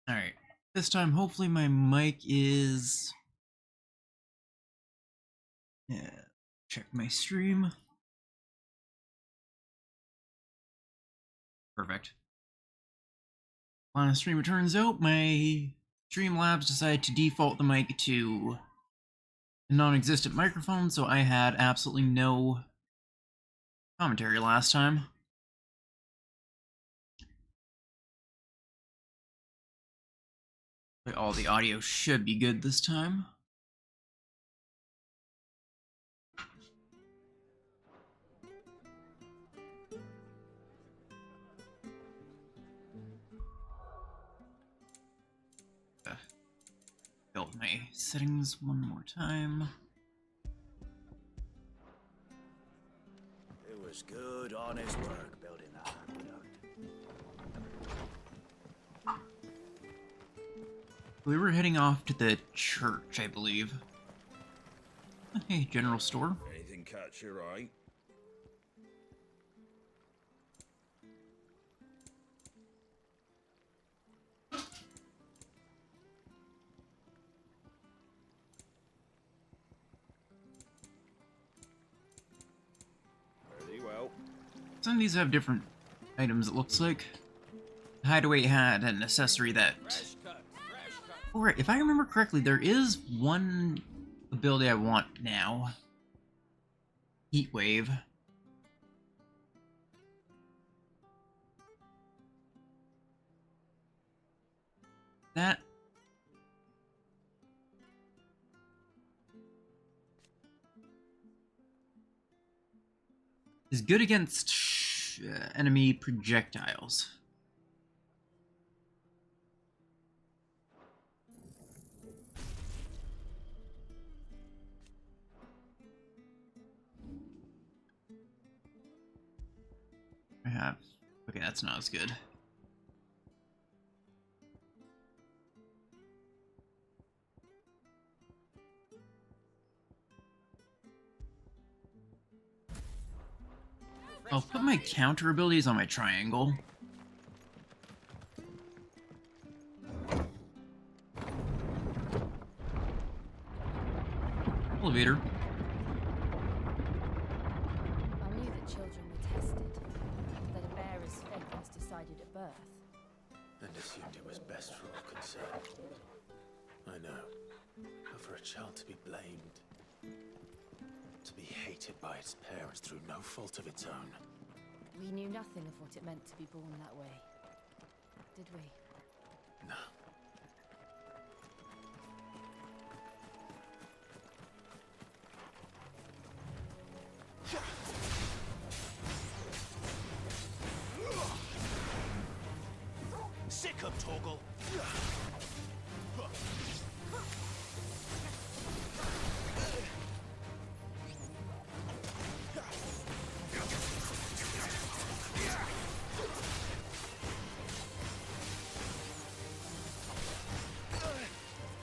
Alright. This time, hopefully my mic is... Yeah. Check my stream. Perfect. On a stream, it turns out my Streamlabs decided to default the mic to a non-existent microphone, so I had absolutely no commentary last time. But all the audio should be good this time. Build my settings one more time. It was good, honest work building that aqueduct. We were heading off to the church, I believe. Hey, general store. Anything catch your eye? Very well. Some of these have different items, it looks like. Hideaway had an accessory that... Or, if I remember correctly, there is one ability I want now. Heat Wave. That... is good against enemy projectiles. I have. Okay, that's not as good. I'll put my counter abilities on my triangle. Elevator. I knew that children were tested, that a bearer's fate was decided at birth. And assumed it was best for all concerned. I know. But for a child to be blamed, to be hated by its parents through no fault of its own. We knew nothing of what it meant to be born that way, did we? No. Sick of Torgal.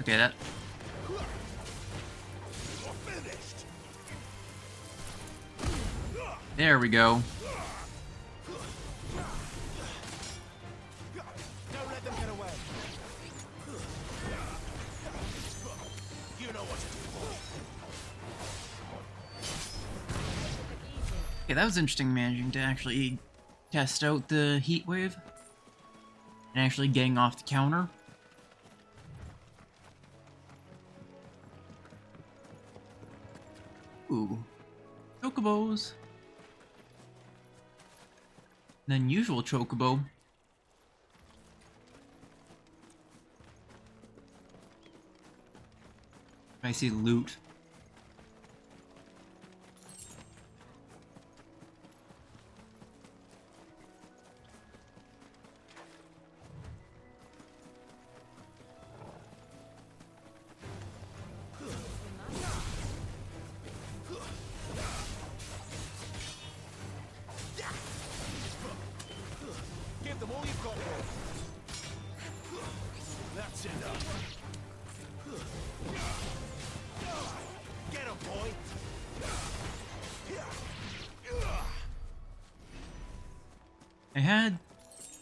Okay, that. There we go. Don't let them get away. You know what to do. Okay, that was interesting managing to actually test out the heat wave and actually getting off the counter. Ooh. Chocobos. An unusual chocobo. I see loot. Give them all you've got. That's enough. Get him, boy. I had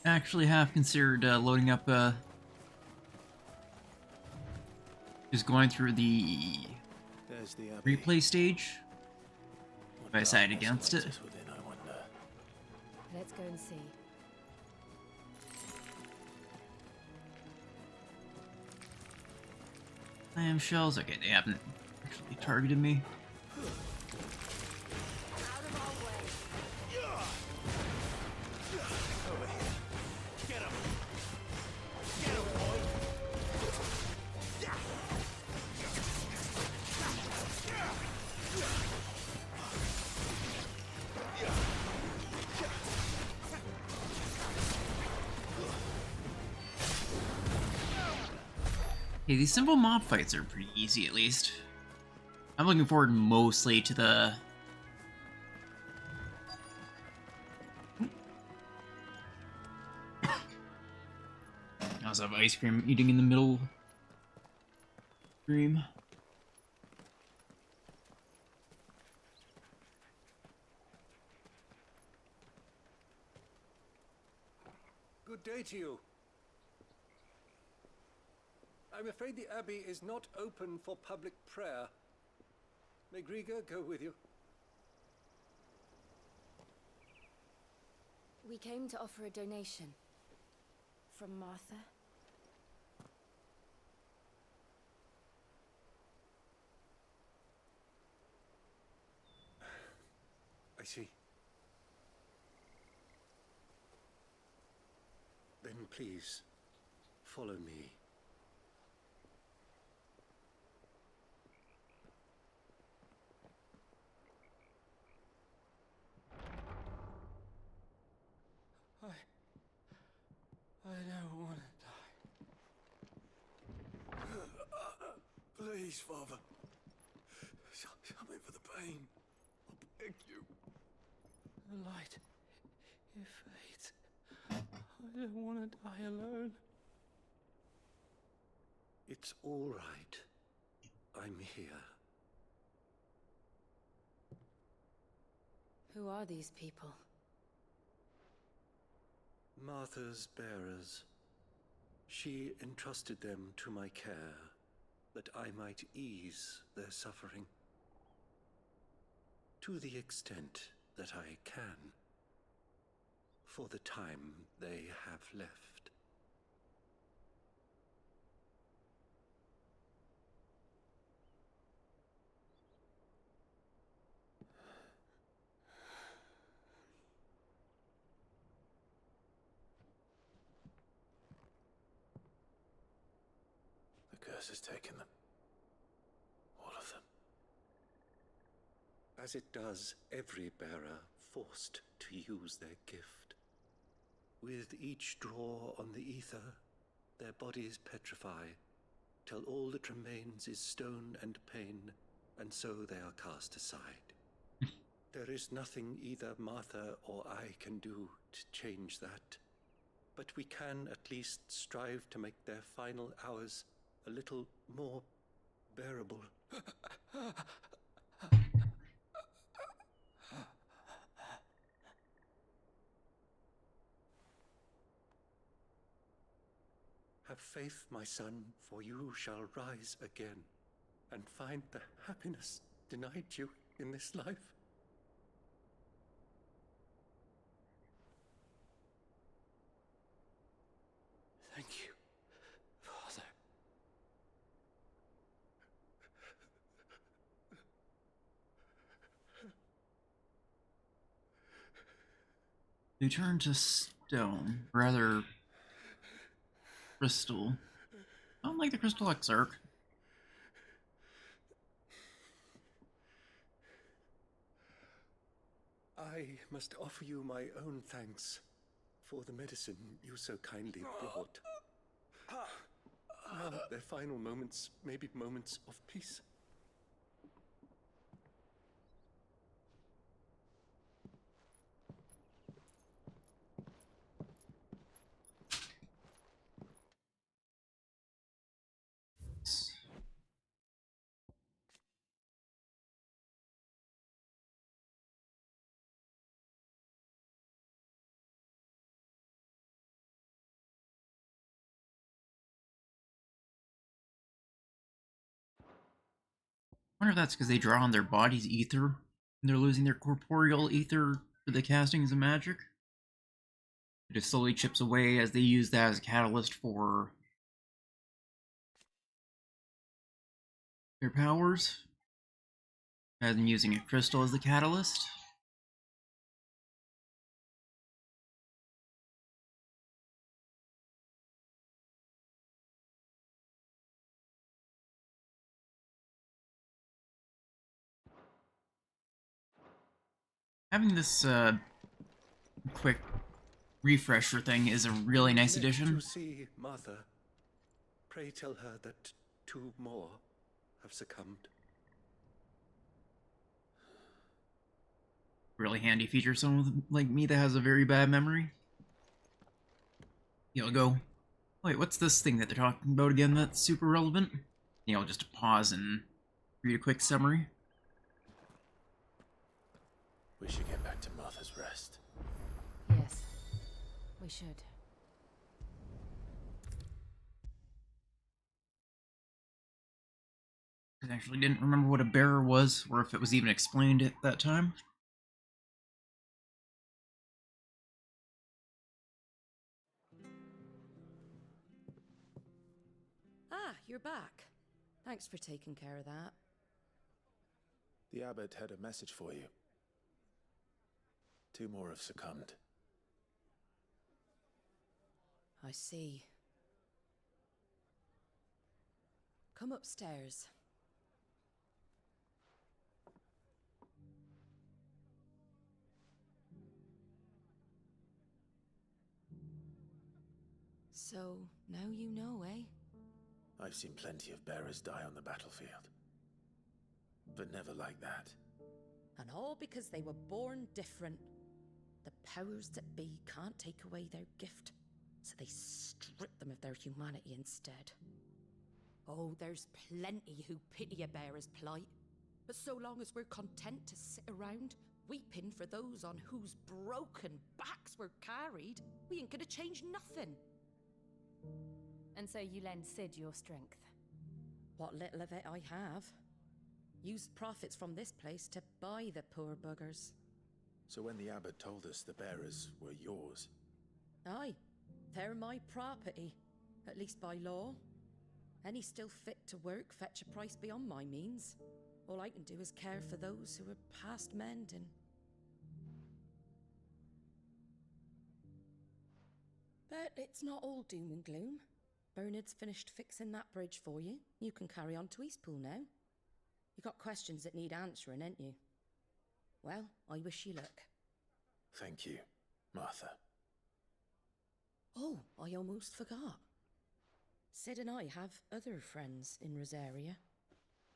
actually half considered loading up just going through the There's the Abbey. replay stage. What I decided darkness against awaits it. us within, I wonder. Let's go and see. Clam shells. Okay, they haven't actually targeted me. Out of our way. Over here. Get him. Get him, boy. Okay, these simple mob fights are pretty easy, at least. I'm looking forward mostly to the... I also have ice cream eating in the middle stream. Good day to you. I'm afraid the Abbey is not open for public prayer. May Griga go with you? We came to offer a donation. From Martha. I see. Then please, follow me. I don't want to die. Please, Father. Something for the pain. I beg you. The light Fate, I don't want to die alone. It's all right. I'm here. Who are these people? Martha's bearers. She entrusted them to my care, that I might ease their suffering. To the extent that I can, for the time they have left. The curse has taken them. All of them. As it does every bearer forced to use their gift. With each draw on the ether, their bodies petrify, till all that remains is stone and pain, and so they are cast aside. There is nothing either Martha or I can do to change that, but we can at least strive to make their final hours a little more bearable. Have faith, my son, for you shall rise again and find the happiness denied you in this life. Thank you, Father. You turn to stone, rather crystal. I don't like the crystal exarch. I must offer you my own thanks for the medicine you so kindly brought. Now their final moments may be moments of peace. I wonder if that's because they draw on their body's ether, and they're losing their corporeal ether for the castings of magic. It just slowly chips away as they use that as a catalyst for their powers, rather than using a crystal as the catalyst. Having this quick refresher thing is a really nice Next addition. you see Martha, pray tell her that 2 more have succumbed. Really handy feature someone like me that has a very bad memory. You'll go, wait, what's this thing that they're talking about again that's super relevant? You know, just pause and read a quick summary. We should get back to Martha's Rest. Yes, we should. I actually didn't remember what a bearer was, or if it was even explained at that time. Ah, you're back. Thanks for taking care of that. The abbot had a message for you. 2 more have succumbed. I see. Come upstairs. So, now you know, eh? I've seen plenty of bearers die on the battlefield. But never like that. And all because they were born different. The powers that be can't take away their gift, so they strip them of their humanity instead. Oh, there's plenty who pity a bearer's plight, but so long as we're content to sit around, weeping for those on whose broken backs we're carried, we ain't gonna change nothing. And so you lend Cid your strength. What little of it I have. Used profits from this place to buy the poor buggers. So when the abbot told us the bearers were yours, Aye, they're my property, at least by law. Any still fit to work fetch a price beyond my means. All I can do is care for those who are past mending. But it's not all doom and gloom. Bernard's finished fixing that bridge for you. You can carry on to Eastpool now. You got questions that need answering, ain't you? Well, I wish you luck. thank you, Martha. Oh, I almost forgot. Cid and I have other friends in Rosaria.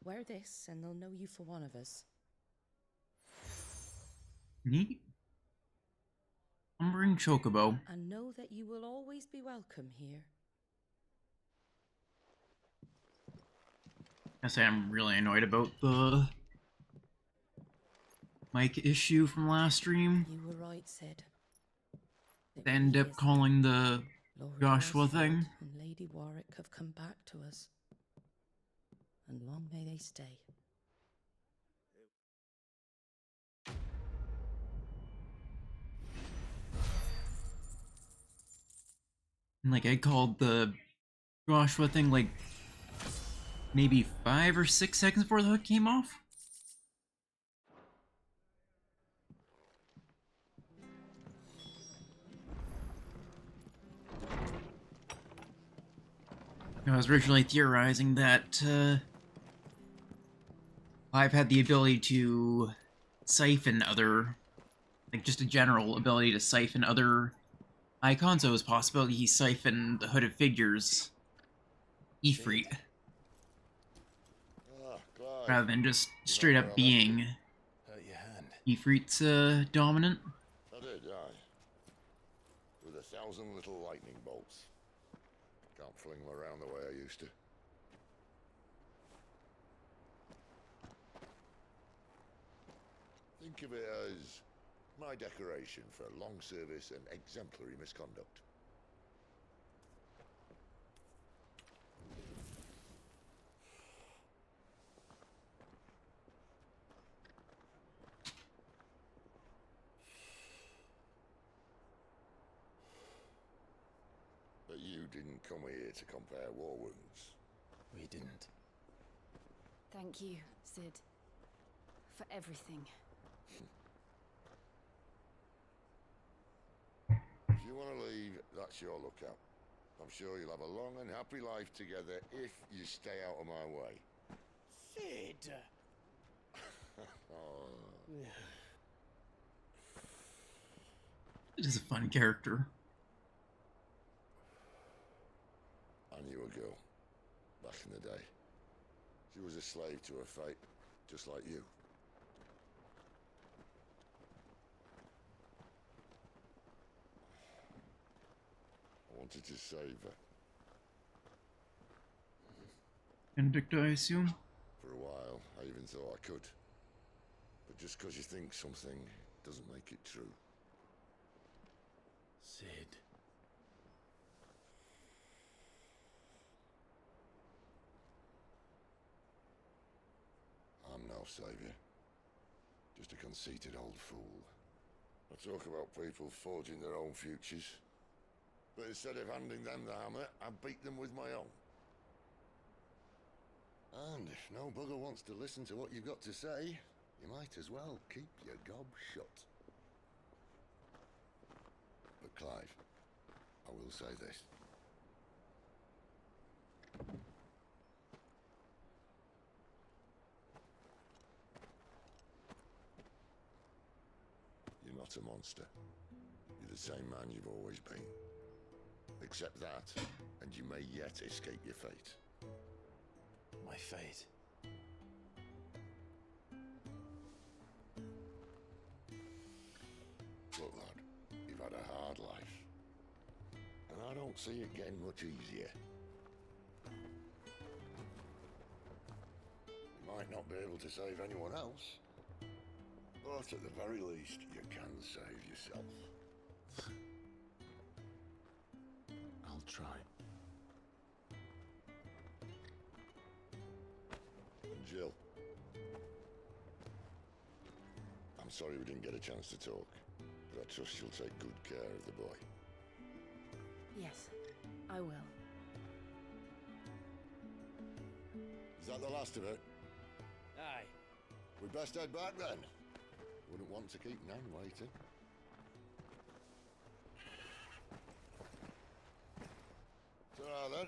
Wear this and they'll know you for one of us. Neat. Lumbering chocobo. And know that you will always be welcome here. I say I'm really annoyed about the mic issue from last stream. You were right, Cid. It They end really up is. calling the Lord Joshua Oswald thing. and Lady Warwick have come back to us. And long may they stay. Like, I called the Joshua thing like maybe 5 or 6 seconds before the hook came off. I was originally theorizing that I've had the ability to siphon other, like just a general ability to siphon other icons, so it was a possibility he siphoned the Hooded Figure's Ifrit, Clive. rather than just straight up being Hurt your hand. Ifrit's dominant. I did, aye. With 1,000 little lightning bolts. Can't fling them around the way I used to. Think of it as my decoration for long service and exemplary misconduct. But you didn't come here to compare war wounds. We didn't. Thank you, Cid. For everything. If you want to leave, that's your lookout. I'm sure you'll have a long and happy life together if you stay out of my way. Cid! Oh. It is a fun character. I knew a girl back in the day. She was a slave to her fate, just like you. I wanted to save her. Benedicta, I assume? For a while, I even thought I could. But just because you think something doesn't make it true. Cid. I'm no savior. Just a conceited old fool. I talk about people forging their own futures. But instead of handing them the hammer, I beat them with my own. And if no bugger wants to listen to what you've got to say, you might as well keep your gob shut. But Clive, I will say this. You're not a monster. You're the same man you've always been. Accept that, and you may yet escape your fate. My fate. Look, lad, had a hard life. And I don't see it getting much easier. You might not be able to save anyone else, but at the very least, you can save yourself. I'll try. And Jill, I'm sorry we didn't get a chance to talk, but I trust you'll take good care of the boy. Yes, I will. Is that the last of it? Aye. We best head back then. Wouldn't want to keep Nan waiting. Ta-ra then.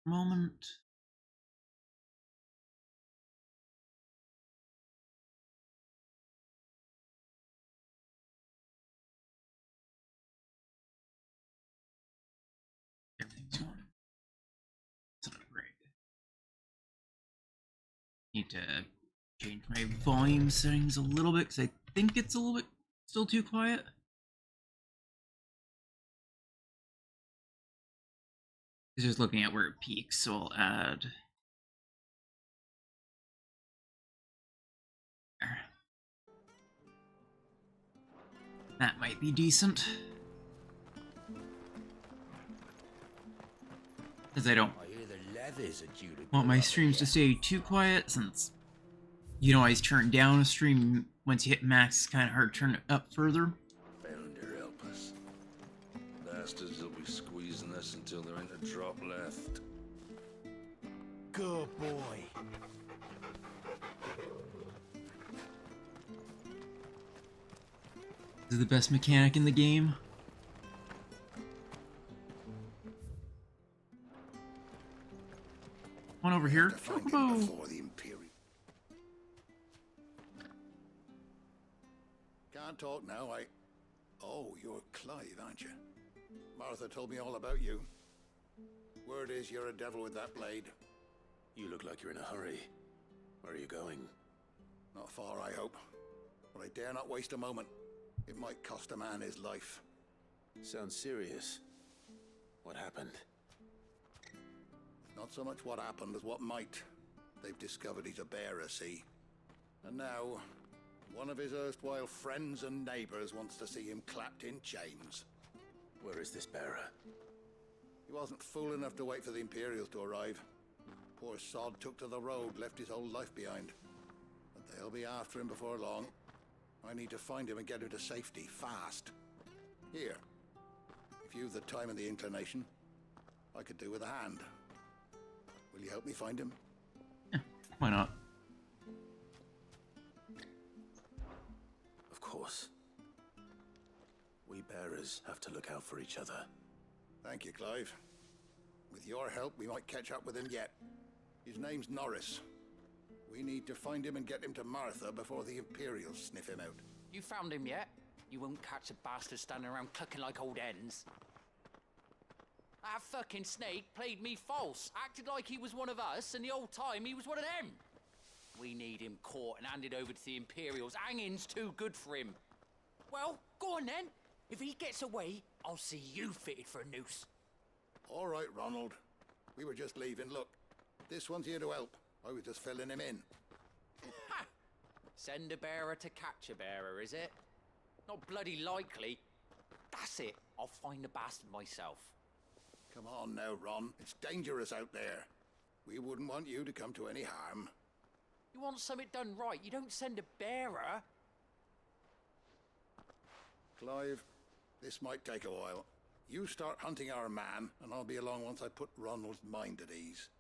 Moment. Everything's on. It's not great. Need to change my volume settings a little bit because I think it's a little bit still too quiet. It's just looking at where it peaks, so I'll add. There. That might be decent. Because I don't I hear the leathers are due to want go my up streams to again. stay too quiet, since you can always turn down a stream once you hit max. It's kind of hard to turn it up further. Bender help us. Bastards will be squeezing us until there ain't a drop left. Good boy. This is the best mechanic in the game. One over here. To find him Chocobo. before the Imperial. Can't talk now, Oh, you're Clive, aren't you? Martha told me all about you. Word is you're a devil with that blade. You look like you're in a hurry. Where are you going? Not far, I hope. But I dare not waste a moment. It might cost a man his life. Sounds serious. What happened? Not so much what happened as what might. They've discovered he's a bearer, see? And now, one of his erstwhile friends and neighbors wants to see him clapped in chains. Where is this bearer? He wasn't fool enough to wait for the Imperials to arrive. Poor sod took to the road, left his whole life behind. But they'll be after him before long. I need to find him and get him to safety, fast. Here. If you've the time and the inclination, I could do with a hand. Will you help me find him? Why not? Of course. We bearers have to look out for each other. Thank you, Clive. With your help, we might catch up with him yet. His name's Norris. We need to find him and get him to Martha before the Imperials sniff him out. You found him yet? You won't catch a bastard standing around clucking like old hens. That fucking snake played me false, acted like he was one of us, and the whole time he was one of them. We need him caught and handed over to the Imperials. Hanging's too good for him. Well, go on then. If he gets away, I'll see you fitted for a noose. All right, Ronald. We were just leaving. Look, this one's here to help. I was just filling him in. Ha! Send a bearer to catch a bearer, is it? Not bloody likely. That's it. I'll find the bastard myself. Come on now, Ron. It's dangerous out there. We wouldn't want you to come to any harm. You want something done right, you don't send a bearer. Clive, this might take a while. You start hunting our man, and I'll be along once I put Ronald's mind at ease.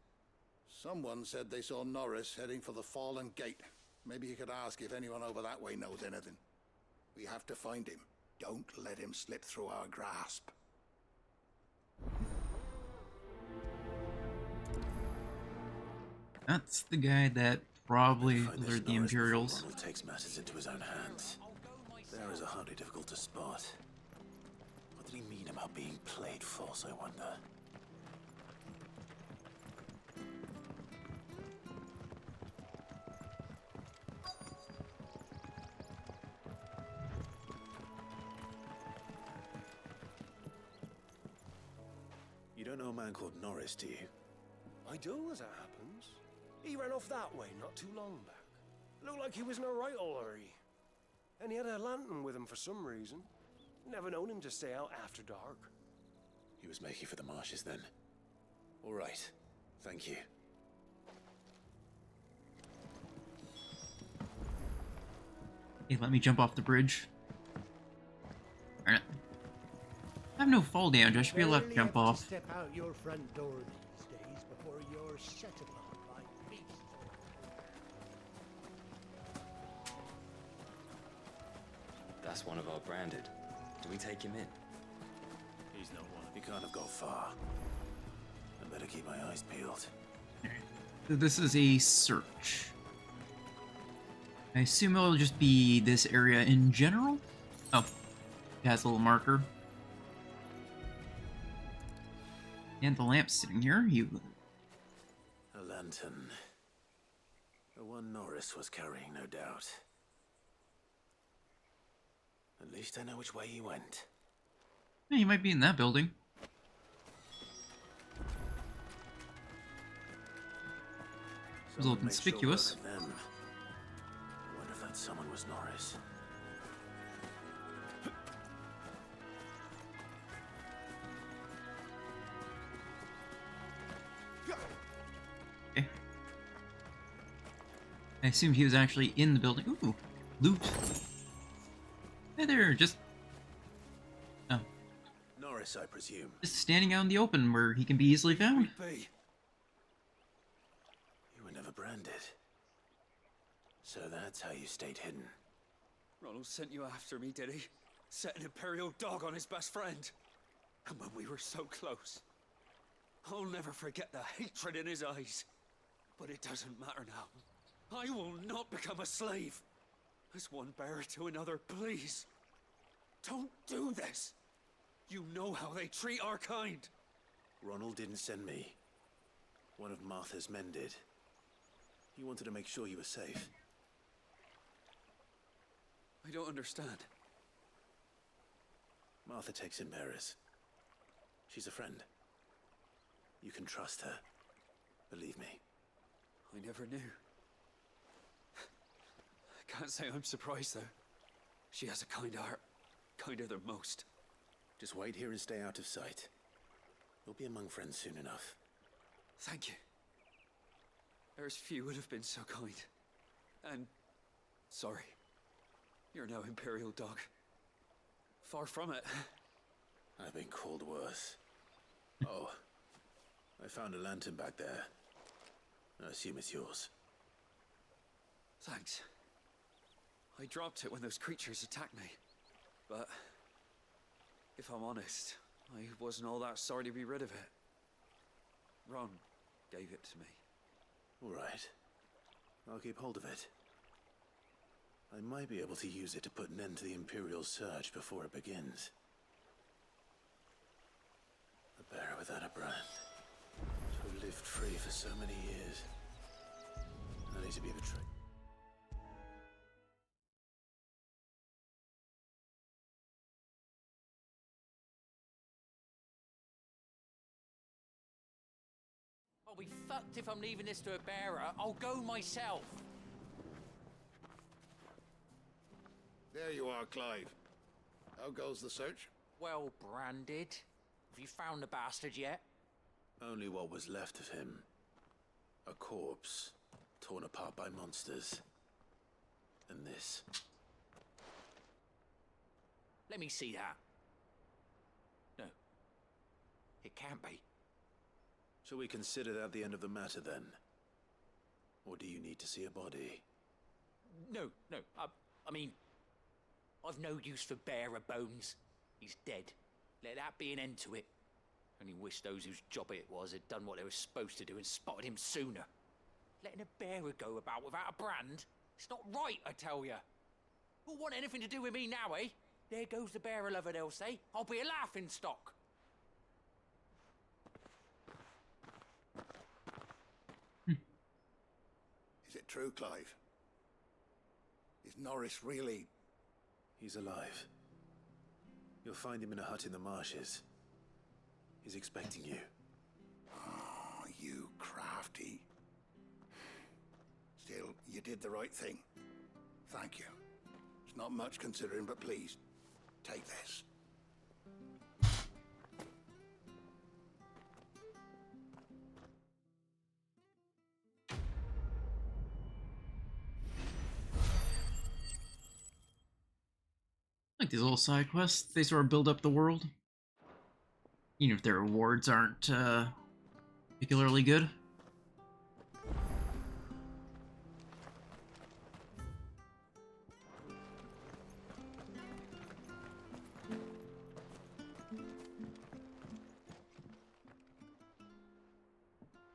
Someone said they saw Norris heading for the Fallen Gate. Maybe you could ask if anyone over that way knows anything. We have to find him. Don't let him slip through our grasp. That's the guy that probably Find this lured the Norris before Imperials. Ronald takes matters into his own hands. There is a hardly difficult to spot. What did he mean about being played false, I wonder? You don't know a man called Norris, do you? I do, as it happens. He ran off that way not too long back. Looked like he was in a right old hurry. And he had a lantern with him for some reason. Never known him to stay out after dark. He was making for the marshes then. All right. Thank you. Hey, let me jump off the bridge. Alright. I have no fall damage. I should be able to jump off. Step out your front door these days before you're set upon by beasts. That's one of our branded. Do we take him in? He's not one. He can't have gone far. I better keep my eyes peeled. So this is a search. I assume it'll just be this area in general? Oh, it has a little marker. And the lamp's sitting here. A lantern. The one Norris was carrying, no doubt. At least I know which way he went. Yeah, he might be in that building. It was a little conspicuous. Sure them. I wonder if that someone was Norris. Okay. I assumed he was actually in the building. Ooh, loot. Hey there, just... Oh. Norris, I presume. Just standing out in the open where he can be easily found. You were never branded. So that's how you stayed hidden. Ronald sent you after me, did he? Set an Imperial dog on his best friend. And when we were so close. I'll never forget the hatred in his eyes. But it doesn't matter now. I will not become a slave. As one bearer to another, please. Don't do this. You know how they treat our kind. Ronald didn't send me. One of Martha's men did. He wanted to make sure you were safe. I don't understand. Martha takes in bearers. She's a friend. You can trust her. Believe me. I never knew. I can't say I'm surprised, though. She has a kind heart. Kinder than most. Just wait here and stay out of sight. You'll be among friends soon enough. Thank you. There's few would have been so kind. And... sorry. You're no Imperial dog. Far from it. I've been called worse. Oh. I found a lantern back there. I assume it's yours. Thanks. I dropped it when those creatures attacked me. But... if I'm honest, I wasn't all that sorry to be rid of it. Ron gave it to me. All right. I'll keep hold of it. I might be able to use it to put an end to the Imperial surge before it begins. A bearer without a brand. Who lived free for so many years. Only to be betrayed. I'll be fucked if I'm leaving this to a bearer. I'll go myself. There you are, Clive. How goes the search? Well branded. Have you found the bastard yet? Only what was left of him. A corpse, torn apart by monsters. And this. Let me see that. No. It can't be. Shall we consider that the end of the matter then? Or do you need to see a body? No. I mean... I've no use for bearer bones. He's dead. Let that be an end to it. Only wish those whose job it was had done what they were supposed to do and spotted him sooner. Letting a bearer go about without a brand? It's not right, I tell you. Who'll want anything to do with me now, eh? There goes the bearer lover, they'll say. I'll be a laughing stock. Is it true, Clive? Is Norris really... He's alive. You'll find him in a hut in the marshes. He's expecting you. Oh, you crafty. Still, you did the right thing. Thank you. It's not much considering, but please, take this. Like these little side quests, they sort of build up the world. Even if their rewards aren't particularly good.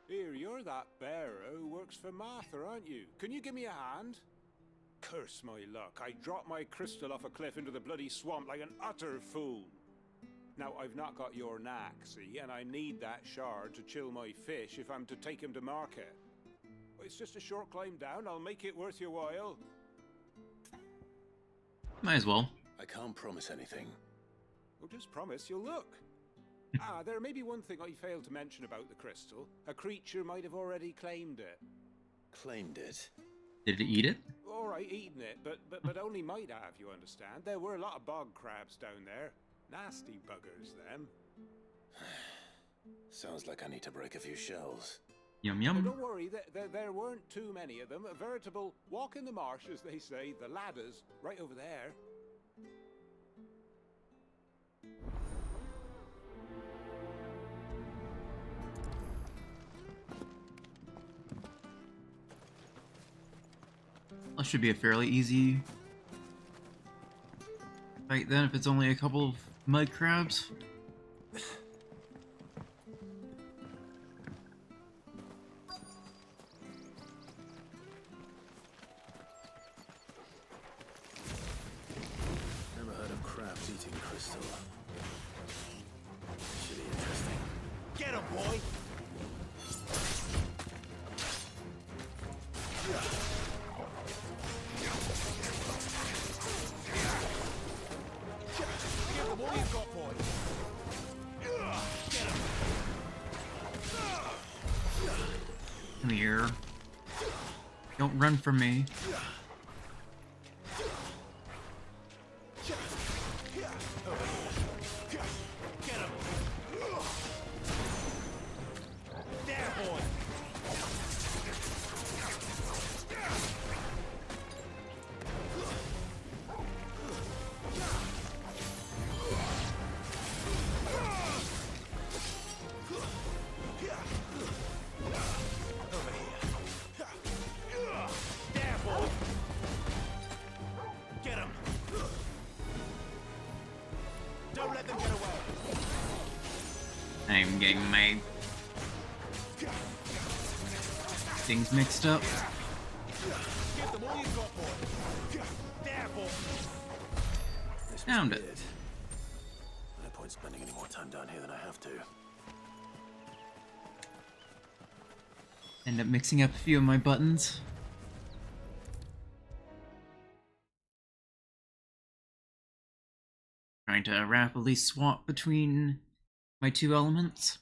Here, you're that bearer who works for Martha, aren't you? Can you give me a hand? Curse my luck, I dropped my crystal off a cliff into the bloody swamp like an utter fool. Now, I've not got your knack, see, and I need that shard to chill my fish if I'm to take him to market. It's just a short climb down, I'll make it worth your while. Might as well. I can't promise anything. Well, just promise you'll look. There may be one thing I failed to mention about the crystal. A creature might have already claimed it. Claimed it? Did it eat it? All right, eaten it, but only might have, you understand. There were a lot of bog crabs down there. Nasty buggers, them. Sounds like I need to break a few shells. Yum yum. Don't worry, there weren't too many of them. A veritable walk in the marsh, as they say, the ladders, right over there. That should be a fairly easy fight then, if it's only a couple of mud crabs. Never heard of crabs eating crystal. Should be interesting. Get him, boy! Give them all you've got, boy! Get him! Come here. Don't run from me. Get him! There, boy! There, boy! Get him! Don't let them get away! I'm getting my things mixed up. Give them all you've got, boy! There, boy! Found it. No point spending any more time down here than I have to. End up mixing up a few of my buttons. Trying to rapidly swap between my two elements.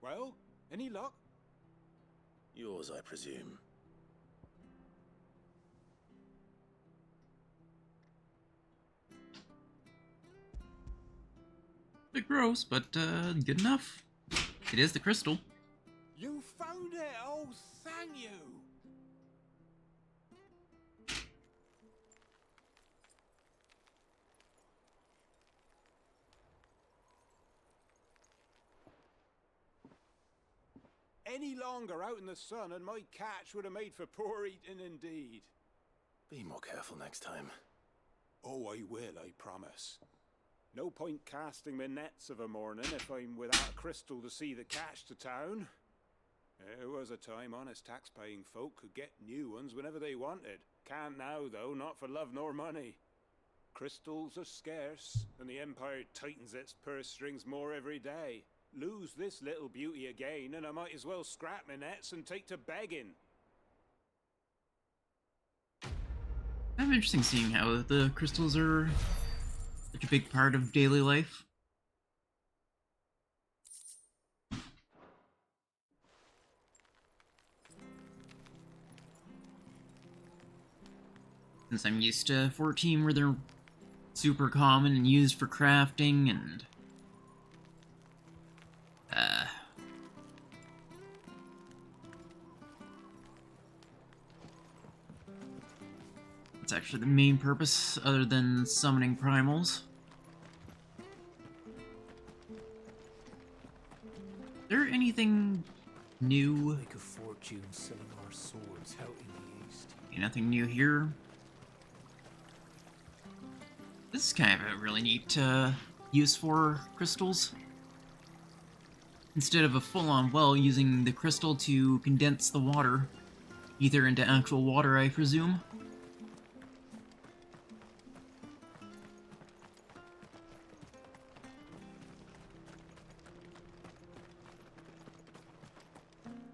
Well, any luck? Yours, I presume. Bit gross, but good enough. It is the crystal. You found it! Oh, thank you! Any longer out in the sun and my catch would have made for poor eating indeed. Be more careful next time. Oh, I will, I promise. No point casting my nets of a morning if I'm without a crystal to see the catch to town. There was a time honest tax-paying folk could get new ones whenever they wanted. Can't now, though, not for love nor money. Crystals are scarce, and the Empire tightens its purse strings more every day. Lose this little beauty again, and I might as well scrap my nets and take to begging. Kind of interesting seeing how the crystals are such a big part of daily life. Since I'm used to 14 where they're super common and used for crafting and it's actually the main purpose other than summoning primals. Is there anything new? Make a fortune selling our swords out in the east. Nothing new here. This is kind of a really neat use for crystals. Instead of a full-on well, using the crystal to condense the water, either into actual water, I presume.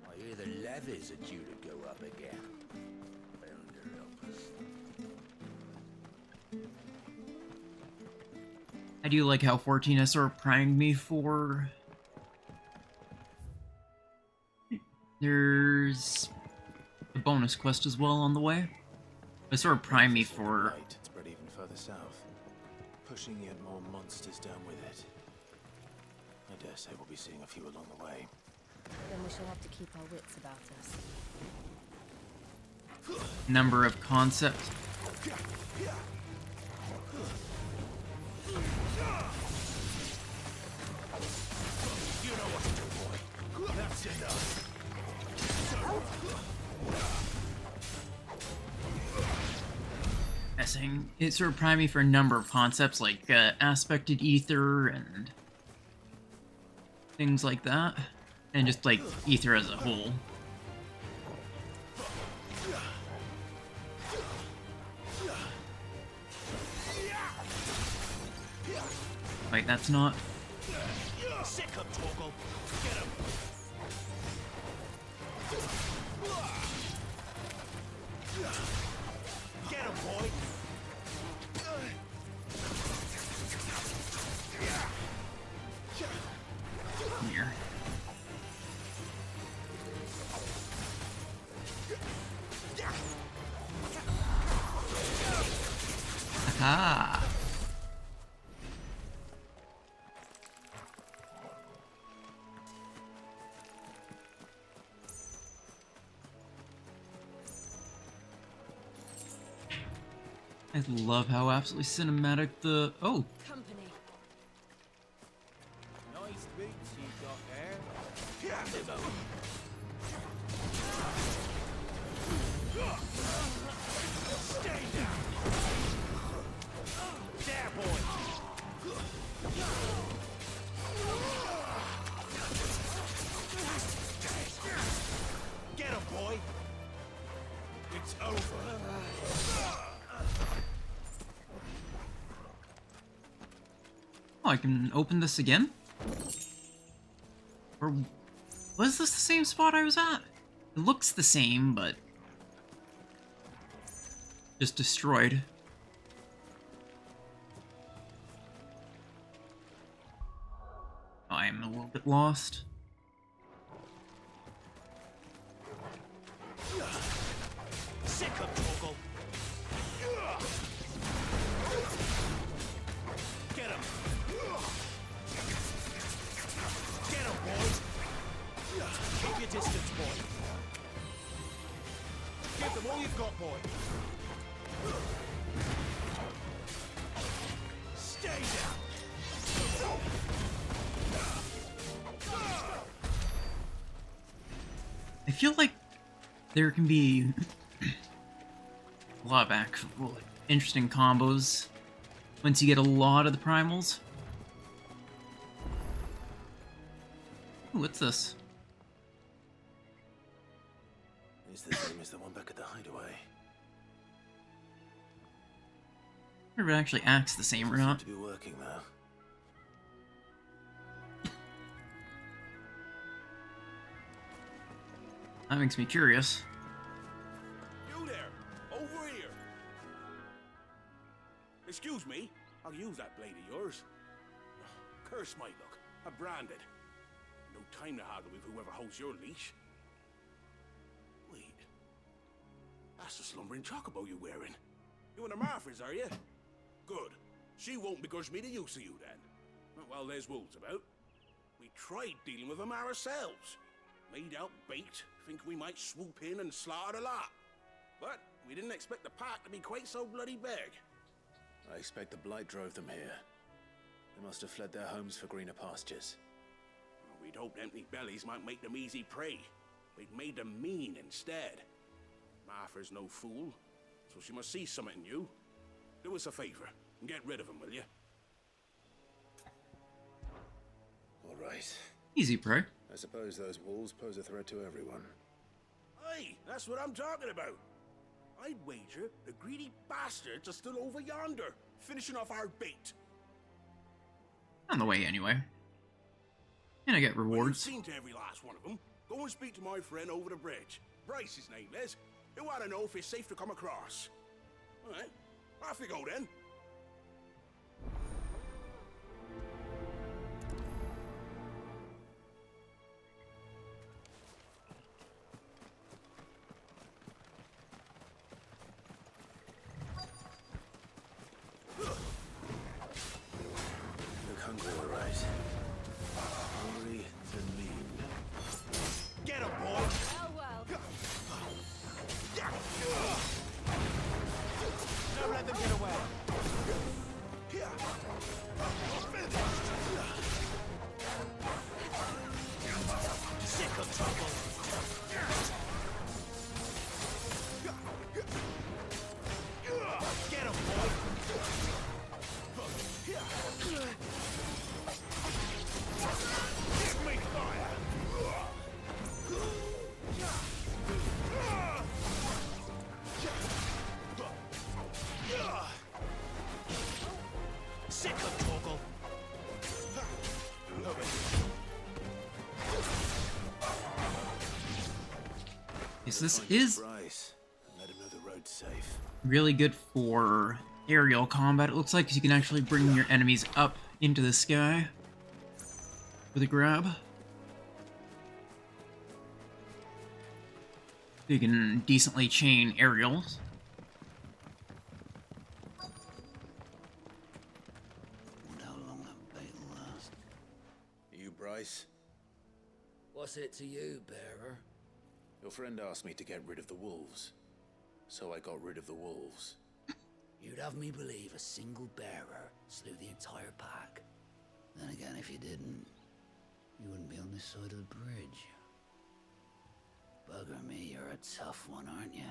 I hear the levies are due to go up again. Thunder help us. I do like how 14 has sort of primed me for... There's a bonus quest as well on the way. It sort of primed me for... Light, it's spread even further south, pushing yet more monsters down with it. I dare say we'll be seeing a few along the way. Then we shall have to keep our wits about us. Number of concepts. You know what to do, boy. That's enough. Guessing it sort of primed me for a number of concepts like aspected ether and things like that, and just like ether as a whole. Wait, that's not. Sick him, Torgal. Get him. Get him, boy. Here. Aha! I love how absolutely cinematic the... Oh! Company. Nice boots you got there. Stay down. There, boy. Get him, boy. It's over. Oh, I can open this again? Or was this the same spot I was at? It looks the same, but just destroyed. Oh, I am a little bit lost. Sick him, Torgal. Get him. Get him, boys. Keep your distance, boy. Give them all you've got, boy. Stay down. I feel like there can be a lot of actual interesting combos once you get a lot of the primals. Ooh, what's this? It's the same as the one back at the hideaway. I wonder if it actually acts the same or not. To be working now. That makes me curious. You there! Over here! Excuse me, I'll use that blade of yours. Curse my luck. I'm branded. No time to haggle with whoever holds your leash. Wait. That's the slumbering chocobo you're wearing. You one of Martha's, are you? Good. She won't begrudge me the use of you then. Well, there's wolves about. We tried dealing with them ourselves. Made out bait, think we might swoop in and slaughter the lot. But we didn't expect the pack to be quite so bloody big. I expect the blight drove them here. They must have fled their homes for greener pastures. We'd hoped empty bellies might make them easy prey. We'd made them mean instead. Martha's no fool, so she must see something in you. Do us a favor and get rid of them, will you? All right. Easy prey. I suppose those wolves pose a threat to everyone. Aye, that's what I'm talking about. I'd wager the greedy bastards are still over yonder, finishing off our bait. On the way anyway. And I get Well, you've rewards. seen to every last one of them. Go and speak to my friend over the bridge. Bryce, his name is. He'll want to know if it's safe to come across. All right, off you go then. Look hungry, all right. Hungry and lean. Get him, boy! Well, well. Don't let them get away. Sick of trouble. Get him, boy! Give me fire! Sick of Torgal. Love it. Yes, this Find is Bryce and let him know the road's safe. really good for aerial combat, it looks like, 'cause you can actually bring your enemies up into the sky with a grab. You can decently chain aerials. Wonder how long that bait will last. You, Bryce? What's it to you, bearer? Your friend asked me to get rid of the wolves. So I got rid of the wolves. You'd have me believe a single bearer slew the entire pack. Then again, if you didn't, you wouldn't be on this side of the bridge. Bugger me, you're a tough one, aren't you?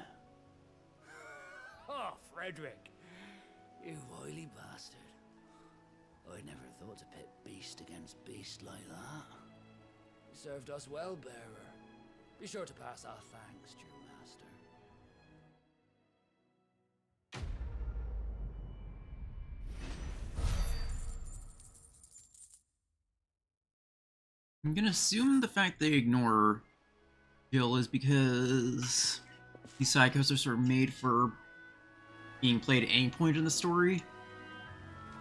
Oh, Frederick! You wily bastard. I'd never thought to pit beast against beast like that. You served us well, bearer. Be sure to pass our thanks, true master. I'm gonna assume the fact they ignore Jill is because these psychos are sort of made for being played at any point in the story.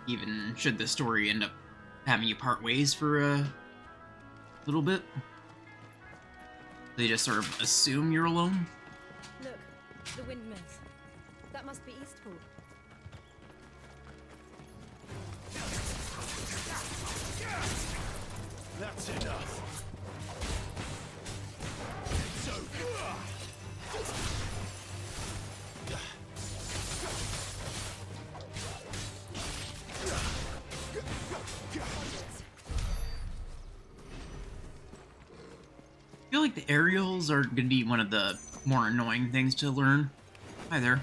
Even should the story end up having you part ways for a little bit. They just sort of assume you're alone. Look, the windmills. That must be Eastpool. That's enough. So. I feel like the aerials are gonna be one of the more annoying things to learn. Hi there.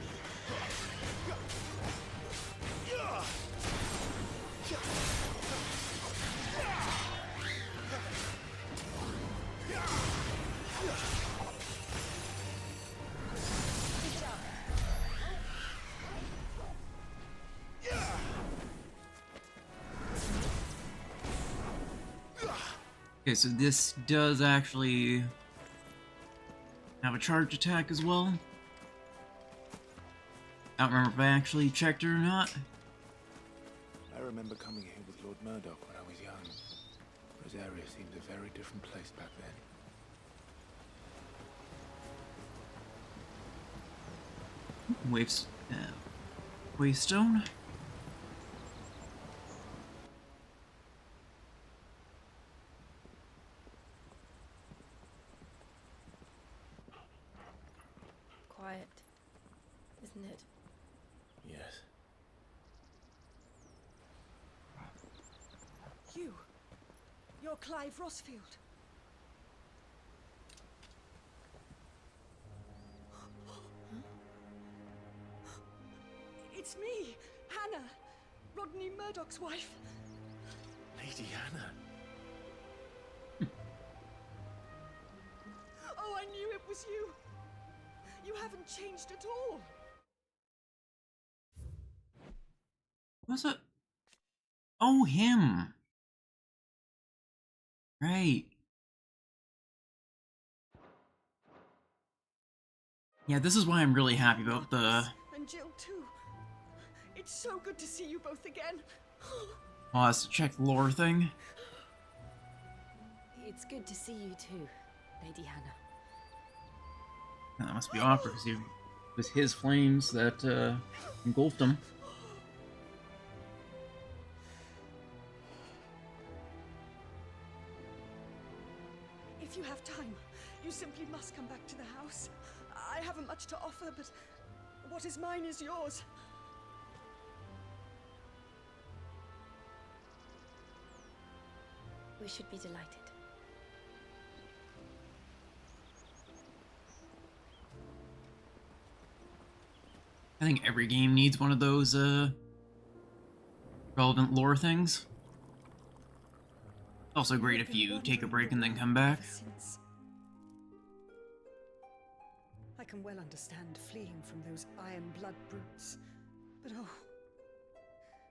Okay, so this does actually have a charge attack as well. I don't remember if I actually checked it or not. I remember coming here with Lord Murdoch when I was young. Rosaria seemed a very different place back then. Waystone. Quiet, isn't it? Yes. You're Clive Rossfield. It's me, Hannah, Rodney Murdoch's wife. Lady Hannah. Oh, I knew it was you. You haven't changed at all. What's it? Oh, him. Right. Yeah, this is why I'm really happy about the... And Jill too. It's so good to see you both again. Oh, that's to check the lore thing. It's good to see you too, Lady Hannah. That must be awkward because it was his flames that engulfed him. If you have time, you simply must come back to the house. I haven't much to offer, but what is mine is yours. We should be delighted. I think every game needs one of those relevant lore things. Also great if you take a break and then come back. I can well understand fleeing from those iron blood brutes, but oh,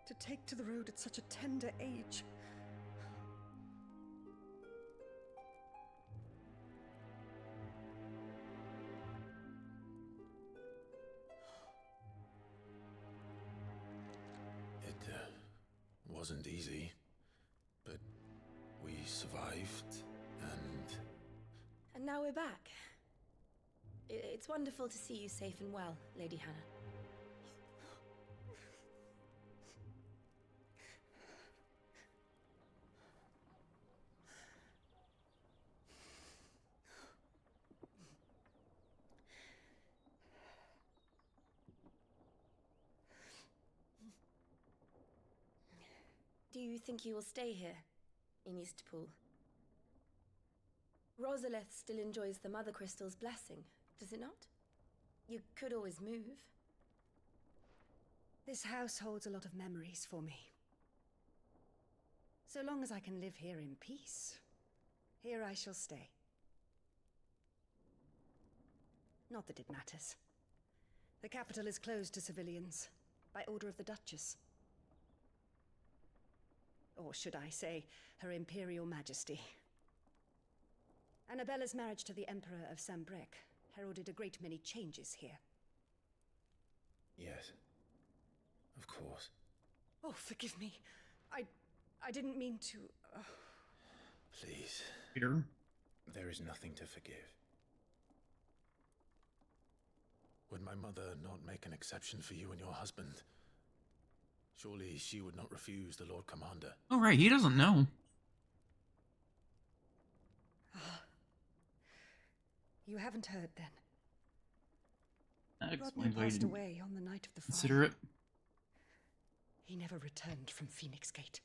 to take to the road at such a tender age. It wasn't easy, but we survived, and... And now we're back. It's wonderful to see you safe and well, Lady Hannah. Do you think you will stay here, in Eastpool? Rosalith still enjoys the Mother Crystal's blessing, does it not? You could always move. This house holds a lot of memories for me. So long as I can live here in peace, here I shall stay. Not that it matters. The capital is closed to civilians, by order of the Duchess. Or should I say, Her Imperial Majesty. Annabella's marriage to the Emperor of Sambrec heralded a great many changes here. Yes. Of course. Oh, forgive me. I didn't mean to... Please. Peter? There is nothing to forgive. Would my mother not make an exception for you and your husband? Surely she would not refuse the Lord Commander. Oh, right, he doesn't know. You haven't heard, then. That Rodney explains why you passed didn't away on the night of the fire. consider it. He never returned from Phoenix Gate.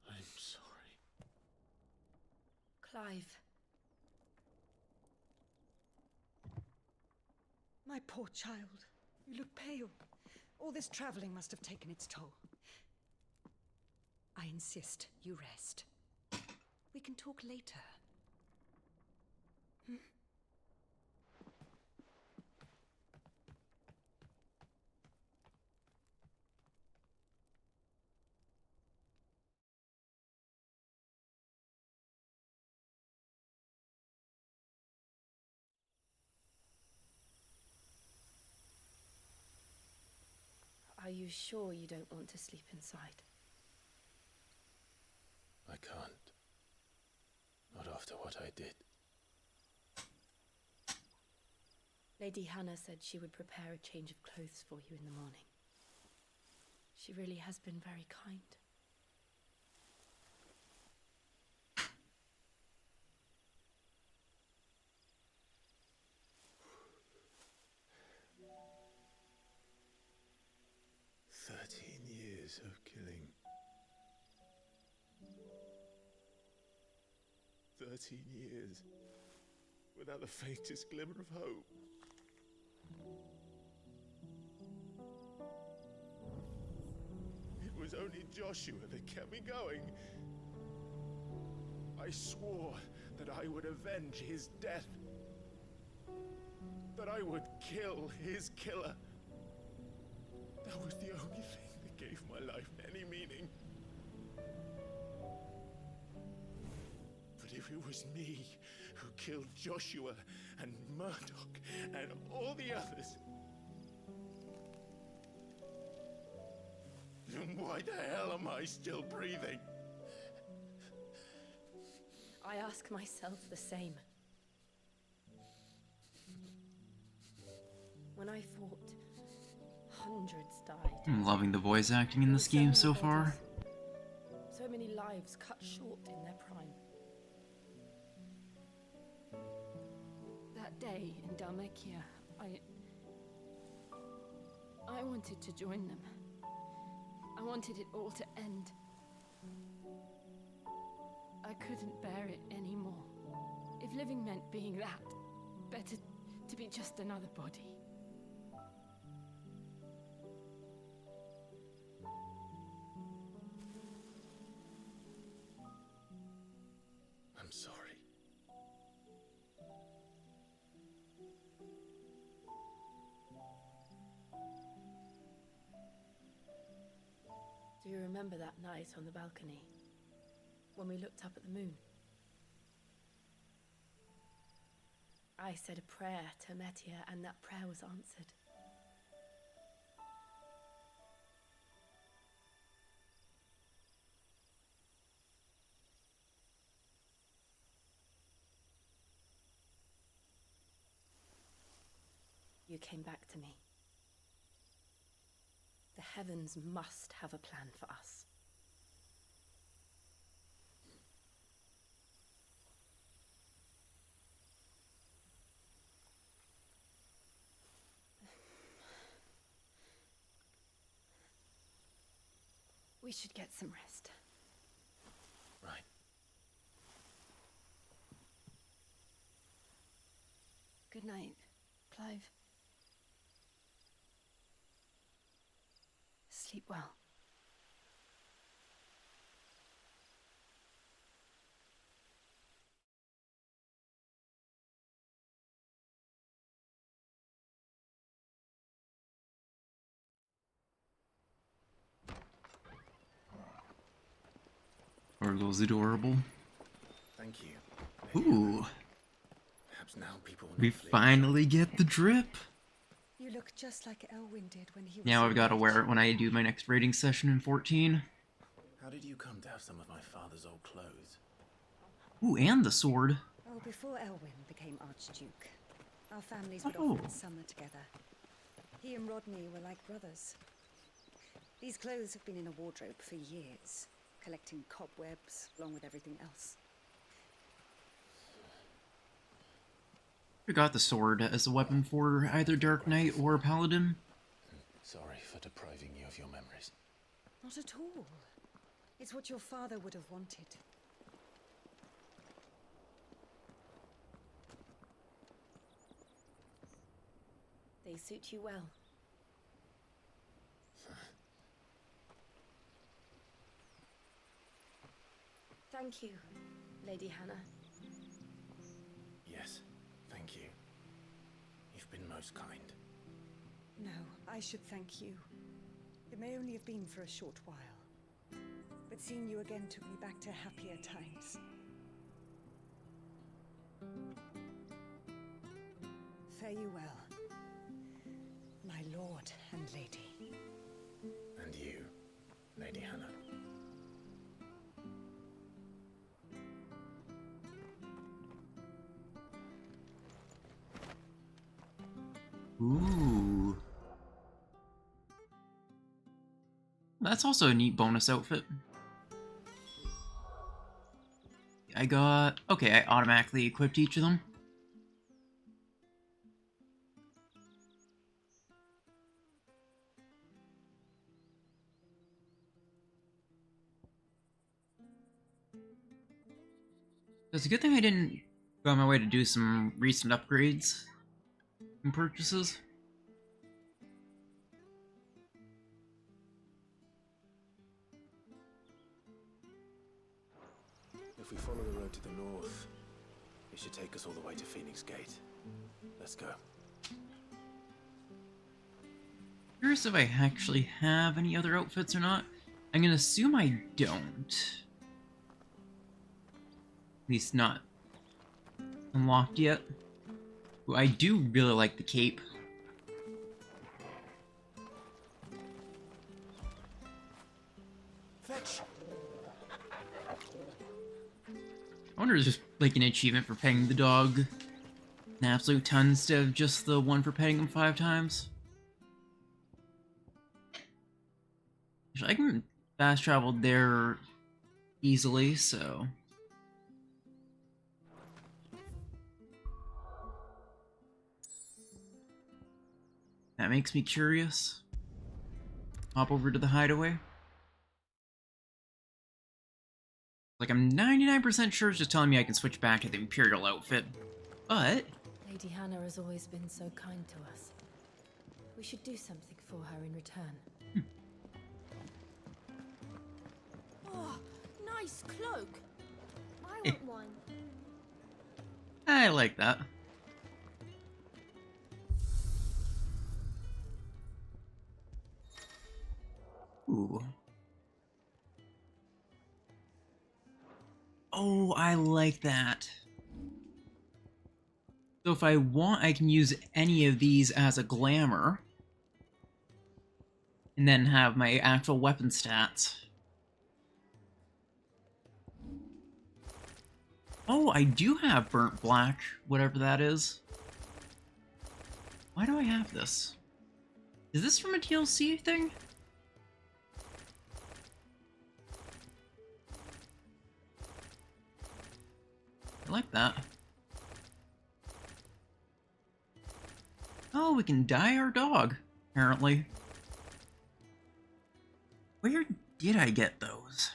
I'm sorry. Clive. My poor child. You look pale. All this traveling must have taken its toll. I insist you rest. We can talk later. Are you sure you don't want to sleep inside? I can't. Not after what I did. Lady Hannah said she would prepare a change of clothes for you in the morning. She really has been very kind. Years of killing. 13 years without the faintest glimmer of hope. It was only Joshua that kept me going. I swore that I would avenge his death. That I would kill his killer. That was the only thing that gave my life any meaning. But if it was me who killed Joshua and Murdoch and all the others, then why the hell am I still breathing? I ask myself the same. When I fought, hundreds died. I'm loving the voice acting in this game so far. So many lives cut short in their prime. That day in Dhalmekia, I wanted to join them. I wanted it all to end. I couldn't bear it anymore. If living meant being that, better to be just another body. I'm sorry. Do you remember that night on the balcony, when we looked up at the moon? I said a prayer to Metia, and that prayer was answered. You came back to me. The heavens must have a plan for us. We should get some rest. Right. Good night, Clive. Sleep well. Orgle's adorable. Thank you. Ooh. Perhaps now people will We not flee. finally get the drip. You look just like Elwyn did when he was Now I've got to your wear age. it when I do my next raiding session in 14. How did you come to have some of my father's old clothes? Ooh, and the sword. Oh, before Elwyn became Archduke, our families would Oh. often summer together. He and Rodney were like brothers. These clothes have been in a wardrobe for years, collecting cobwebs along with everything else. I got the sword as a weapon for either Dark Knight or Paladin. Sorry for depriving you of your memories. Not at all. It's what your father would have wanted. They suit you well. Thank you, Lady Hannah. Yes, thank you. You've been most kind. No, I should thank you. It may only have been for a short while, but seeing you again took me back to happier times. Fare you well, my lord and lady. And you, Lady Hannah. Ooh. That's also a neat bonus outfit. I got... Okay, I automatically equipped each of them. It's a good thing I didn't go on my way to do some recent upgrades and purchases. If we follow the road to the north, it should take us all the way to Phoenix Gate. Let's go. Curious if I actually have any other outfits or not. I'm gonna assume I don't. At least not unlocked yet. Ooh, I do really like the cape. Fetch. I wonder if there's like an achievement for petting the dog an absolute ton instead of just the one for petting him 5 times. I can fast travel there easily, so... That makes me curious. Hop over to the hideaway. Like, I'm 99% sure it's just telling me I can switch back to the Imperial outfit, but... Lady Hannah has always been so kind to us. We should do something for her in return. Oh, nice cloak. I want one. I like that. Ooh. Oh, I like that. So if I want, I can use any of these as a glamour. And then have my actual weapon stats. Oh, I do have burnt black, whatever that is. Why do I have this? Is this from a DLC thing? I like that. Oh, we can dye our dog, apparently. Where did I get those?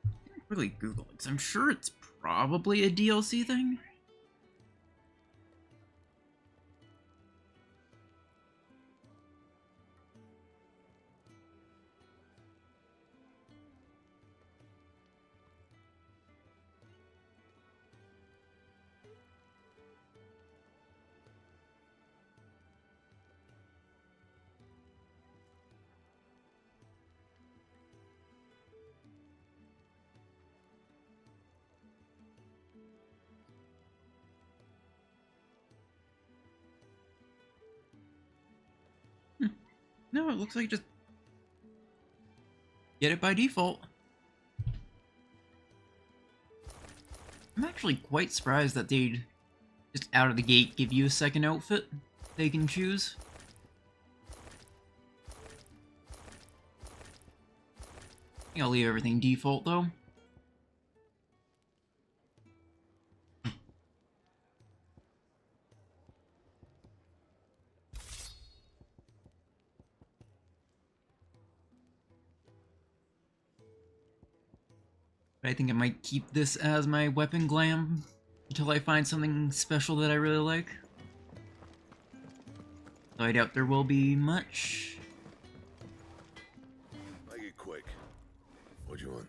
I didn't really Google it, because I'm sure it's probably a DLC thing. No, it looks like just get it by default. I'm actually quite surprised that they'd just out of the gate give you a second outfit they can choose. I think I'll leave everything default though. I think I might keep this as my weapon glam until I find something special that I really like. So I doubt there will be much. Make it quick. What do you want?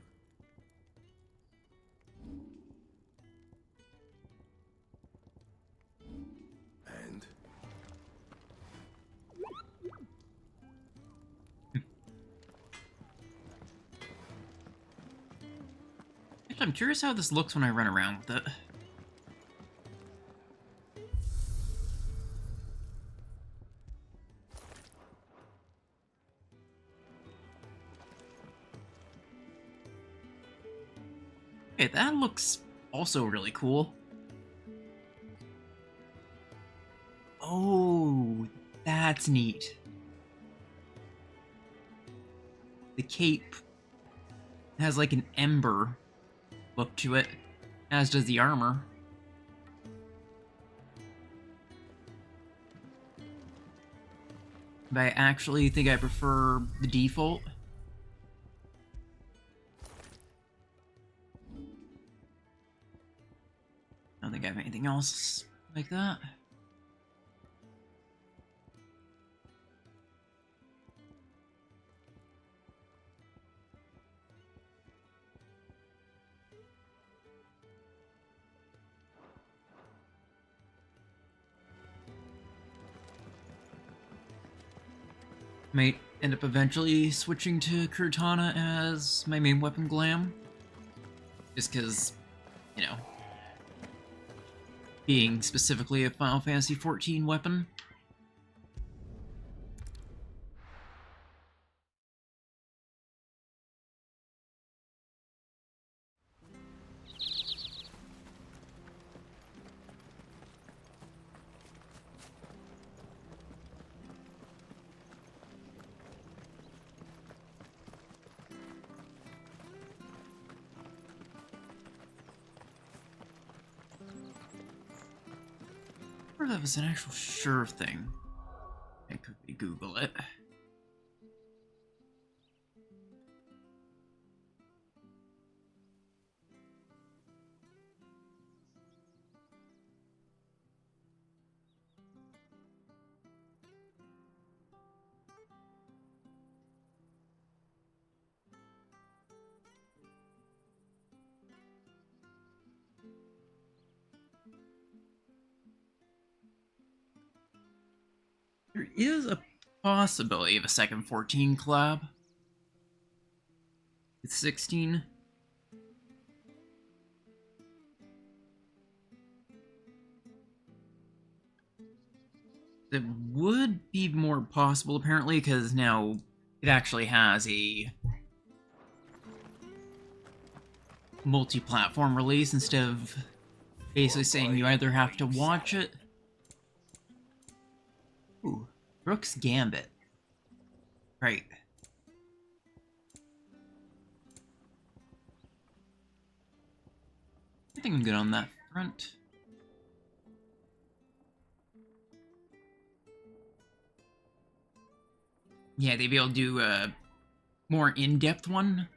And? I'm curious how this looks when I run around with it. Okay, that looks also really cool. Oh, that's neat. The cape has like an ember look to it, as does the armor. But I actually think I prefer the default. I don't think I have anything else like that. Might end up eventually switching to Kurtana as my main weapon glam. Just because, you know, being specifically a Final Fantasy XIV weapon. Or that was an actual sure thing. I could Google it. There is a possibility of a second 14 collab. It's 16. It would be more possible, apparently, because now it actually has a multi-platform release instead of basically saying you either have to watch it. Ooh, Brooks Gambit. Right. I think I'm good on that front. Yeah, they'd be able to do a more in-depth one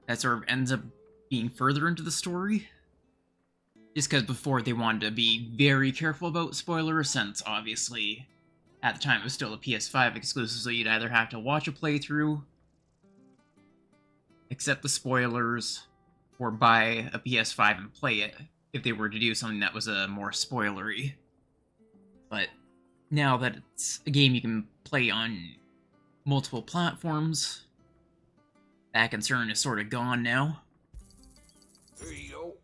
that sort of ends up being further into the story. Just because before they wanted to be very careful about spoilers, since obviously at the time it was still a PS5 exclusive, so you'd either have to watch a playthrough, accept the spoilers, or buy a PS5 and play it if they were to do something that was more spoilery. But now that it's a game you can play on multiple platforms, that concern is sort of gone now. There you go.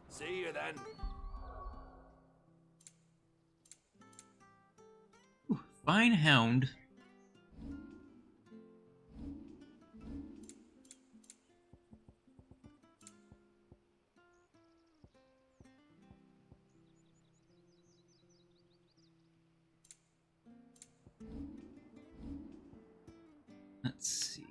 See you then. Ooh, fine hound. Let's see.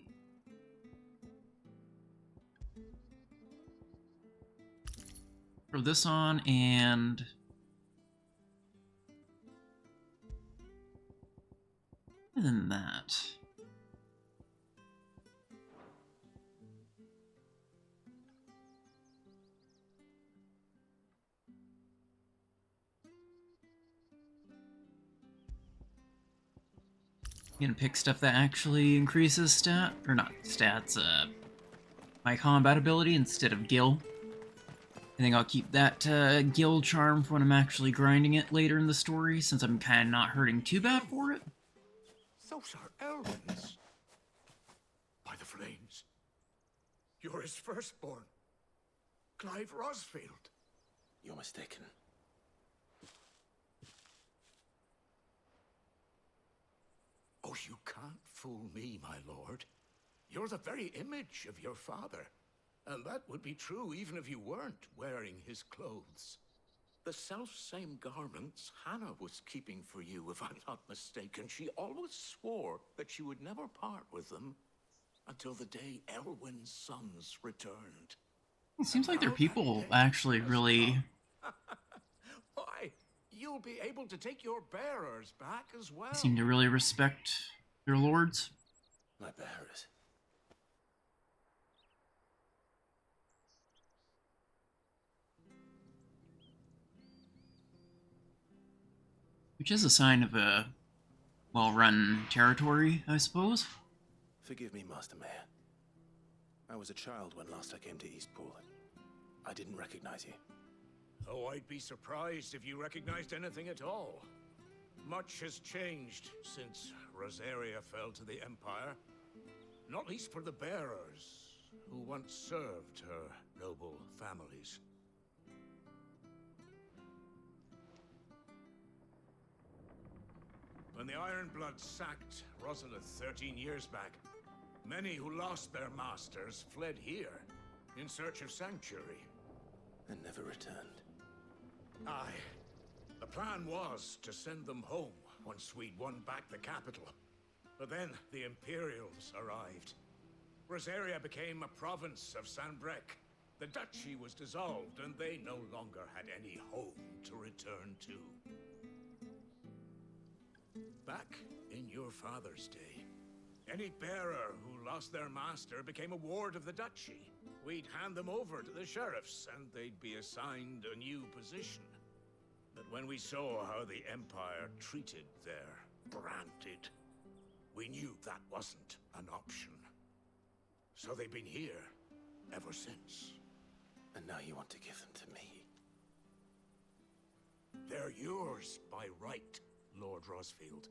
Throw this on, and other than that, you can pick stuff that actually increases my combat ability instead of gil. I think I'll keep that gil charm for when I'm actually grinding it later in the story, since I'm kind of not hurting too bad for it. Those are Elrond's. By the flames. You're his firstborn. Clive Rosfield. You're mistaken. Oh, you can't fool me, my lord. You're the very image of your father. And that would be true even if you weren't wearing his clothes. The self-same garments Hannah was keeping for you, if I'm not mistaken. She always swore that she would never part with them until the day Elwyn's sons returned. It seems like their people actually really... Why, you'll be able to take your bearers back as well. seem to really respect their lords. My bearers. Which is a sign of a well-run territory, I suppose. Forgive me, Master Mayor. I was a child when last I came to Eastpool. I didn't recognize you. Oh, I'd be surprised if you recognized anything at all. Much has changed since Rosaria fell to the Empire. Not least for the bearers, who once served her noble families. When the Ironbloods sacked Rosalith 13 years back, many who lost their masters fled here in search of sanctuary. And never returned. Aye. The plan was to send them home once we'd won back the capital. But then the Imperials arrived. Rosaria became a province of Sanbreque. The duchy was dissolved, and they no longer had any home to return to. Back in your father's day, any bearer who lost their master became a ward of the duchy. We'd hand them over to the sheriffs, and they'd be assigned a new position. But when we saw how the Empire treated their branded, we knew that wasn't an option. So they've been here ever since. And now you want to give them to me? They're yours by right, Lord Rosfield.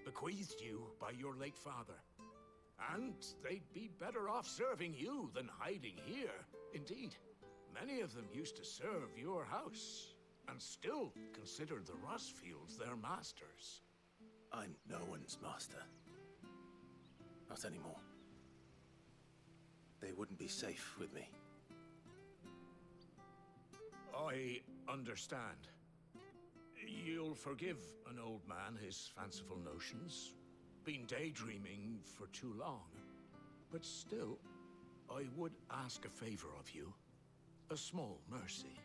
Bequeathed you by your late father. And they'd be better off serving you than hiding here. Indeed, many of them used to serve your house, and still considered the Rosfields their masters. I'm no one's master. Not anymore. They wouldn't be safe with me. I understand. You'll forgive an old man his fanciful notions. Been daydreaming for too long. But still, I would ask a favor of you. A small mercy.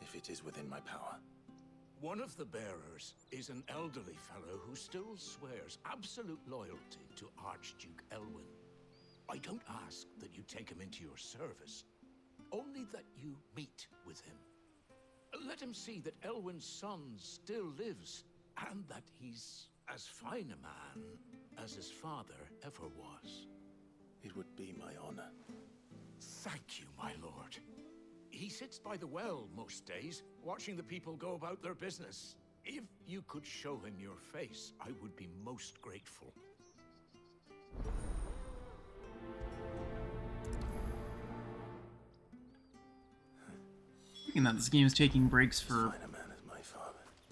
If it is within my power. One of the bearers is an elderly fellow who still swears absolute loyalty to Archduke Elwyn. I don't ask that you take him into your service, only that you meet with him. Let him see that Elwyn's son still lives, and that he's as fine a man as his father ever was. It would be my honor. Thank you, my lord. He sits by the well most days, watching the people go about their business. If you could show him your face, I would be most grateful. Thinking that this game is taking breaks for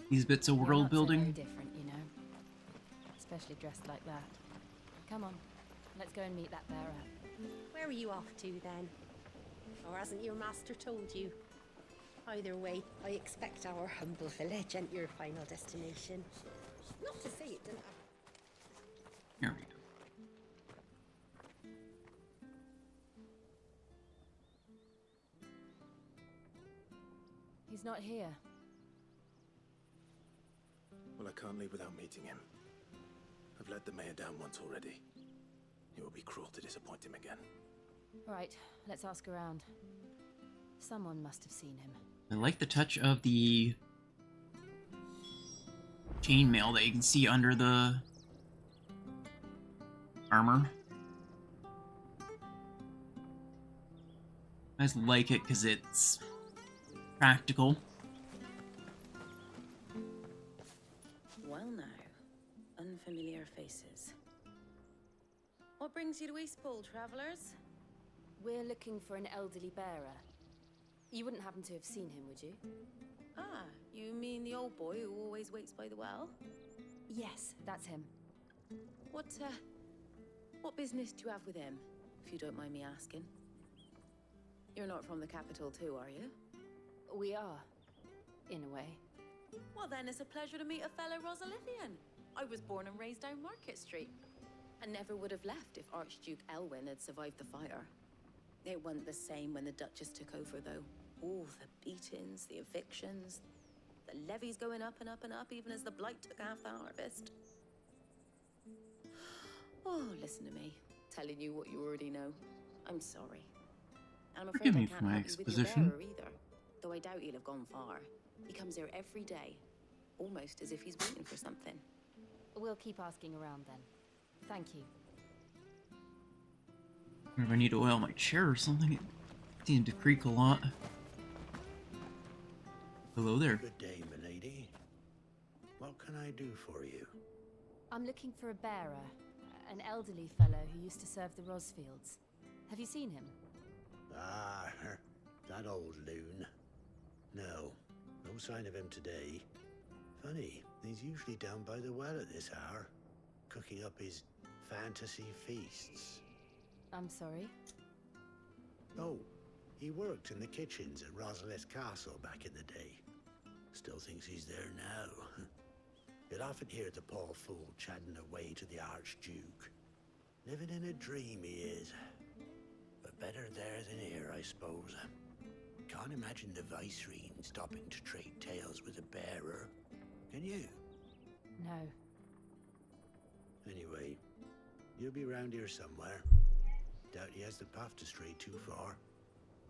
these bits of world building. Very different, you know. Especially dressed like that. Come on, let's go and meet that bearer. Where are you off to then? Or hasn't your master told you? Either way, I expect our humble village ain't your final destination. Not to say it didn't have... Here we go. He's not here. Well, I can't leave without meeting him. I've let the mayor down once already. It would be cruel to disappoint him again. All right, let's ask around. Someone must have seen him. I like the touch of the chainmail that you can see under the armor. I just like it because it's practical. Well now, unfamiliar faces. What brings you to Eastpool, travelers? We're looking for an elderly bearer. You wouldn't happen to have seen him, would you? Ah, you mean the old boy who always waits by the well? Yes, that's him. What business do you have with him? if you don't mind me asking. You're not from the capital too, are you? We are, in a way. Well, then it's a pleasure to meet a fellow Rosalithian. I was born and raised down Market Street. And never would have left if Archduke Elwyn had survived the fire. It wasn't the same when the Duchess took over, though. All the beatings, the evictions, the levies going up and up and up, even as the Blight took half the harvest. Oh, listen to me, telling you what you already know. I'm sorry. I'm afraid Forgive I me can't for my help you with your exposition. bearer either. Though I doubt he'll have gone far. He comes here every day, almost as if he's waiting for something. We'll keep asking around then. Thank you. If I need to oil my chair or something, it seemed to creak a lot. Hello there. Good day, milady. What can I do for you? I'm looking for a bearer, an elderly fellow who used to serve the Rosfields. Have you seen him? Ah, that old loon. No sign of him today. Funny, he's usually down by the well at this hour, cooking up his fantasy feasts. I'm sorry? Oh, he worked in the kitchens at Rosalith Castle back in the day. Still thinks he's there now. You'd often hear the poor fool chatting away to the Archduke. Living in a dream he is. But better there than here, I suppose. Can't imagine the Viceroy stopping to trade tales with a bearer. Can you? No. Anyway, you'll be round here somewhere. Doubt he has the path to stray too far.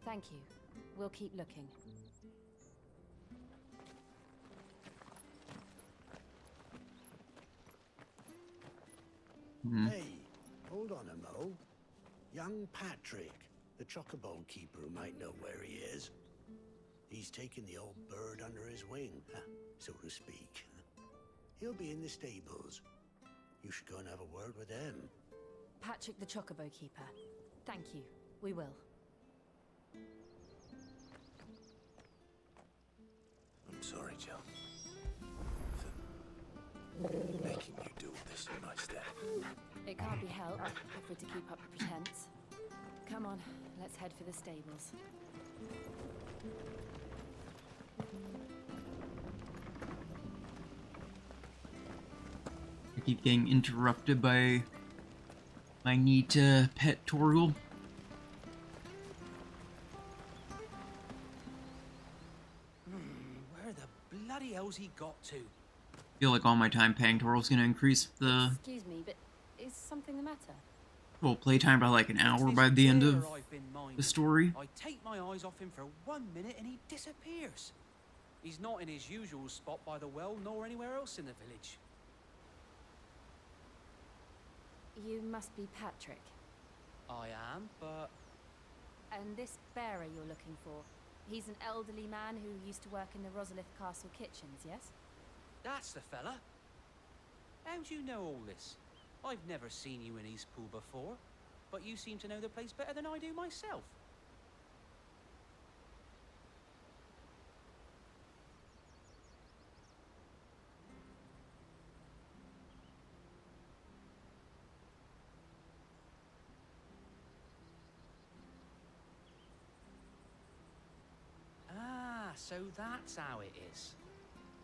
Thank you. We'll keep looking. Hey, hold on a mo. Young Patrick, the chocobo keeper, might know where he is. He's taken the old bird under his wing, so to speak. He'll be in the stables. You should go and have a word with them. Patrick the Chocobo Keeper. Thank you. We will. I'm sorry, Jill. For making you do all this in my stead. It can't be helped if we're to keep up the pretense. Come on, let's head for the stables. I keep getting interrupted by my need to pet Torgal. Where the bloody hell's he got to? I feel like all my time paying Torgal's gonna increase the Excuse me, but is something the matter? well playtime by like an hour by the end of the story. I take my eyes off him for 1 minute and he disappears. He's not in his usual spot by the well, nor anywhere else in the village. You must be Patrick. I am, but... And this bearer you're looking for, he's an elderly man who used to work in the Rosalith Castle kitchens, yes? That's the fella. How do you know all this? I've never seen you in Eastpool before, but you seem to know the place better than I do myself. Ah, so that's how it is.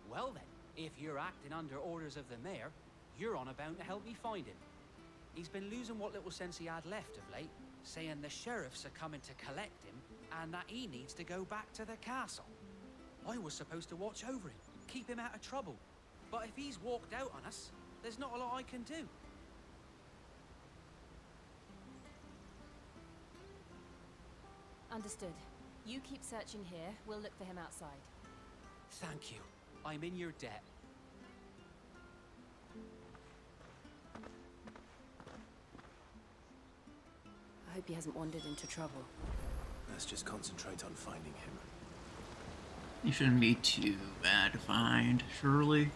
Well then, if you're acting under orders of the mayor, you're on about to help me find him. He's been losing what little sense he had left of late, saying the sheriffs are coming to collect him and that he needs to go back to the castle. I was supposed to watch over him, keep him out of trouble. But if he's walked out on us, there's not a lot I can do. Understood. You keep searching here, we'll look for him outside. Thank you. I'm in your debt. I hope he hasn't wandered into trouble. Let's just concentrate on finding him. He shouldn't be too bad to find, surely.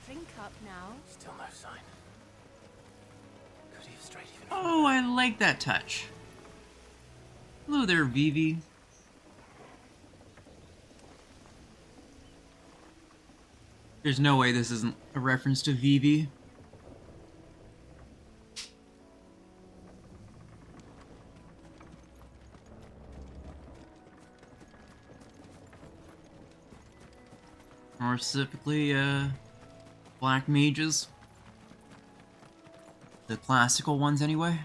Drink up now. Still no sign. Could he have strayed even Oh, I like that touch. Hello there, Vivi. There's no way this isn't a reference to Vivi. More specifically, black mages. The classical ones, anyway.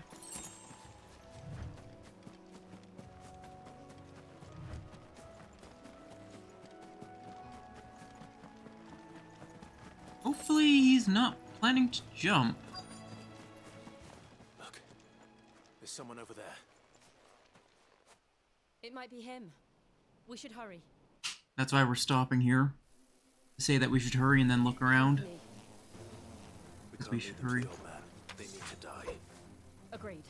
Hopefully he's not planning to jump. Look, there's someone over there. It might be him. We should hurry. That's why we're stopping here. To say that we should hurry and then look around. Because we should hurry. They need to die. Agreed.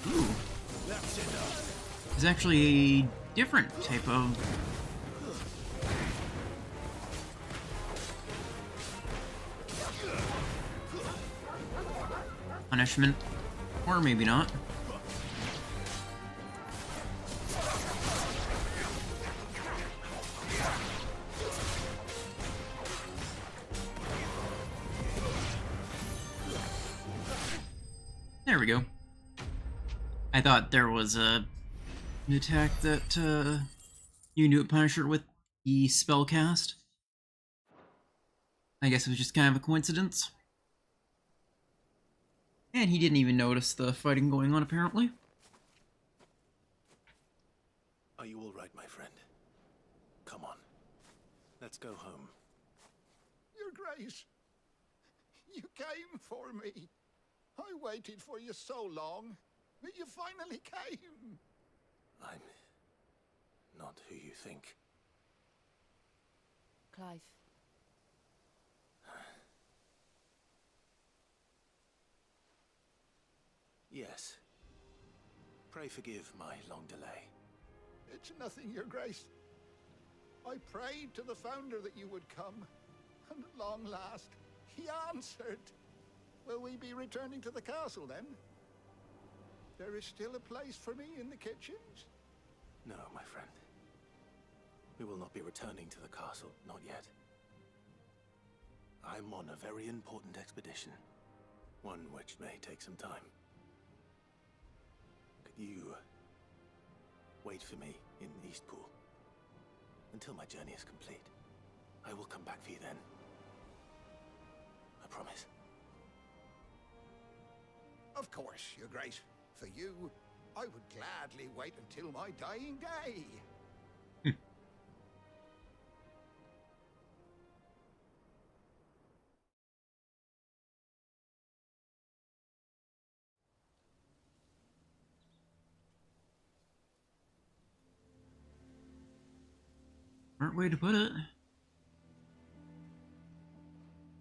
Ooh. It's actually a different type of punishment. Or maybe not. There we go. I thought there was an attack that you knew it Punisher with the spell cast. I guess it was just kind of a coincidence. And he didn't even notice the fighting going on, apparently. Are you all right, my friend? Come on. Let's go home. Your Grace, you came for me. I waited for you so long, but you finally came. I'm not who you think. Clive. Yes. Pray forgive my long delay. It's nothing, Your Grace. I prayed to the Founder that you would come, and at long last, he answered. Will we be returning to the castle, then? There is still a place for me in the kitchens? No, my friend. We will not be returning to the castle, not yet. I'm on a very important expedition, one which may take some time. Could you wait for me in Eastpool until my journey is complete? I will come back for you then. I promise. Of course, Your Grace. For you, I would gladly wait until my dying day. Smart way to put it.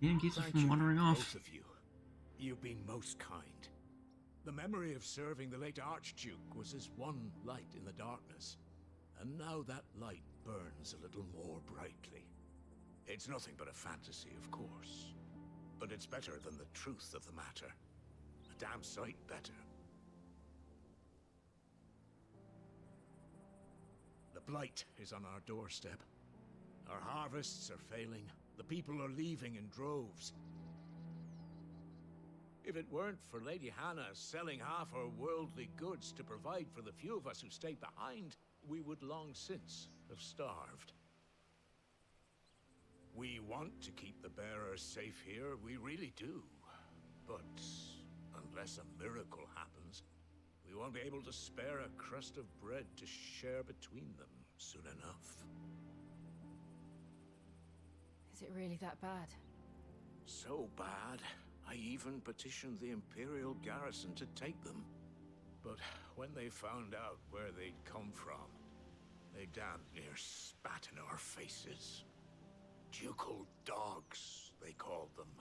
And keeps us from wandering off. Both of you. You've been most kind. The memory of serving the late Archduke was as one light in the darkness, and now that light burns a little more brightly. It's nothing but a fantasy, of course, but it's better than the truth of the matter. A damn sight better. The Blight is on our doorstep. Our harvests are failing. The people are leaving in droves. If it weren't for Lady Hannah selling half her worldly goods to provide for the few of us who stayed behind, we would long since have starved. We want to keep the bearers safe here, we really do. But unless a miracle happens, we won't be able to spare a crust of bread to share between them soon enough. Is it really that bad? So bad, I even petitioned the Imperial garrison to take them. But when they found out where they'd come from, they damn near spat in our faces. Ducal dogs, they called them.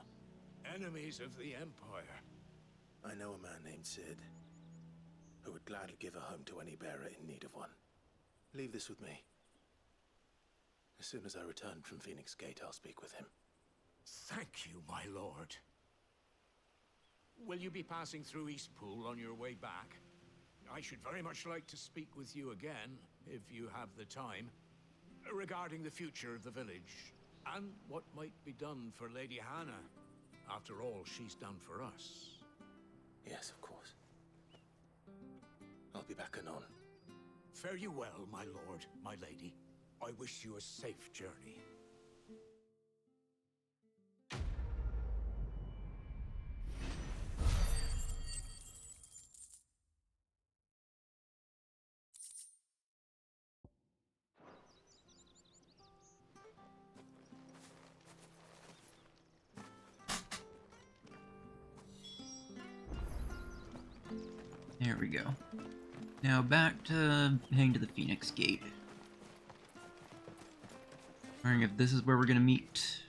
Enemies of the Empire. I know a man named Cid, who would gladly give a home to any bearer in need of one. Leave this with me. As soon as I return from Phoenix Gate, I'll speak with him. Thank you, my lord. Will you be passing through Eastpool on your way back? I should very much like to speak with you again, if you have the time, regarding the future of the village, and what might be done for Lady Hannah. After all, she's done for us. Yes, of course. I'll be back anon. Fare you well, my lord, my lady. I wish you a safe journey. There we go. Now back to heading to the Phoenix Gate. Wondering if this is where we're gonna meet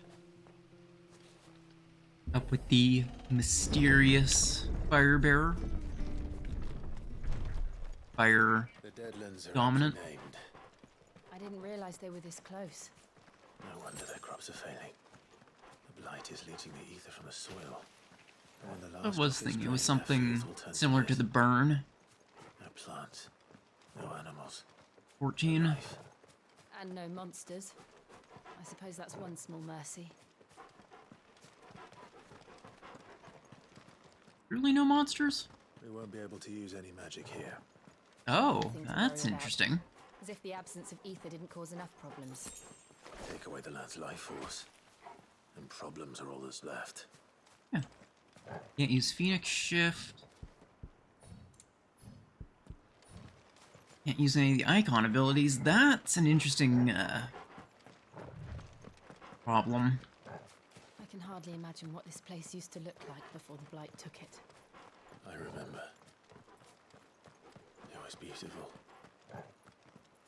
up with the mysterious fire bearer. Fire The Deadlands are dominant. named. I didn't realize they were this close. No wonder their crops are failing. The blight is leaching the ether from the soil. And when the I last was crop is thinking it was growing, their something fields will turn similar to the burn. No plants, no animals. 14. And no monsters. I suppose that's one small mercy. Really no monsters? We won't be able to use any magic here. Oh, Nothing to that's worry about. interesting. As if the absence of ether didn't cause enough problems. Take away the lad's life force, and problems are all that's left. Can't use Phoenix Shift. Can't use any of the icon abilities. That's an interesting, problem. I can hardly imagine what this place used to look like before the Blight took it. I remember. It was beautiful.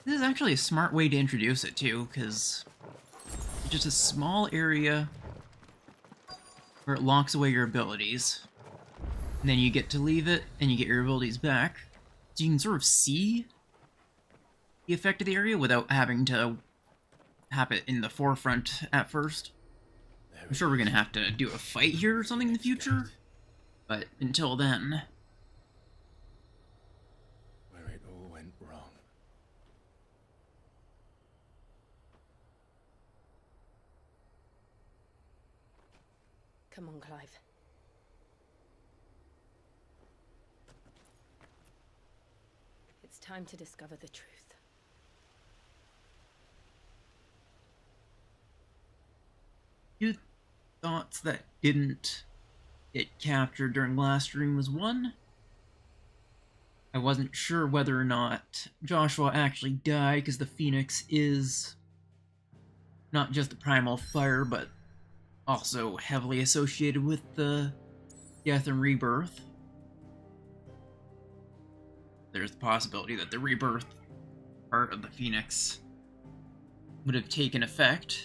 This is actually a smart way to introduce it, too, because it's just a small area where it locks away your abilities. And then you get to leave it, and you get your abilities back. So you can sort of see the effect of the area without having to have it in the forefront at first. I'm sure we're gonna have to do a fight here or something in the future, but until then... Where it all went wrong. Come on, Clive. It's time to discover the truth. Two thoughts that didn't get captured during last stream was one, I wasn't sure whether or not Joshua actually died because the Phoenix is not just the primal fire, but also heavily associated with the death and rebirth. There's the possibility that the rebirth part of the Phoenix would have taken effect.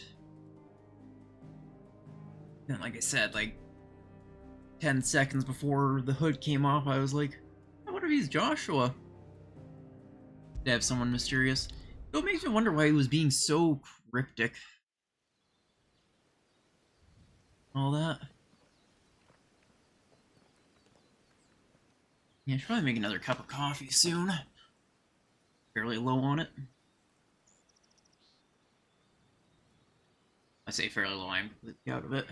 And like I said, like 10 seconds before the hood came off, I was like, I wonder if he's Joshua. To have someone mysterious. It makes me wonder why he was being so cryptic. All that. Yeah, I should probably make another cup of coffee soon. Fairly low on it. I say fairly low, I'm completely out of it.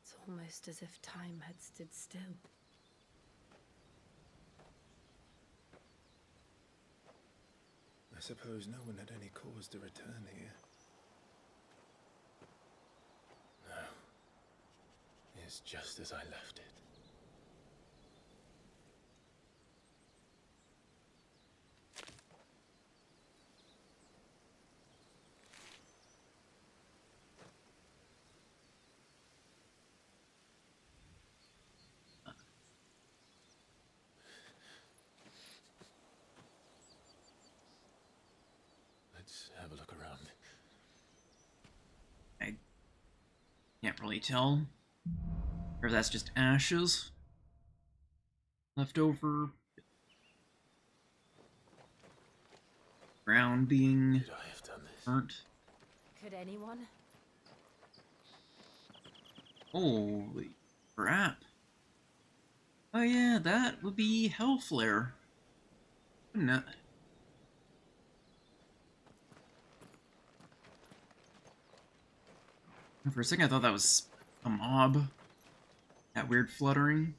It's almost as if time had stood still. I suppose no one had any cause to return here. No. It's just as I left it. Let's have a look around. I can't really tell. Or that's just ashes left over. Ground being burnt. Could anyone? Holy crap. Oh yeah, that would be Hellflare. Wouldn't it? And for a second I thought that was a mob. That weird fluttering.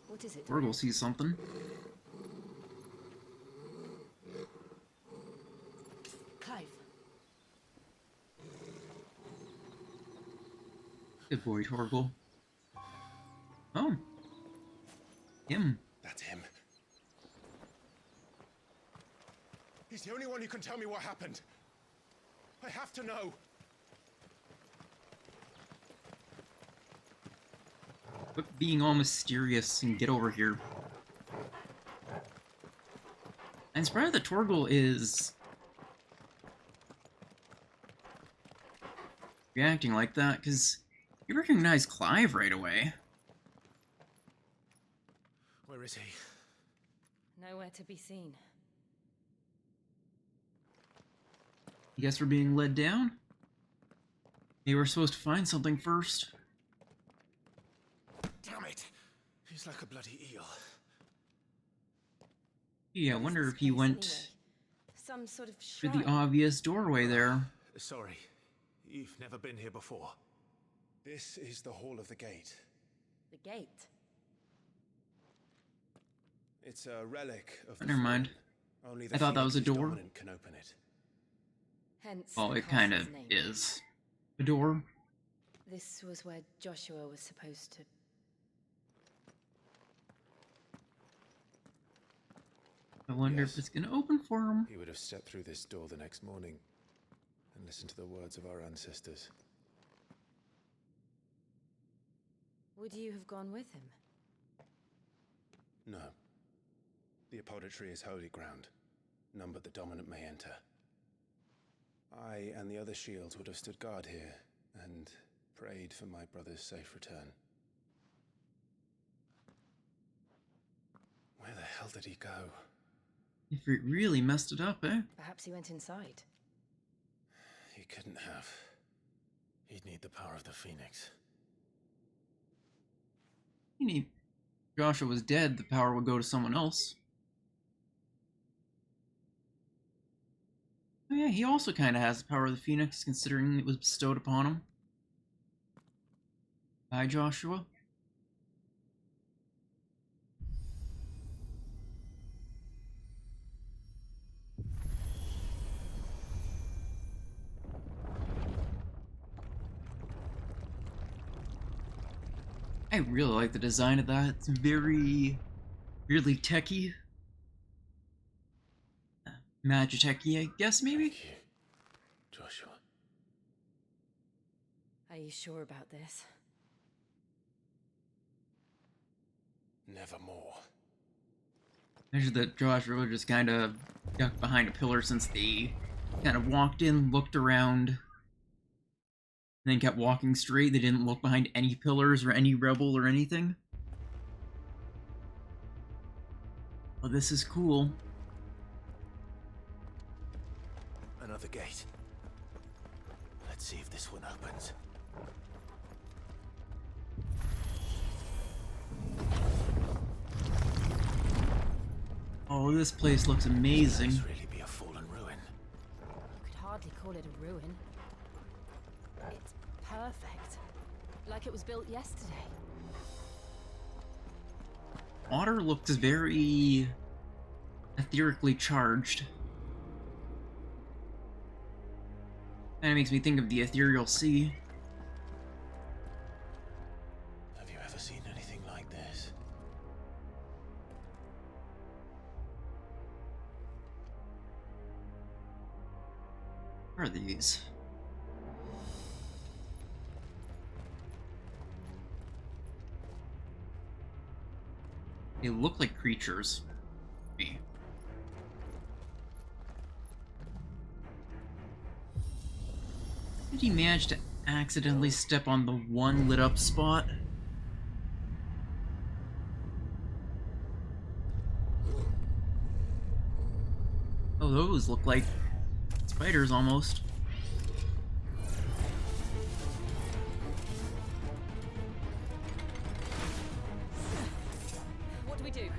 What is it? Torgal sees something. Clive. Good boy, Torgal. Oh. Him. That's him. He's the only one who can tell me what happened. I have to know. Quit being all mysterious and get over here. I'm surprised that Torgal is reacting like that, because you recognize Clive right away. Where is he? Nowhere to be seen. You guess we're being led down? Maybe we're supposed to find something first. Damn it! He's like a bloody eel. Yeah, I wonder if he went Some sort of through shrine. the obvious doorway there. Sorry, you've never been here before. This is the Hall of the Gate. The gate. It's a relic of the Never mind. fallen. Only the I thought that was a Phoenix's door. dominant can open it. Hence. Well, the it kind of castle's name. is. A door. This was where Joshua was supposed to. I wonder if it's gonna open for him. He would have stepped through this door the next morning and listened to the words of our ancestors. Would you have gone with him? No. The apodatory is holy ground. None but the dominant may enter. I and the other shields would have stood guard here and prayed for my brother's safe return. Where the hell did he go? If it really messed it up, eh? Perhaps he went inside. He couldn't have. He'd need the power of the Phoenix. If Joshua was dead, the power would go to someone else. Oh yeah, he also kind of has the power of the Phoenix, considering it was bestowed upon him by Joshua. I really like the design of that. It's very, really techy. Magitech-y, I guess, maybe? Joshua. Are you sure about this? Nevermore. Imagine that Joshua just kind of ducked behind a pillar since they kind of walked in, looked around, and then kept walking straight. They didn't look behind any pillars or any rebel or anything. Well, this is cool. Another gate. Let's see if this one opens. Oh, this place looks amazing. This really be a fallen ruin. You could hardly call it a ruin. It's perfect. Like it was built yesterday. Water looks very etherically charged. Kinda makes me think of the ethereal sea. Have you ever seen anything like this? What are these? They look like creatures. Me. Did he manage to accidentally step on the one lit up spot? Oh, those look like spiders almost. What do we do?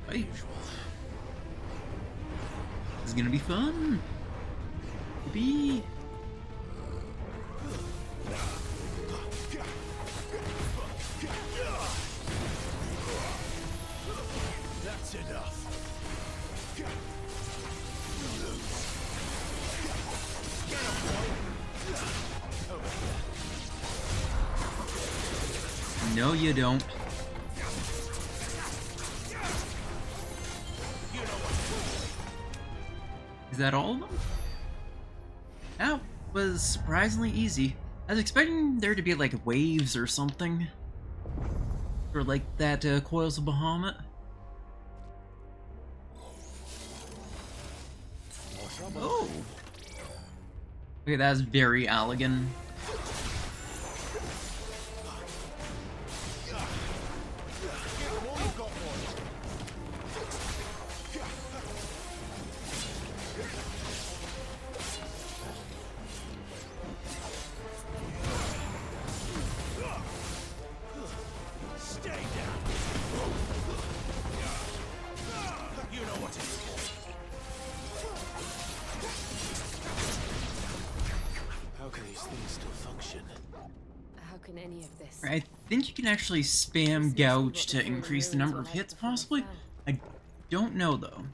Hey. This is gonna be fun. Maybe. That's enough. No, you don't. Is that all of them? That was surprisingly easy. I was expecting there to be like waves or something. Or like that Coils of Bahamut. Oh! Okay, that's very Allegan. Stay down. You know what it is. How can these things still function? How can any of this? I think you can actually spam Gouge to increase the number of hits, possibly? I don't know, though.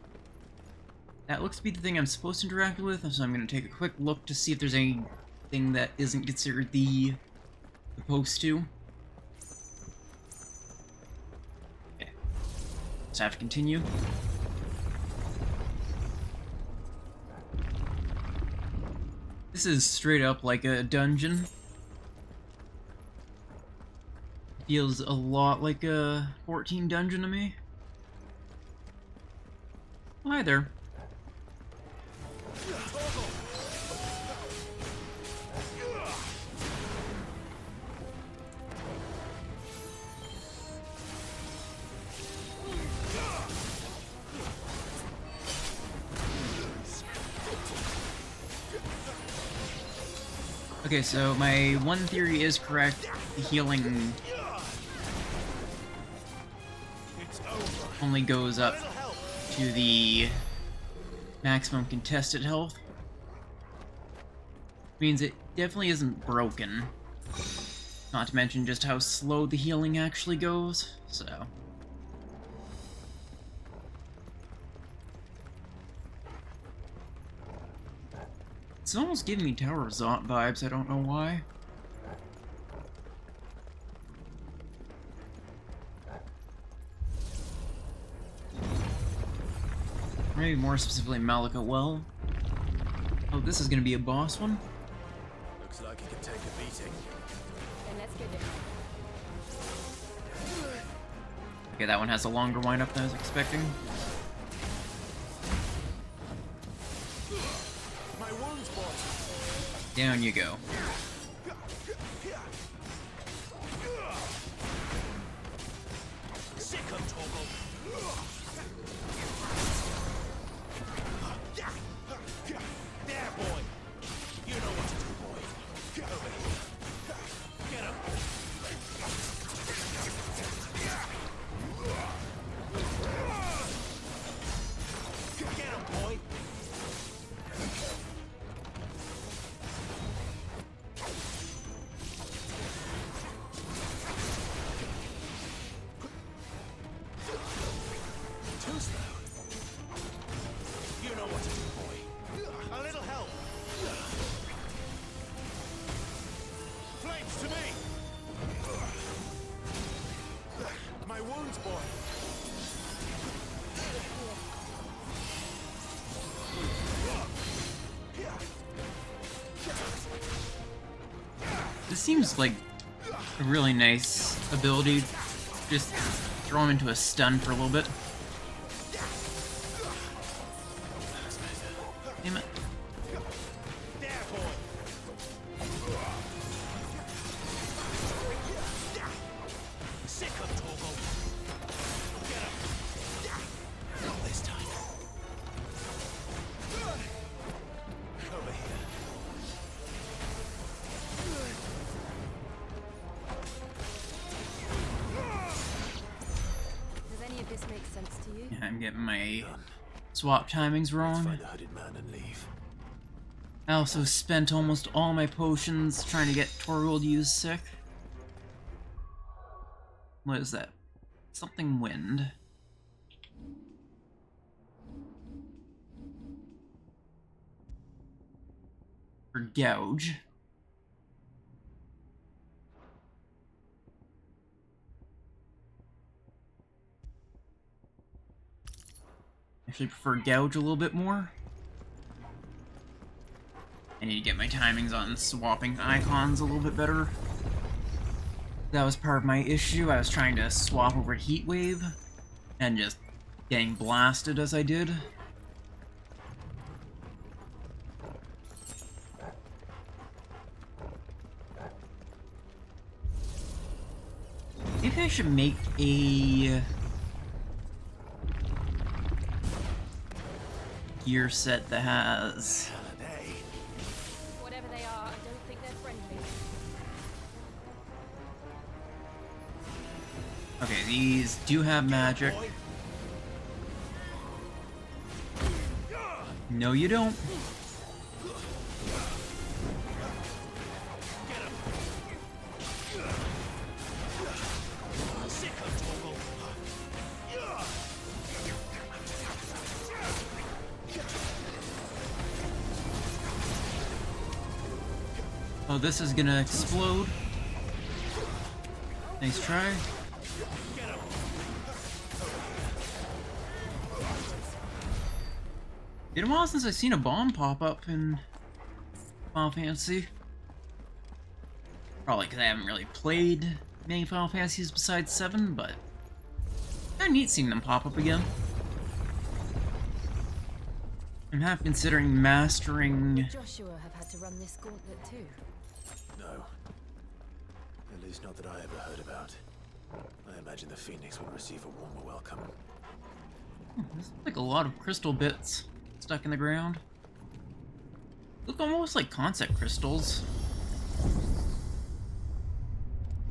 That looks to be the thing I'm supposed to interact with, so I'm going to take a quick look to see if there's anything that isn't considered the supposed to. Okay. Just have to continue. This is straight up like a dungeon. Feels a lot like a 14 dungeon to me. Oh, hi there. Okay, so my one theory is correct. The healing only goes up to the maximum contested health. Means it definitely isn't broken. Not to mention just how slow the healing actually goes, so. It's almost giving me Tower of Zot vibes, I don't know why. Maybe more specifically Malika Well. Oh, this is gonna be a boss one? Looks like he can take a beating. Then let's get it. Okay, that one has a longer windup than I was expecting. My wounds, boss. Down you go. Sick of Toggle. There, boy. You know what to do, boy. Get over here. Get him. Get him, boy. Too slow. You know what to do, boy. A little help. Flames to me. My wounds, boy. This seems like a really nice ability. Just throw him into a stun for a little bit. Damn it. I'm getting my swap timings wrong. Find the hooded man and leave. I also spent almost all my potions trying to get Torgold used sick. What is that? Something wind. For gouge. Actually prefer gouge a little bit more. I need to get my timings on swapping icons a little bit better. That was part of my issue. I was trying to swap over Heatwave and just getting blasted as I did. Maybe I should make a gear set that has Whatever they are, I don't think they're friendly. okay, these do have magic. No, you don't. Oh, this is gonna explode. Nice try. Been a while since I've seen a bomb pop up in Final Fantasy. Probably because I haven't really played many Final Fantasies besides 7, but kinda neat seeing them pop up again. I'm half considering mastering. Would Joshua have had to run this gauntlet too? No. At least not that I ever heard about. I imagine the Phoenix would receive a warmer welcome. There's like a lot of crystal bits stuck in the ground. Look almost like concept crystals.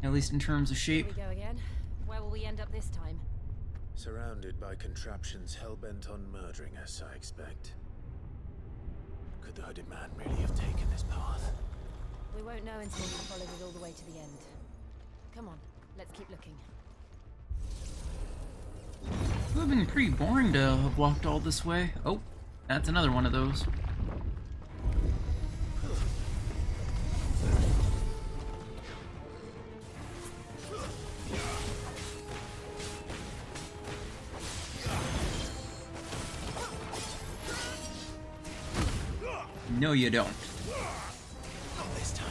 At least in terms of shape. Here we go again. Where will we end up this time? Surrounded by contraptions hell-bent on murdering us, I expect. Could the hooded man really have taken this path? We won't know until we've followed it all the way to the end. Come on, let's keep looking. It would have been pretty boring to have walked all this way. Oh, that's another one of those. No, you don't. Not this time.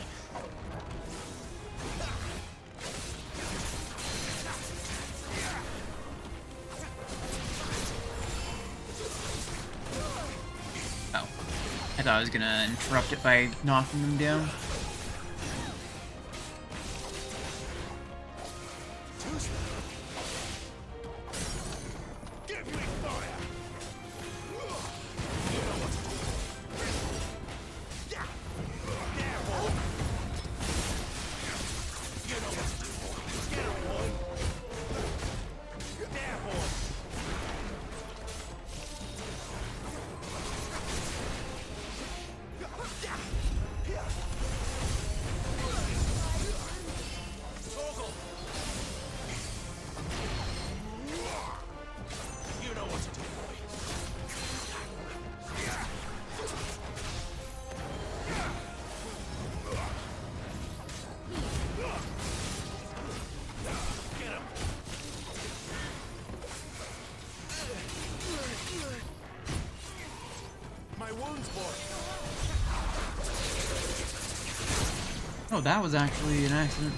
Oh. I thought I was gonna interrupt it by knocking them down. Oh, that was actually an accident.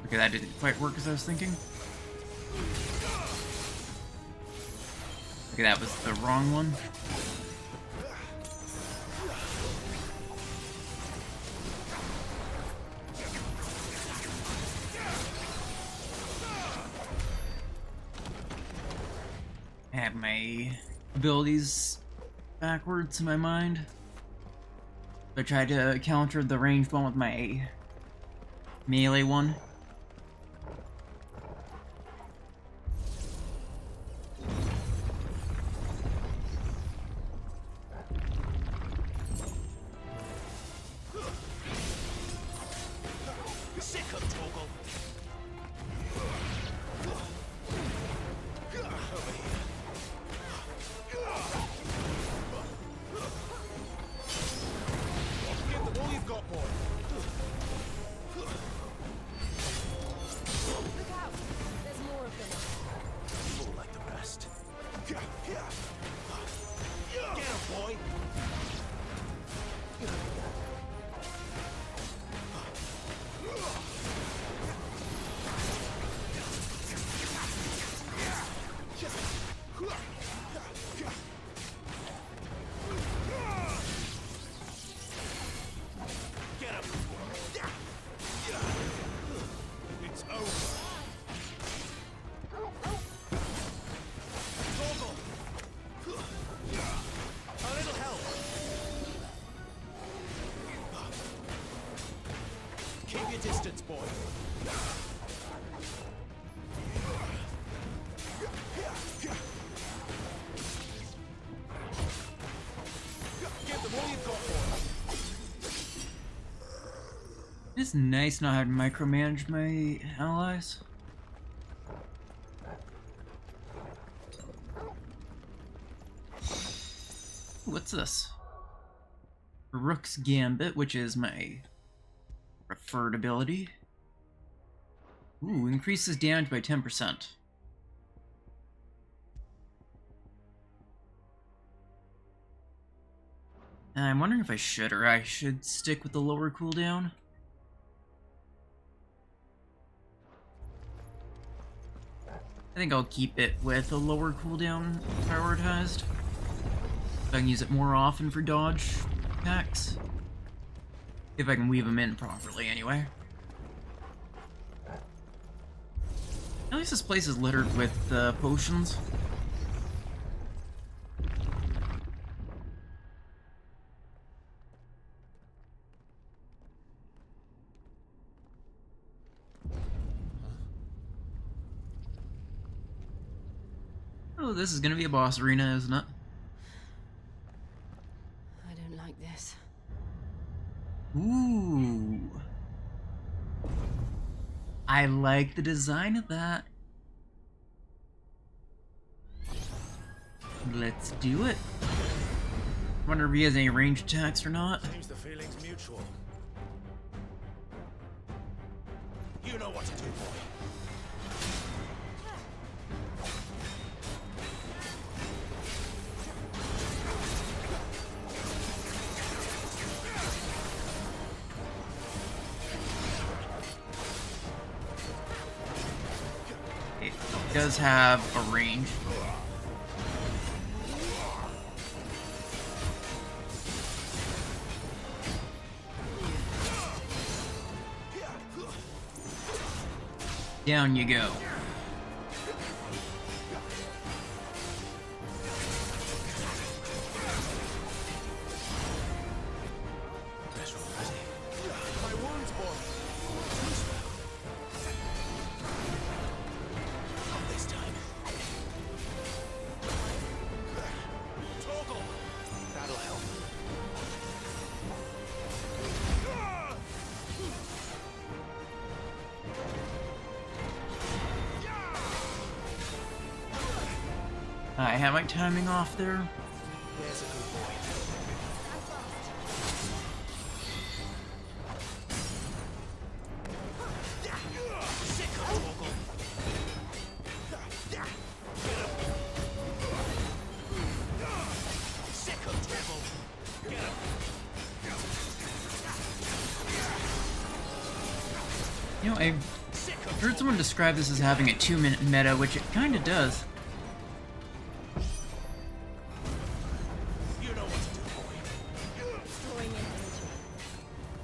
Okay, that didn't quite work as I was thinking. Okay, that was the wrong one. I have my abilities backwards in my mind. I tried to counter the ranged one with my melee one. Distance, boy. Give them all you've got, boy. It's nice not having to micromanage my allies. What's this? Rook's Gambit, which is my preferred ability. Ooh, increases damage by 10%. I'm wondering if I should or I should stick with the lower cooldown. I think I'll keep it with a lower cooldown prioritized. So I can use it more often for dodge attacks. If I can weave them in properly, anyway. At least this place is littered with potions. Oh, this is gonna be a boss arena, isn't it? I don't like this. Ooh. I like the design of that. Let's do it. Wonder if he has any ranged attacks or not. Seems the feeling's mutual. You know what to do, boy. It does have a range. Down you go. My wounds, boy. Not this time. Toggle. That'll help. I have my timing off there. There's a good boy. Sick of Toggle. Sick of Toggle. Get him. You know, know, I've heard someone describe this as having a 2-minute meta, which it kinda does. You know what to do, boy.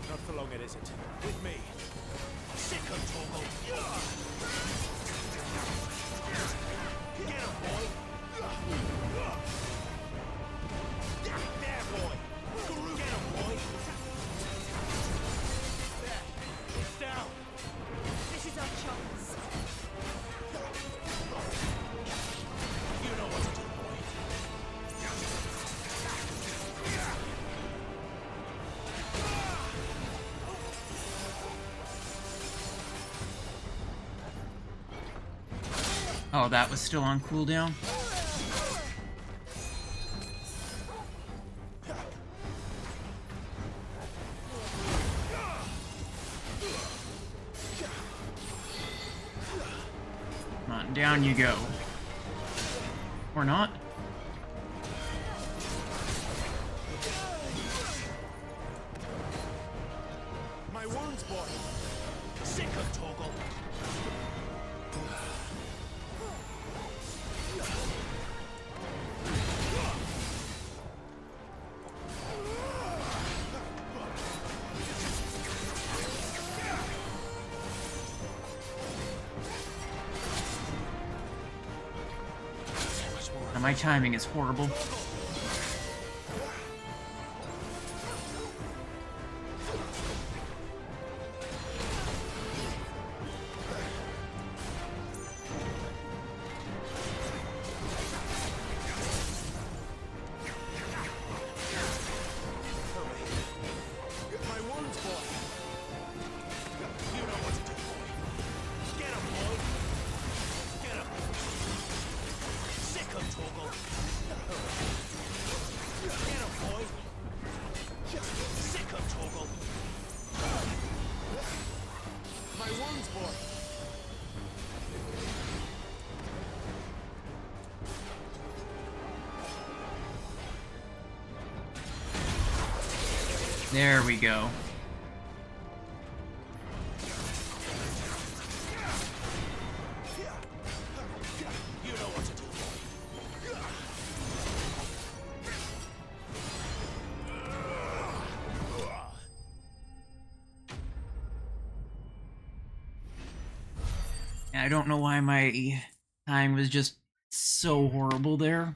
Not for long, it isn't. With me. Sick of Torgal. Get him, boy. There, boy. Get him, boy. There. It's down. This is our chance. You know what to do, boy. Oh, that was still on cooldown. Come on, down you go. Or not. My wounds, boy. Sick of Torgal. My timing is horrible. My wounds, boy. You know what to do, boy. Get him, boy. Get him. Sick of Torgal. Get him, boy. Sick of Torgal. My wounds, boy. There we go. You know what to do, boy. I don't know why my time was just so horrible there.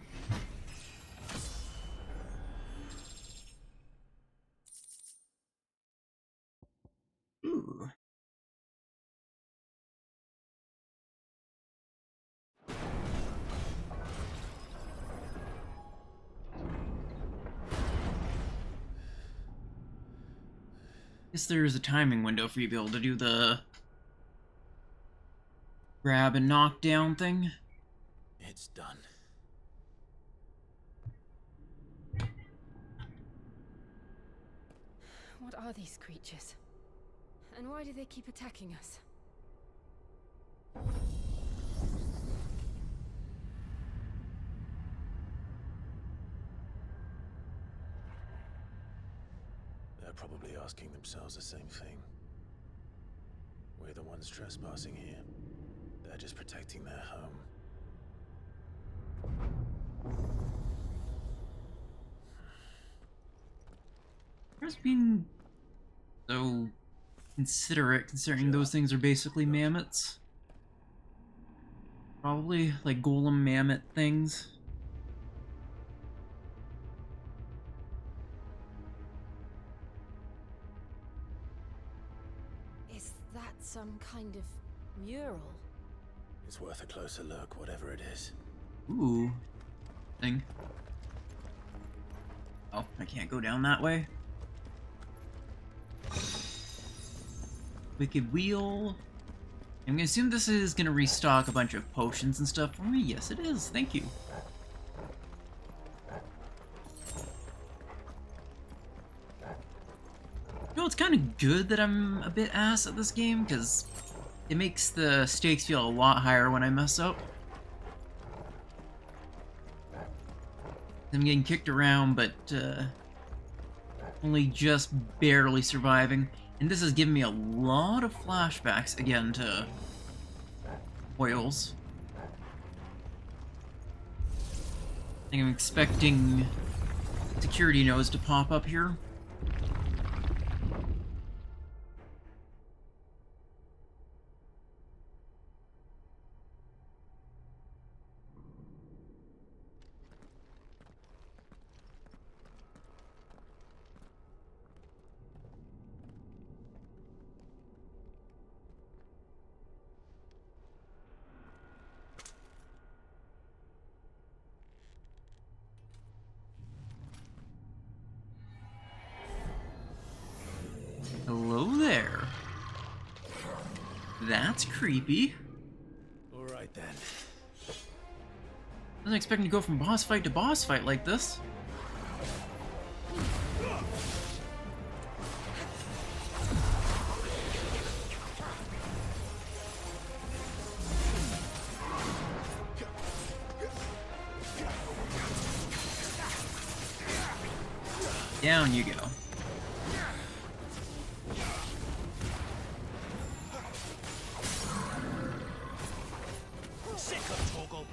Ooh. Guess there's a timing window for you to be able to do the grab and knock down thing. It's done. What are these creatures? And why do they keep attacking us? They're probably asking themselves the same thing. We're the ones trespassing here. They're just protecting their home. Just being so considerate, considering those things are basically mammoths. Probably like golem mammoth things. Is that some kind of mural? It's worth a closer look, whatever it is. Ooh. Thing. Oh, I can't go down that way. Wicked Wheel. I'm gonna assume this is gonna restock a bunch of potions and stuff for me. Yes, it is. Thank you. You know, it's kind of good that I'm a bit ass at this game, because it makes the stakes feel a lot higher when I mess up. I'm getting kicked around, but only just barely surviving. And this has given me a lot of flashbacks, again, to Hoyles. I think I'm expecting security nodes to pop up here. Hello there. That's creepy. Alright then. Wasn't expecting to go from boss fight to boss fight like this. Down you go. Sick of Torgal.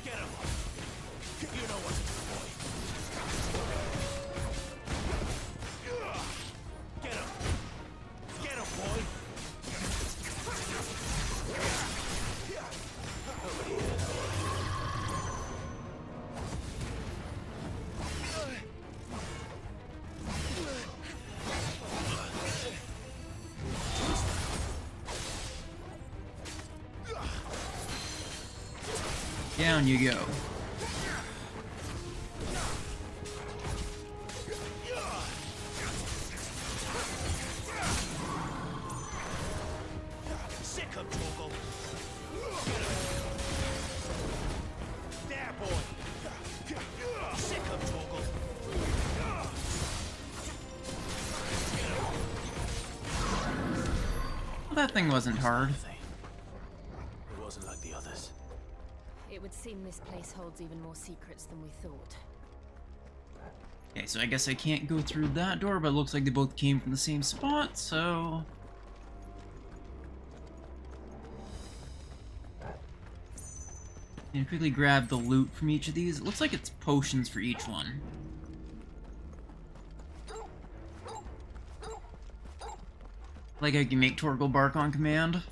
Get him. You know what to do, boy. Get him. Get him, boy. Over here. Down you go. Sick of Torgal. There, boy. Sick of Torgal. Well, that thing wasn't hard. It wasn't like the others. It would seem this place holds even more secrets than we thought. Okay, so I guess I can't go through that door, but it looks like they both came from the same spot, so... And quickly grab the loot from each of these. It looks like it's potions for each one. Like I can make Torgal bark on command.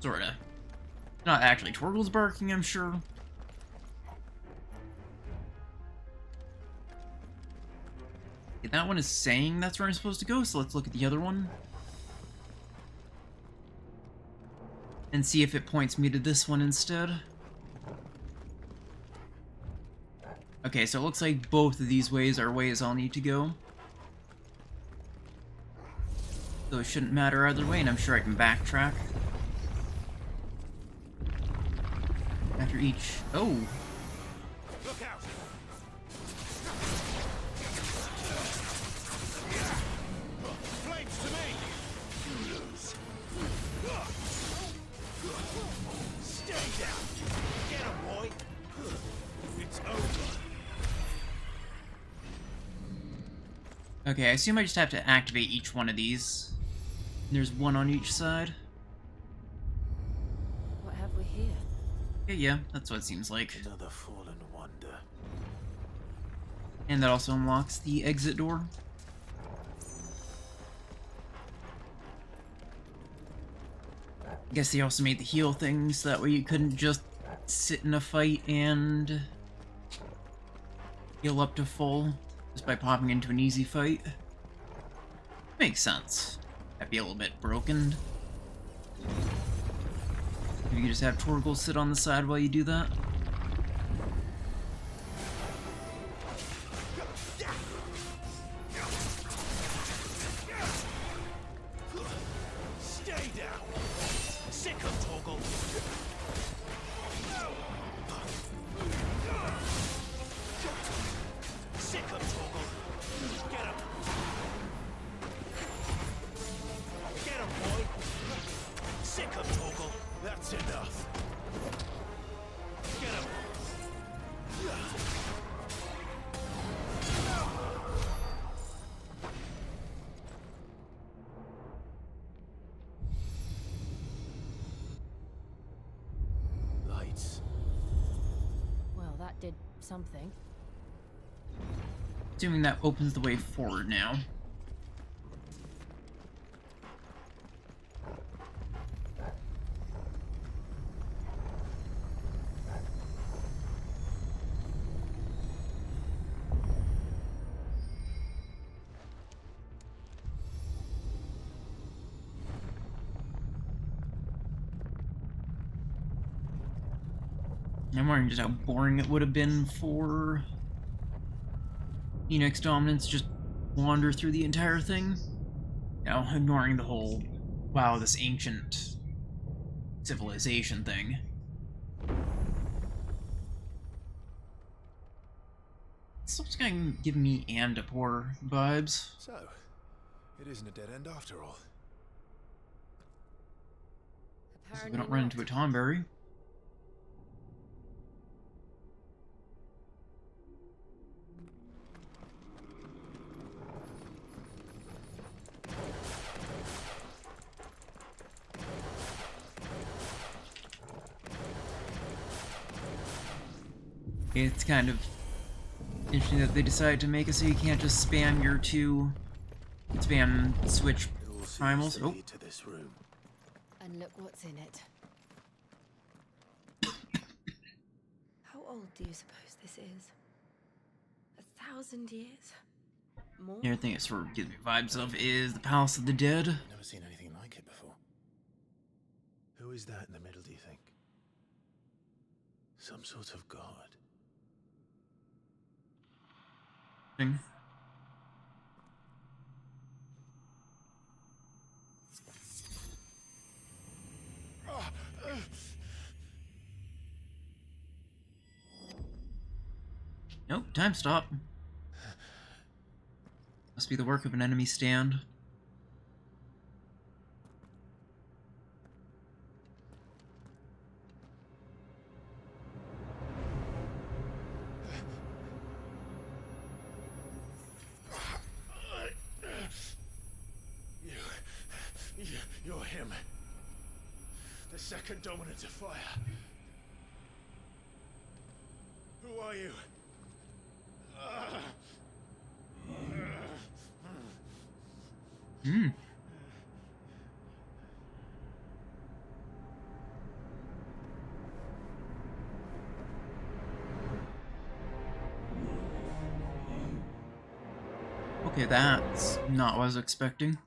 Sorta. Not actually Torgal's barking, I'm sure. Okay, that one is saying that's where I'm supposed to go, so let's look at the other one. And see if it points me to this one instead. Okay, so it looks like both of these ways are ways I'll need to go. So it shouldn't matter either way, and I'm sure I can backtrack. After each... Oh! Look out! Flames to me! Stay down! Get him, boy! It's over. Okay, I assume I just have to activate each one of these. There's one on each side. What have we here? Yeah, that's what it seems like. Another fallen wonder. And that also unlocks the exit door. I guess they also made the heal thing so that way you couldn't just sit in a fight and heal up to full just by popping into an easy fight. Makes sense. That'd be a little bit broken. You could just have Torgal sit on the side while you do that. Stay down! Sick of Torgal! Sick of Torgal! Get him! Get him, boy! Sick of Torgal! That's enough! Get something. Assuming that opens the way forward now. I'm wondering just how boring it would have been for Enix Dominance just wander through the entire thing. You know, ignoring the whole, wow, this ancient civilization thing. It's just gonna give me Andapor vibes. So, it isn't a dead end after all. So we don't run into a Tonberry. It's kind of interesting that they decided to make it so you can't just spam your spam switch primals. Oh. To this room. And look what's in it. How old do you suppose this is? 1,000 years? More? The other thing it sort of gives me vibes of is the Palace of the Dead. Never seen anything like it before. Who is that in the middle, do you think? Some sort of god. Thing. Nope, time stop. Must be the work of an enemy stand. You're him. The second dominant of fire. Who are you? Hmm. Okay, that's not what I was expecting.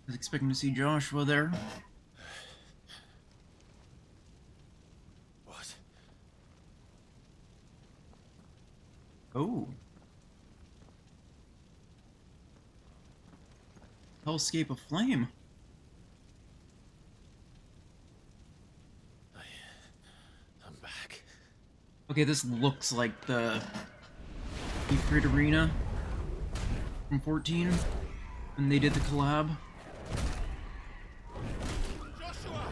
I was expecting to see Joshua there. What? Oh. Hellscape of Flame. I'm back. Okay, this looks like the Ifrit Arena from 14 when they did the collab. Joshua!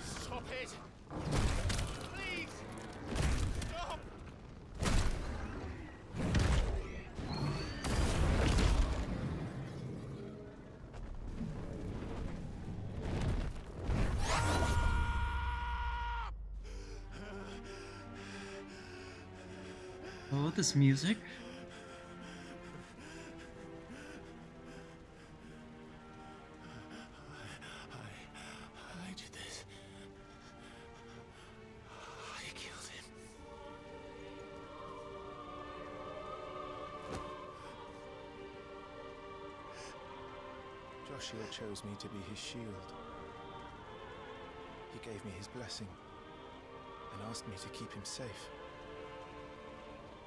Stop it! Please! Stop! Oh, this music. I did this. I killed him. Joshua chose me to be his shield. He gave me his blessing and asked me to keep him safe.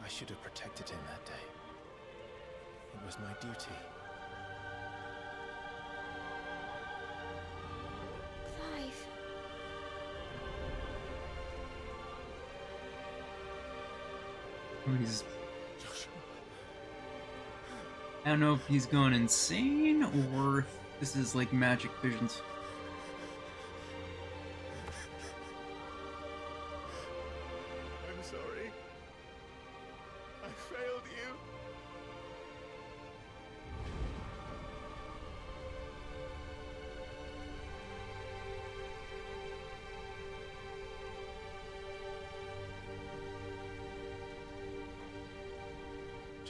I should have protected him that day. It was my duty. Clive. Oh, he's... I don't know if he's going insane or if this is like magic visions. I'm sorry. I failed you.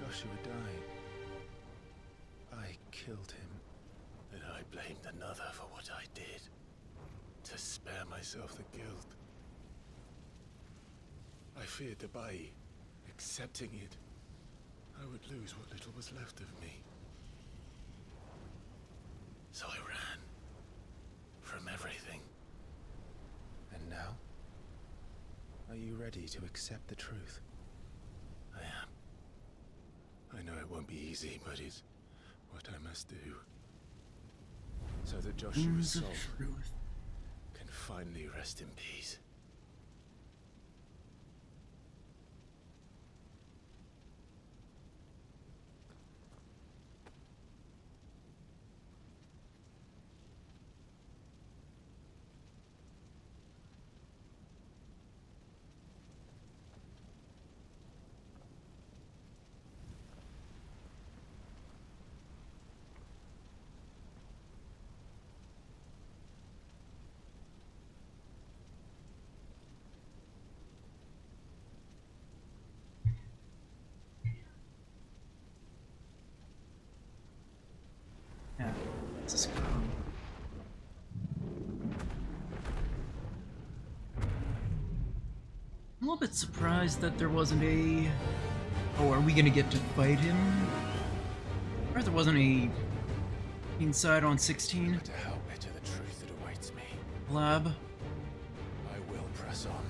Joshua died. I killed him. And I blamed another for what I did. To spare myself the guilt. I feared that by accepting it, I would lose what little was left of me. So I ran. From everything. And now? Are you ready to accept the truth? I am. I know it won't be easy, but it's what I must do. So that Joshua's soul can finally rest in peace. Yeah, this is cool. I'm a little bit surprised that there wasn't a... Oh, are we gonna get to fight him? Or there wasn't a inside on 16? No matter how bitter the truth that awaits me, Lab. I will press on.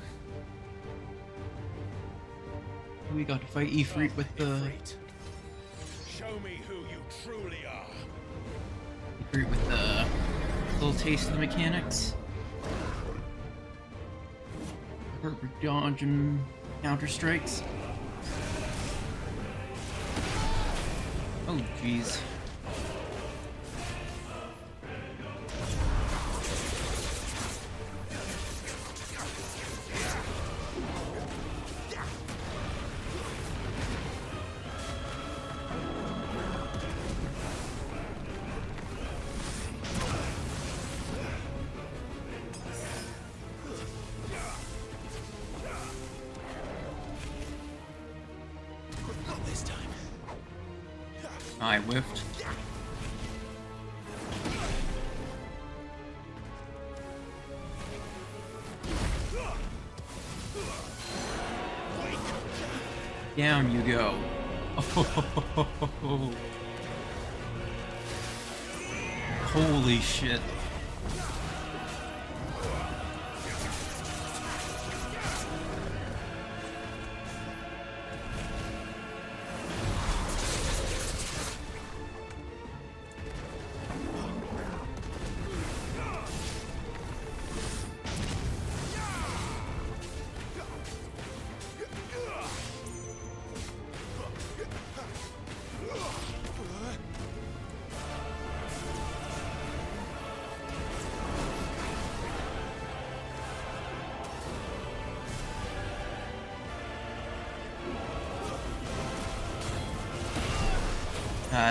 We got to fight Ifrit with the... Show me who you truly are. Ifrit with the little taste of the mechanics. Perfect dodge and counter strikes. Oh, jeez. I whiffed. Down you go. Oh, holy shit.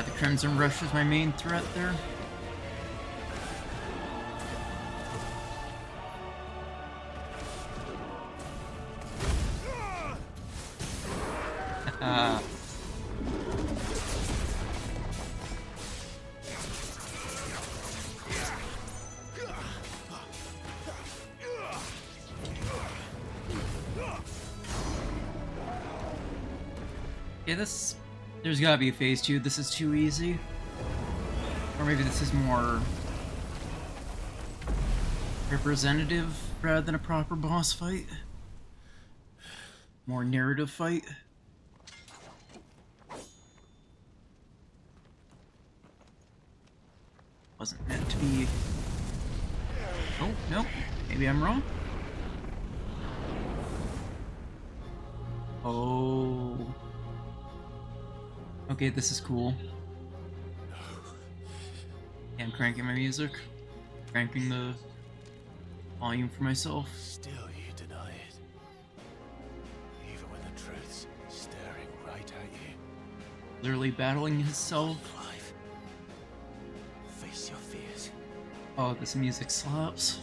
The Crimson Rush is my main threat there. Yeah, there's gotta be a phase 2. This is too easy. Or maybe this is more representative rather than a proper boss fight. More narrative fight. Wasn't meant to be... Oh, no. Maybe I'm wrong. Oh... Okay, this is cool. Yeah, I'm cranking my music. Cranking the volume for myself. Still you deny it. Even when the truth's staring right at you. Literally battling himself. Clive, face your fears. Oh, this music slaps.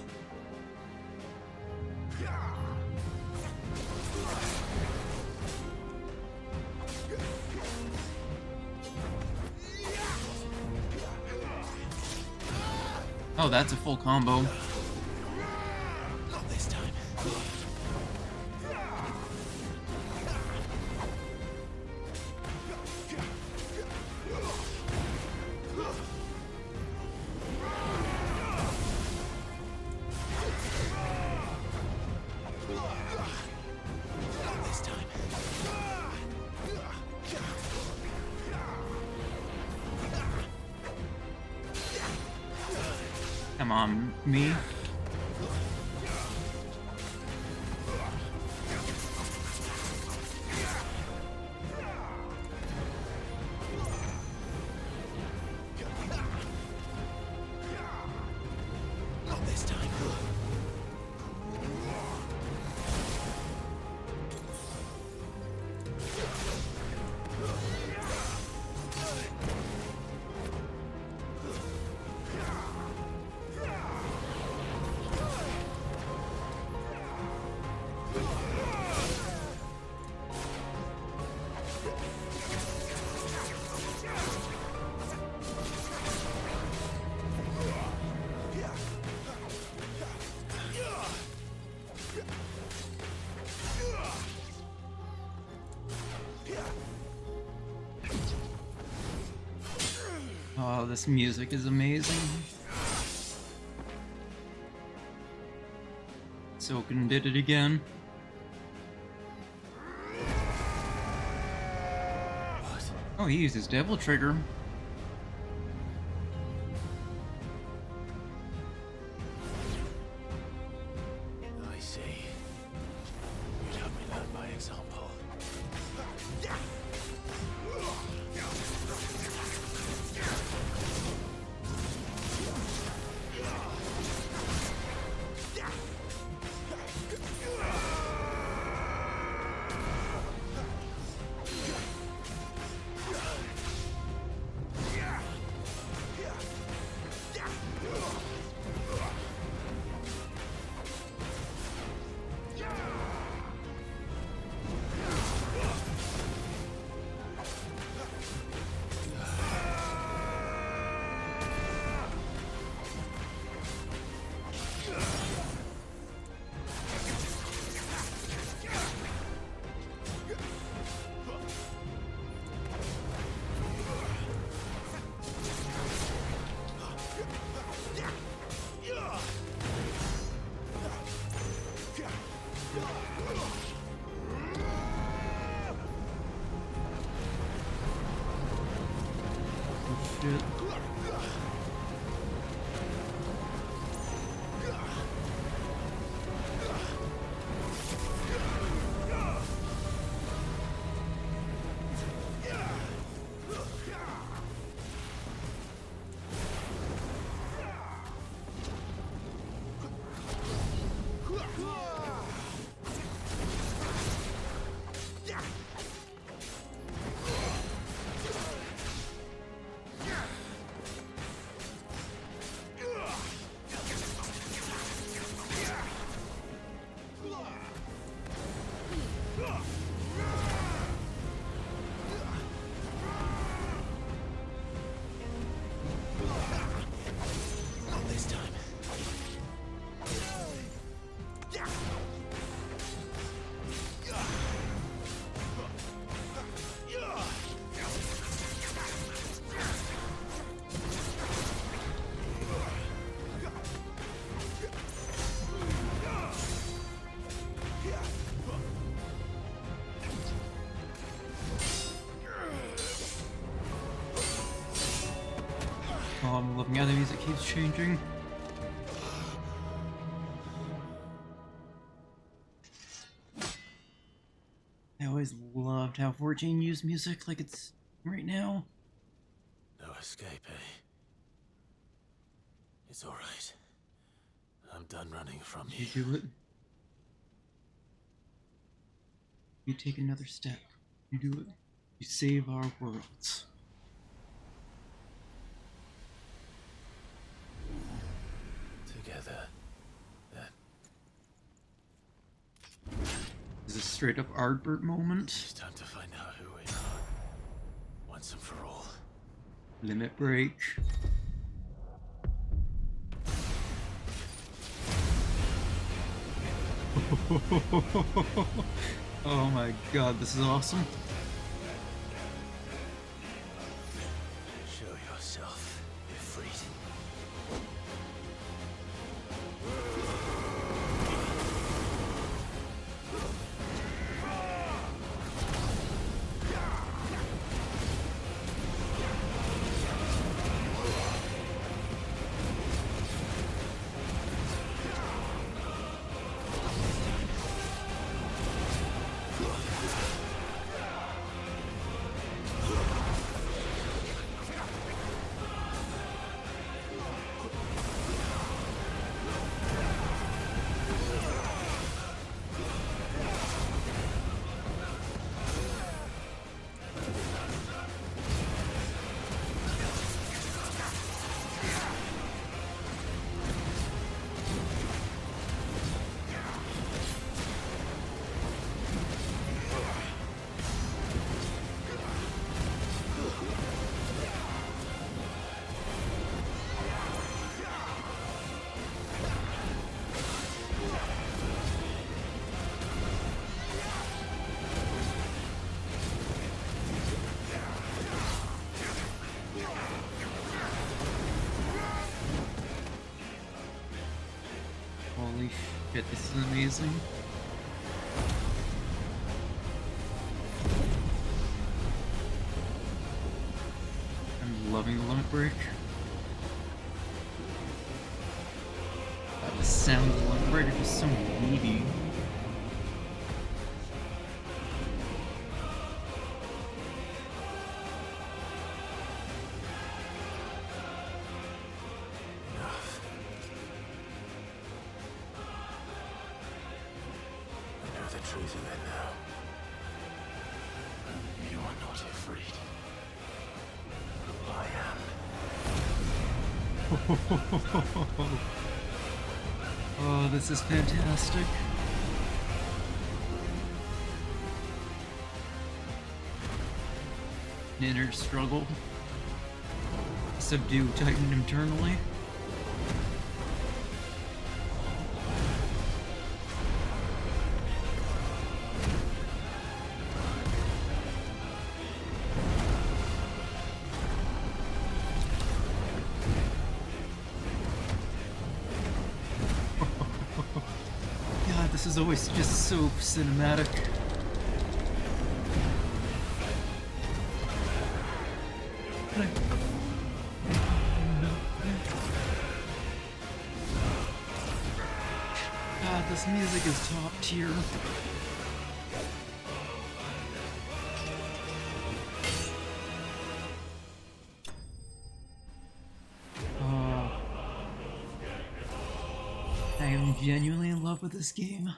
Oh, that's a full combo. Not this time. Not this time. Come on, me. Not this time. Oh, this music is amazing. Soken did it again. Oh, he used his devil trigger. I see. You'd have me learn by example. Shit. Not this time. Oh, I'm loving how the music keeps changing. I always loved how 14 used music like it's right now. No escape, eh? It's alright. I'm done running from you. You do it. You take another step. You do it. You save our worlds. Together, then. This is a straight up Ardbert moment. It's time to find out who we are. Once and for all. Limit break. Oh my god, this is awesome. Show yourself, Ifrit. Holy shit, this is amazing. I'm loving the limit break. God, the sound of the limit break is just so weedy. I know the truth of it now. You are not Ifrit. I am. Oh, this is fantastic. An inner struggle. Subdue Titan internally. God, this is always just so cinematic. God, this music is top tier. I am genuinely in love with this game.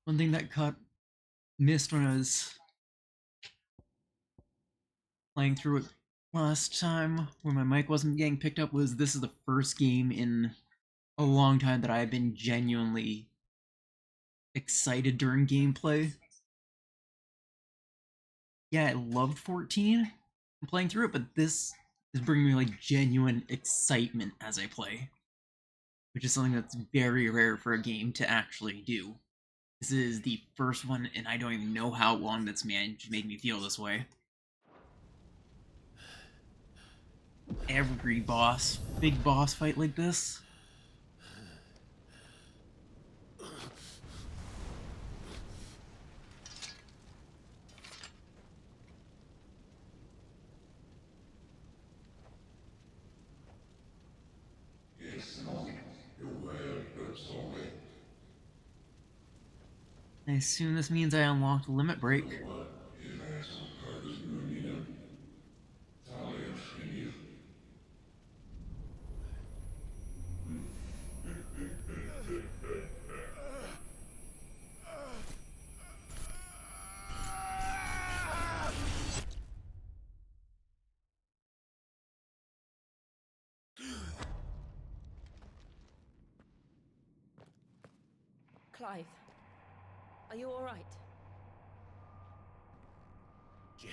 One thing that missed when I was playing through it last time, where my mic wasn't getting picked up, was this is the first game in a long time that I've been genuinely excited during gameplay. Yeah, I loved 14 and playing through it, but this is bringing me like genuine excitement as I play, which is something that's very rare for a game to actually do. This is the first one, and I don't even know how long that's managed to make me feel this way. Every big boss fight like this. I assume this means I unlocked Limit Break. Clive, are you all right? Jill.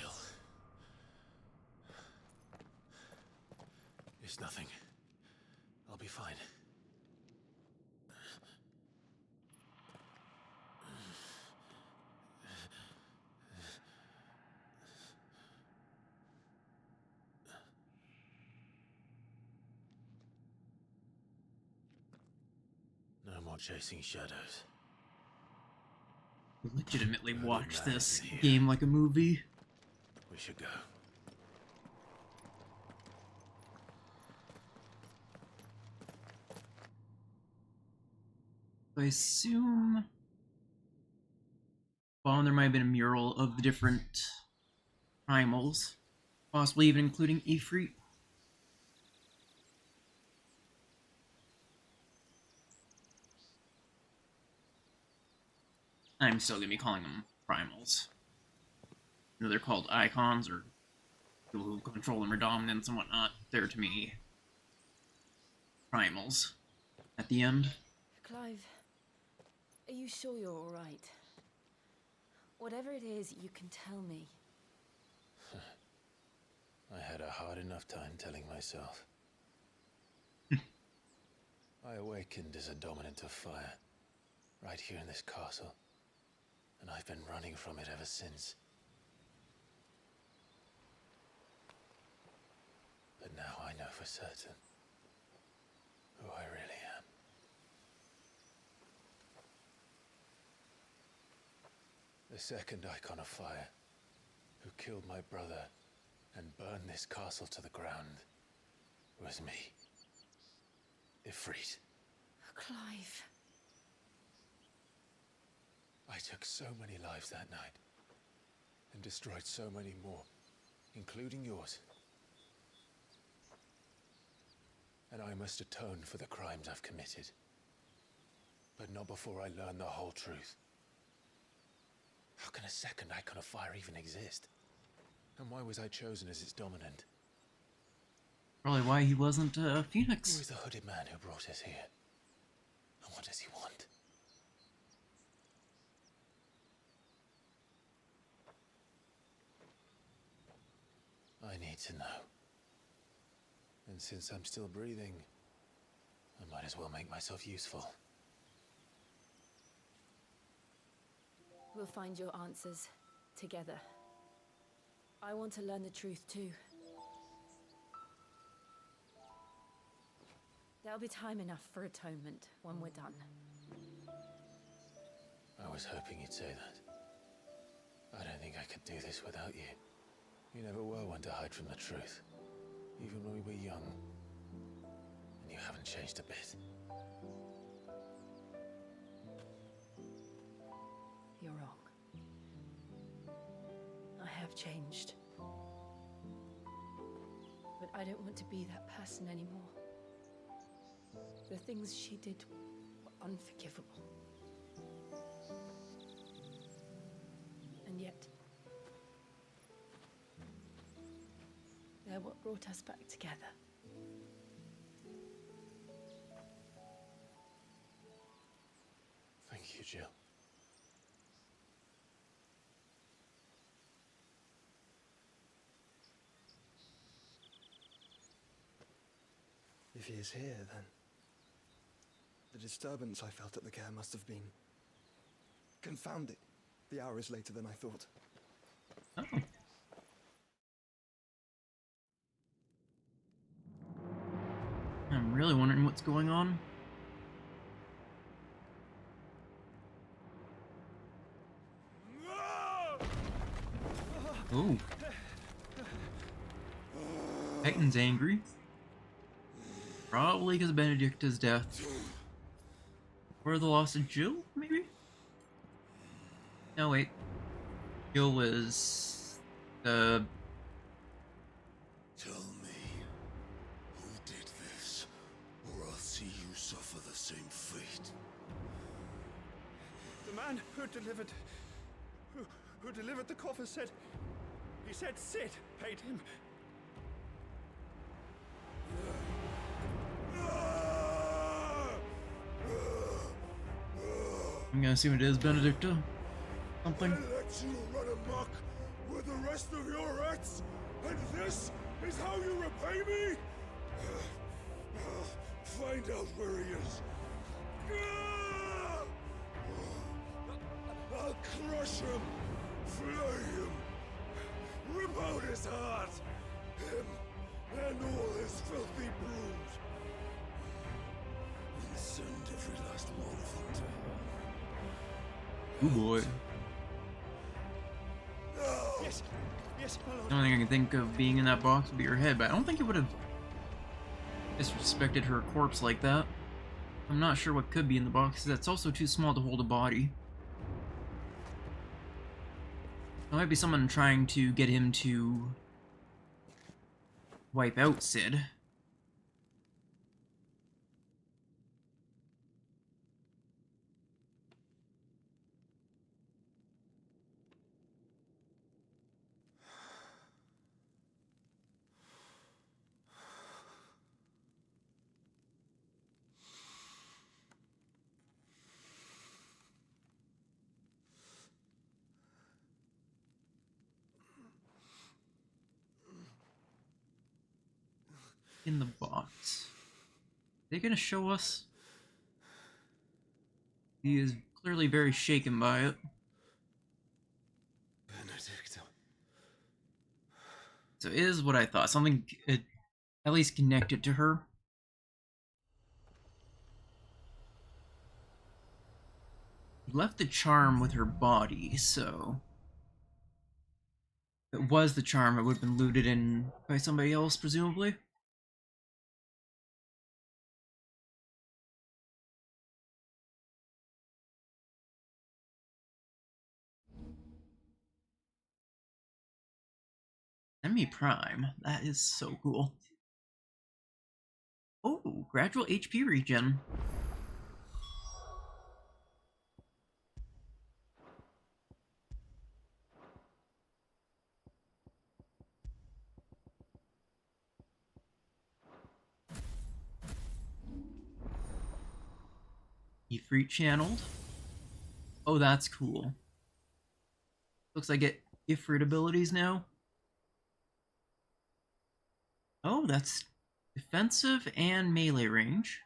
It's nothing. I'll be fine. more chasing shadows. Legitimately I'd watch imagine this here. game like a movie. We should go. I assume bottom there might have been a mural of the different primals, possibly even including Ifrit. I'm still gonna be calling them primals. You know, they're called icons or people who control them or dominance and whatnot. They're to me primals. At the end. Clive, are you sure you're all right? Whatever it is, you can tell me. I had a hard enough time telling myself. I awakened as a dominant of fire, right here in this castle, and I've been running from it ever since. But now I know for certain who I really am. The second icon of fire, who killed my brother and burned this castle to the ground, was me. Ifrit. Clive. I took so many lives that night, and destroyed so many more, including yours. And I must atone for the crimes I've committed. But not before I learn the whole truth. How can a second icon of fire even exist? And why was I chosen as its dominant? Probably why he wasn't Who Phoenix. is the hooded man who brought us here? And what does he want? I need to know. And since I'm still breathing, I might as well make myself useful. We'll find your answers together. I want to learn the truth too. There'll be time enough for atonement when we're done. I was hoping you'd say that. I don't think I could do this without you. You never were one to hide from the truth, even when we were young. And you haven't changed a bit. You're wrong. I have changed. But I don't want to be that person anymore. The things she did were unforgivable. And yet, they're what brought us back together. Thank you, Jill. If he is here, then the disturbance I felt at the care must have been confounded. The hour is later than I thought. Oh. I'm really wondering what's going on. Ooh. Peyton's angry. Probably because of Benedicta's death. Or the loss of Jill, maybe? No, wait. Jill was... Tell me, who did this, or I'll see you suffer the same fate. The man who delivered the coffer said Sid paid him. I'm gonna assume it is Benedicta. Something. I let you run amok with the rest of your rats, and this is how you repay me? Find out where he is. I'll crush him, flay him, rip out his heart, him and all his filthy brood, and send every last one of Ooh boy. Yes, yes, my lord. The only thing I can think of being in that box would be her head, but I don't think it would have disrespected her corpse like that. I'm not sure what could be in the box. That's also too small to hold a body. There might be someone trying to get him to wipe out Sid. In the box. Are they gonna show us? He is clearly very shaken by it. Benedicta. So it is what I thought. Something at least connected to her. He left the charm with her body, so if it was the charm, it would have been looted in by somebody else, presumably. Semi Prime. That is so cool. Oh, gradual HP regen. Ifrit channeled. Oh, that's cool. Looks like I get Ifrit abilities now. Oh, that's defensive and melee range.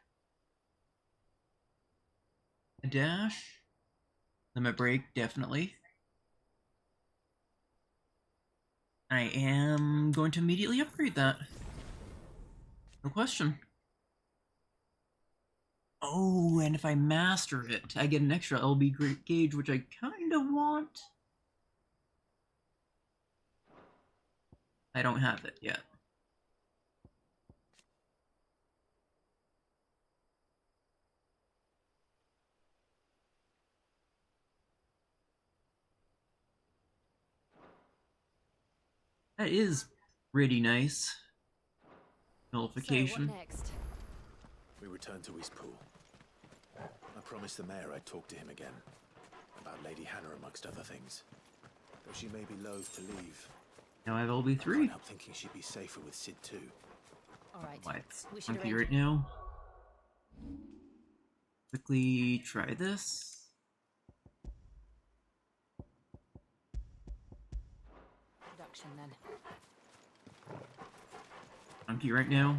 A dash. Limit break, definitely. I am going to immediately upgrade that. No question. Oh, and if I master it, I get an extra LB gauge, which I kind of want. I don't have it yet. That is pretty nice. Nullification. So, what next? We return to Eastpool. I promised the mayor I'd talk to him again. About Lady Hannah, amongst other things. Though she may be loath to leave. Now I have LB3. I can't help thinking she'd be safer with Sid too. Alright, Why? we should Funky arrange right now. Quickly try this. production then. Funky right now.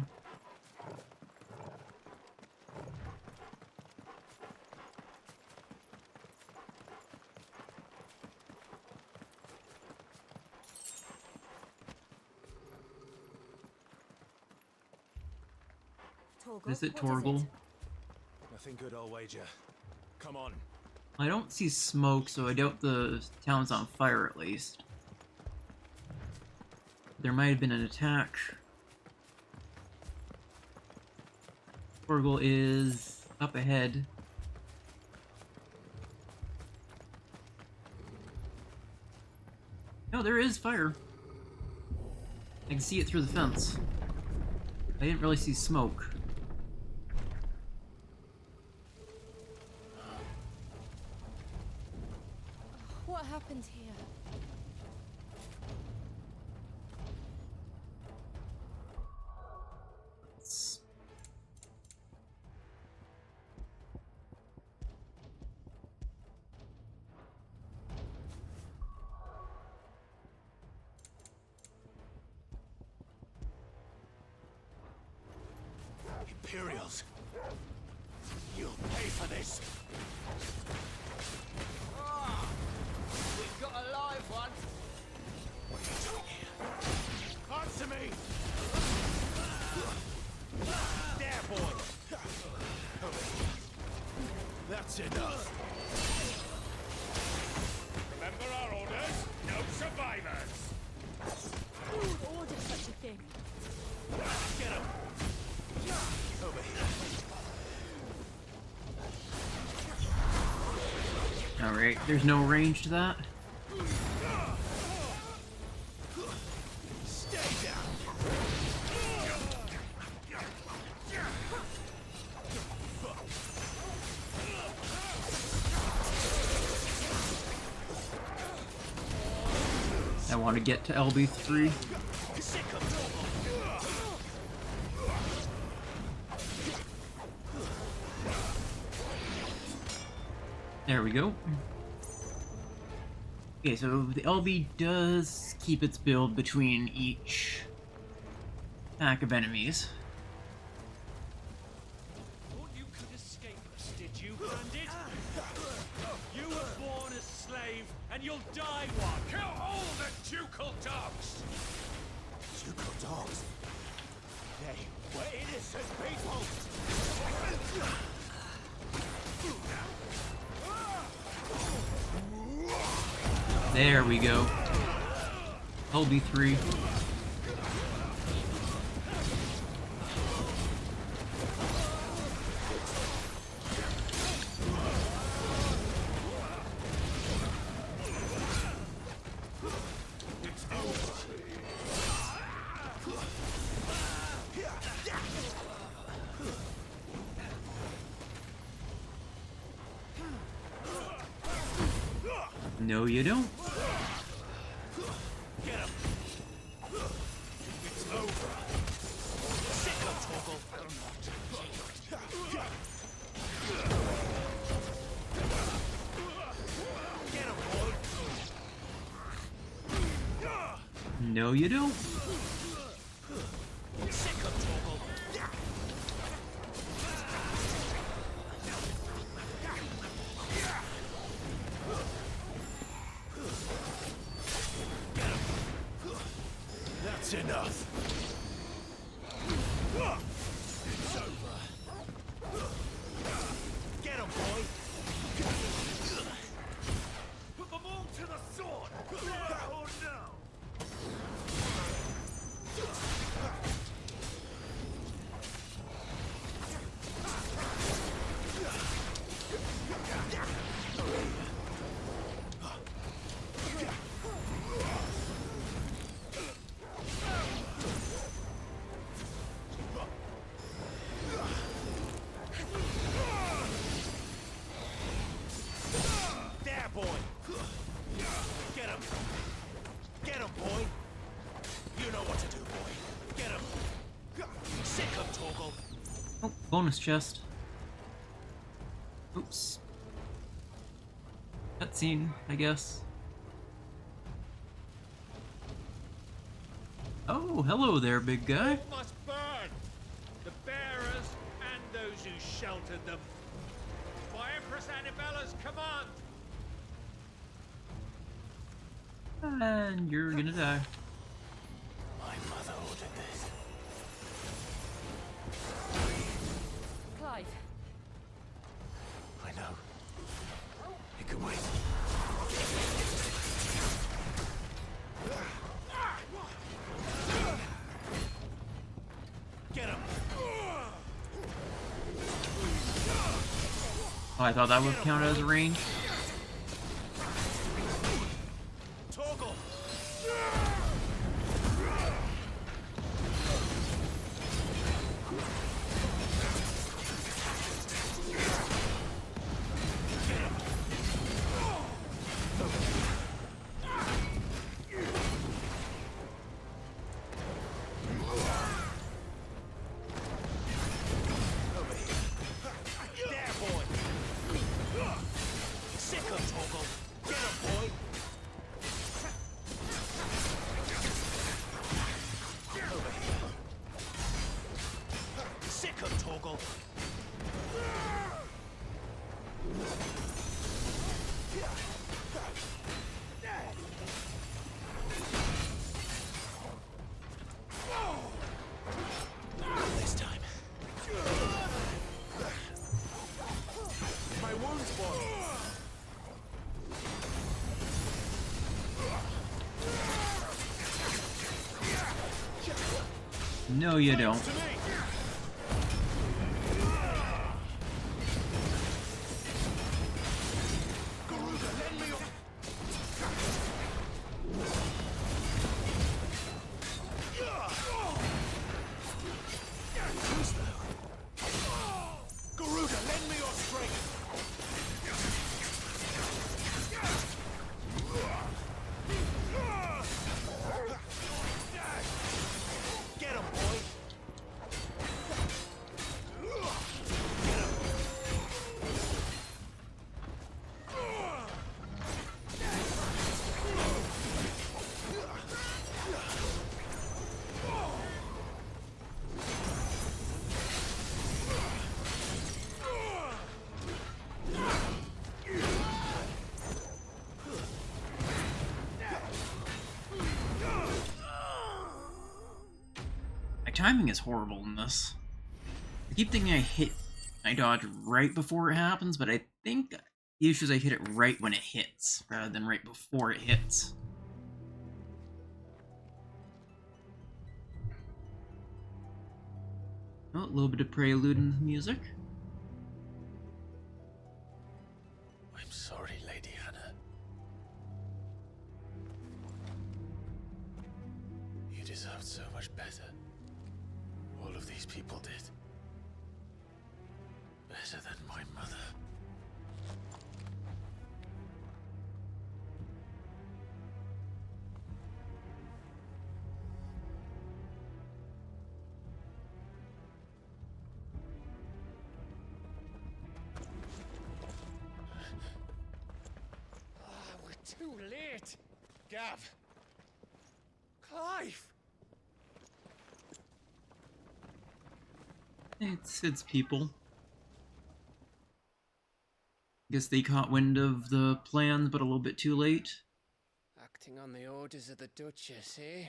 Is it Torgal? Nothing good, I'll wager. Come on. I don't see smoke, so I doubt the town's on fire at least. There might have been an attack. Torgal is up ahead. No, there is fire. I can see it through the fence. I didn't really see smoke. What happened here? Imperials. You'll pay for this. We've got a live one. What are you doing here? Answer me! There, boy! That's enough. survivors! Who would order such a thing? Get him! Over here. Alright, there's no range to that. Stay down! I want to get to LB3. There we go. Okay, so the LB does keep its build between each pack of enemies. Thought you could escape us, did you, Bandit? You were born a slave, and you'll die one. Kill all the ducal dogs! Ducal dogs? They were innocent people! There we go. LB3. No, you don't. Get him! It's over! Sick of Torgal! Get him, boy! No, you don't. Sick of Torgal! That's enough. It's over. Get him, boy. Put them all to the sword. Oh no. There, boy. Get him. Get him, boy. You know what to do, boy. Get him. Sick of Torgal. Oh, bonus chest. Oops. Cutscene, I guess. Oh, hello there, big guy. All must burn. The bearers and those who sheltered them. By Empress Annabella's command. And you're gonna die. My mother ordered this. Clive. I know. It can wait. Get him. Oh, I thought that would count as a range. Torgal. There, boy. No, you don't. Garuda, lend me your strength! Get him, boy! My timing is horrible in this. I keep thinking I dodge right before it happens, but I think the issue is I hit it right when it hits, rather than right before it hits. Oh, a little bit of prelude in the music. I'm sorry, Lady Hannah. You deserved so much better. All of these people did. Better than my mother. We're too late! Gav! Clive! It's people. Guess they caught wind of the plans, but a little bit too late. Acting on the orders of the Duchess, eh?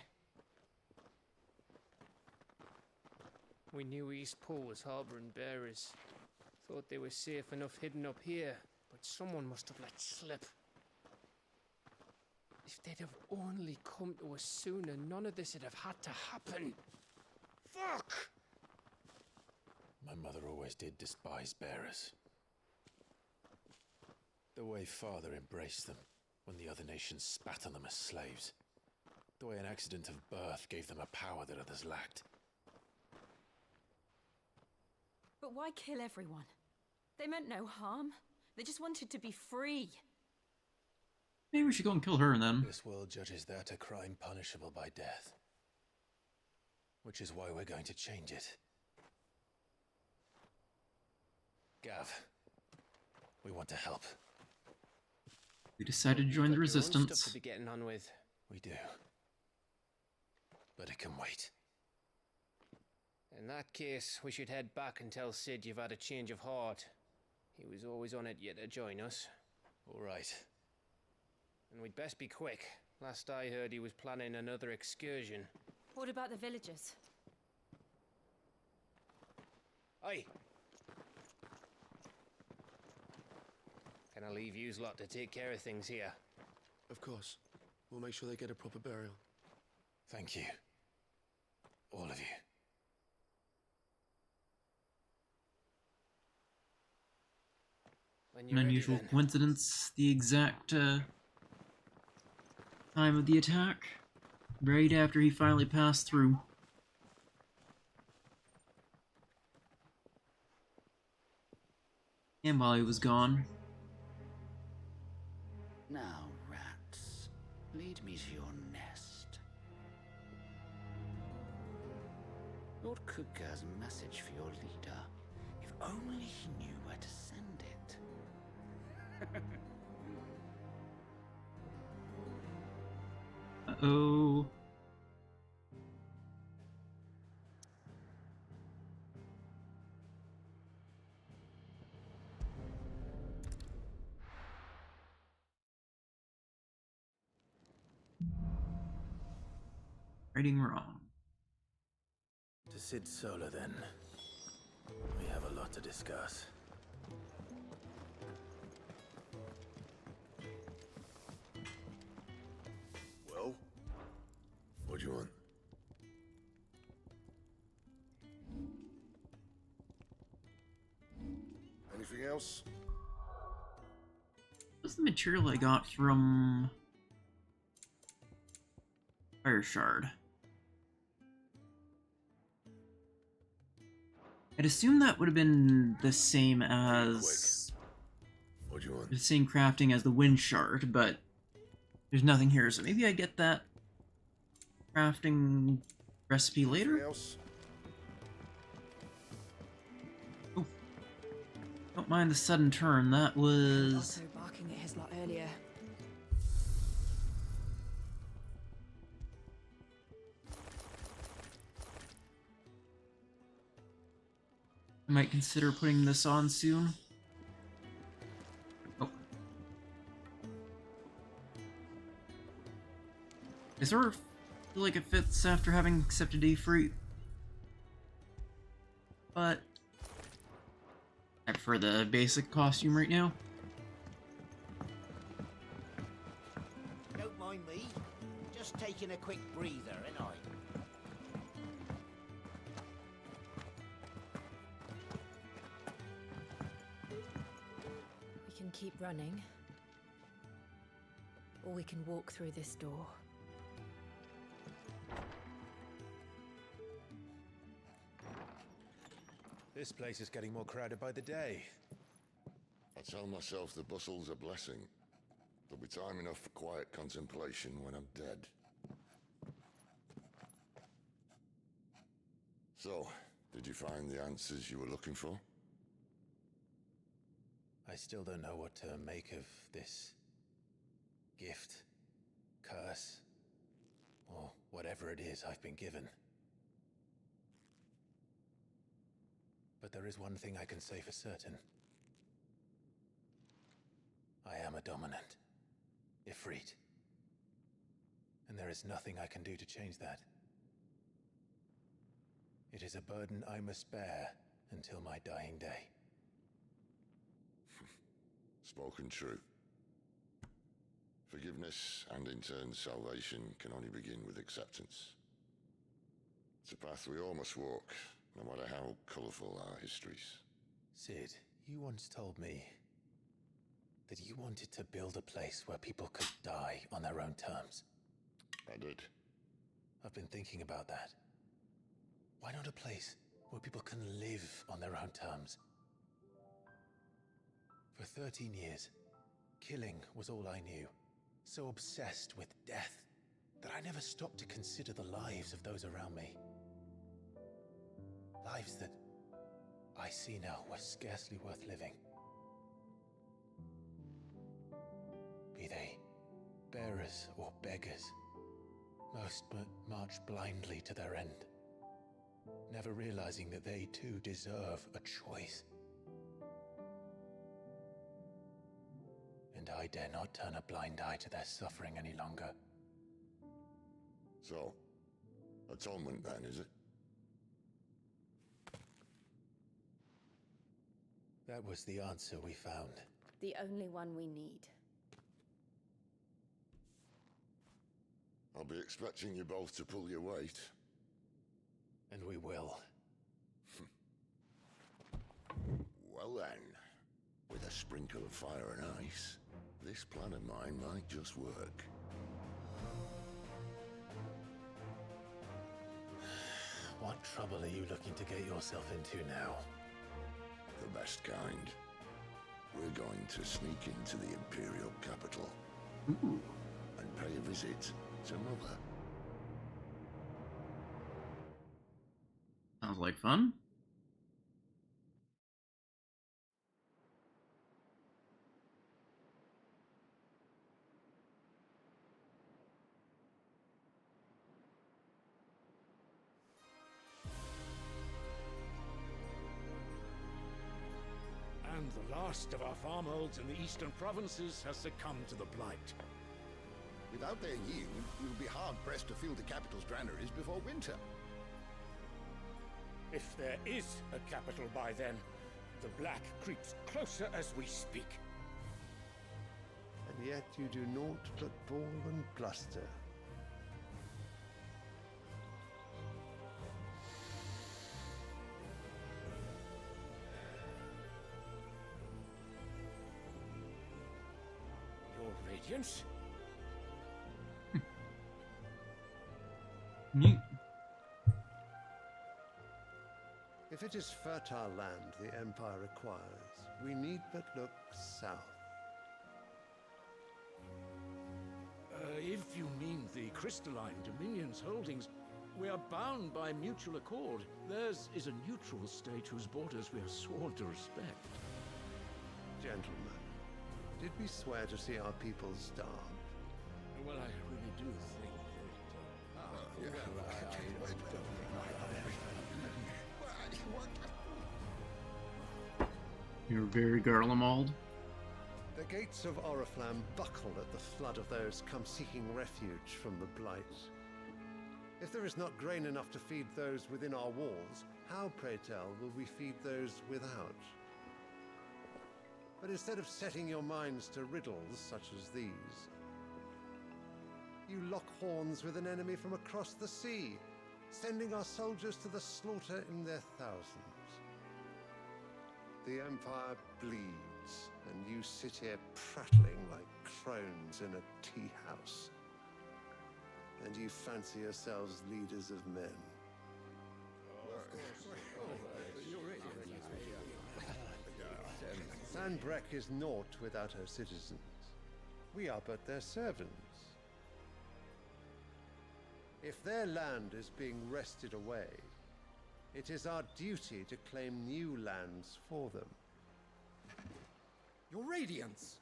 We knew East Pool was harbouring bearers. Thought they were safe enough hidden up here, but someone must have let slip. If they'd have only come to us sooner, none of this would have had to happen. Fuck! My mother always did despise bearers. The way Father embraced them when the other nations spat on them as slaves. The way an accident of birth gave them a power that others lacked. But why kill everyone? They meant no harm. They just wanted to be free. Maybe we should go and kill her then. This world judges that a crime punishable by death. Which is why we're going to change it. Gav, we want to help. We decided to join the resistance. Stuff to be getting on with. We do. But it can wait. In that case, we should head back and tell Sid you've had a change of heart. He was always on it yet to join us. All right. And we'd best be quick. Last I heard, he was planning another excursion. What about the villagers? Aye. Can I leave yous lot to take care of things here? Of course. We'll make sure they get a proper burial. Thank you. All of you. An unusual coincidence, the exact time of the attack, right after he finally passed through. And while he was gone. Now, rats, lead me to your nest. Lord Cook has a message for your leader. If only he knew where to send it. Uh-oh. Righting wrong. To Sid Solar, then. We have a lot to discuss. Well? What do you want? Anything else? What's the material I got from Fire Shard? I'd assume that would have been the same as What do you want? the same crafting as the Wind Shard, but there's nothing here, so maybe I get that crafting recipe later? Anything else? Oh. Don't mind the sudden turn, that was... Also barking at his lot earlier. I might consider putting this on soon. Oh. I sort of feel like it fits after having accepted Ifrit. But I prefer the basic costume right now. Don't mind me. Just taking a quick breather, ain't I? We can keep running, or we can walk through this door. This place is getting more crowded by the day. I tell myself the bustle's a blessing. There'll be time enough for quiet contemplation when I'm dead. So, did you find the answers you were looking for? I still don't know what to make of this gift, curse, or whatever it is I've been given. But there is one thing I can say for certain. I am a dominant, Ifrit. And there is nothing I can do to change that. It is a burden I must bear until my dying day. Spoken true. Forgiveness and in turn salvation can only begin with acceptance. It's a path we all must walk, no matter how colourful our histories. Cid, you once told me that you wanted to build a place where people could die on their own terms. I did. I've been thinking about that. Why not a place where people can live on their own terms? For 13 years, killing was all I knew. So obsessed with death that I never stopped to consider the lives of those around me. Lives that I see now were scarcely worth living. Be they bearers or beggars, most march blindly to their end, never realizing that they too deserve a choice. And I dare not turn a blind eye to their suffering any longer. So, atonement then, is it? That was the answer we found. The only one we need. I'll be expecting you both to pull your weight. And we will. Well then, with a sprinkle of fire and ice, this plan of mine might just work. What trouble are you looking to get yourself into now? The best kind. We're going to sneak into the Imperial capital. Ooh. And pay a visit to Mother. Sounds like fun. And the last of our farmholds in the eastern provinces has succumbed to the blight. Without their yield, we'll be hard-pressed to fill the capital's granaries before winter. If there is a capital by then, the black creeps closer as we speak. And yet you do naught but ball and bluster. Radiance? Neat. If it is fertile land the Empire requires, we need but look south. If you mean the Crystalline Dominion's holdings, we are bound by mutual accord. Theirs is a neutral state whose borders we are sworn to respect. Gentlemen, did we swear to see our people starve? Well, I really do think You're very Garlemald. The gates of Oriflamme buckle at the flood of those come seeking refuge from the Blight. If there is not grain enough to feed those within our walls, how, pray tell, will we feed those without? But instead of setting your minds to riddles such as these, you lock horns with an enemy from across the sea, sending our soldiers to the slaughter in their thousands. The Empire bleeds, and you sit here prattling like crones in a tea house. And you fancy yourselves leaders of men. Sanbreque is naught without her citizens. We are but their servants. If their land is being wrested away, it is our duty to claim new lands for them. Your Radiance!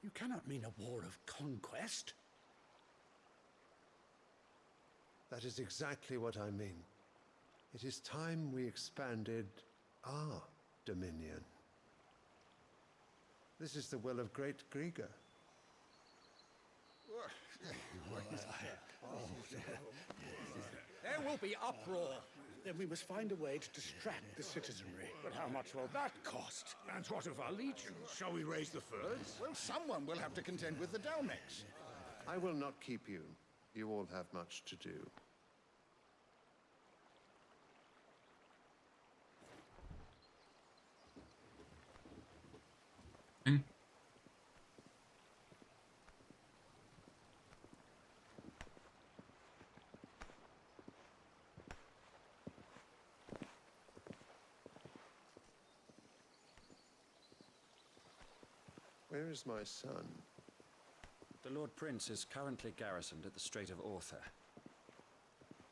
You cannot mean a war of conquest. That is exactly what I mean. It is time we expanded our dominion. This is the will of great Grieger. There will be uproar. Then we must find a way to distract the citizenry. But how much will that cost? And what of our legions? Shall we raise the furs? Well, someone will have to contend with the Dalnex. I will not keep you. You all have much to do. Where is my son? The Lord Prince is currently garrisoned at the Strait of Orther.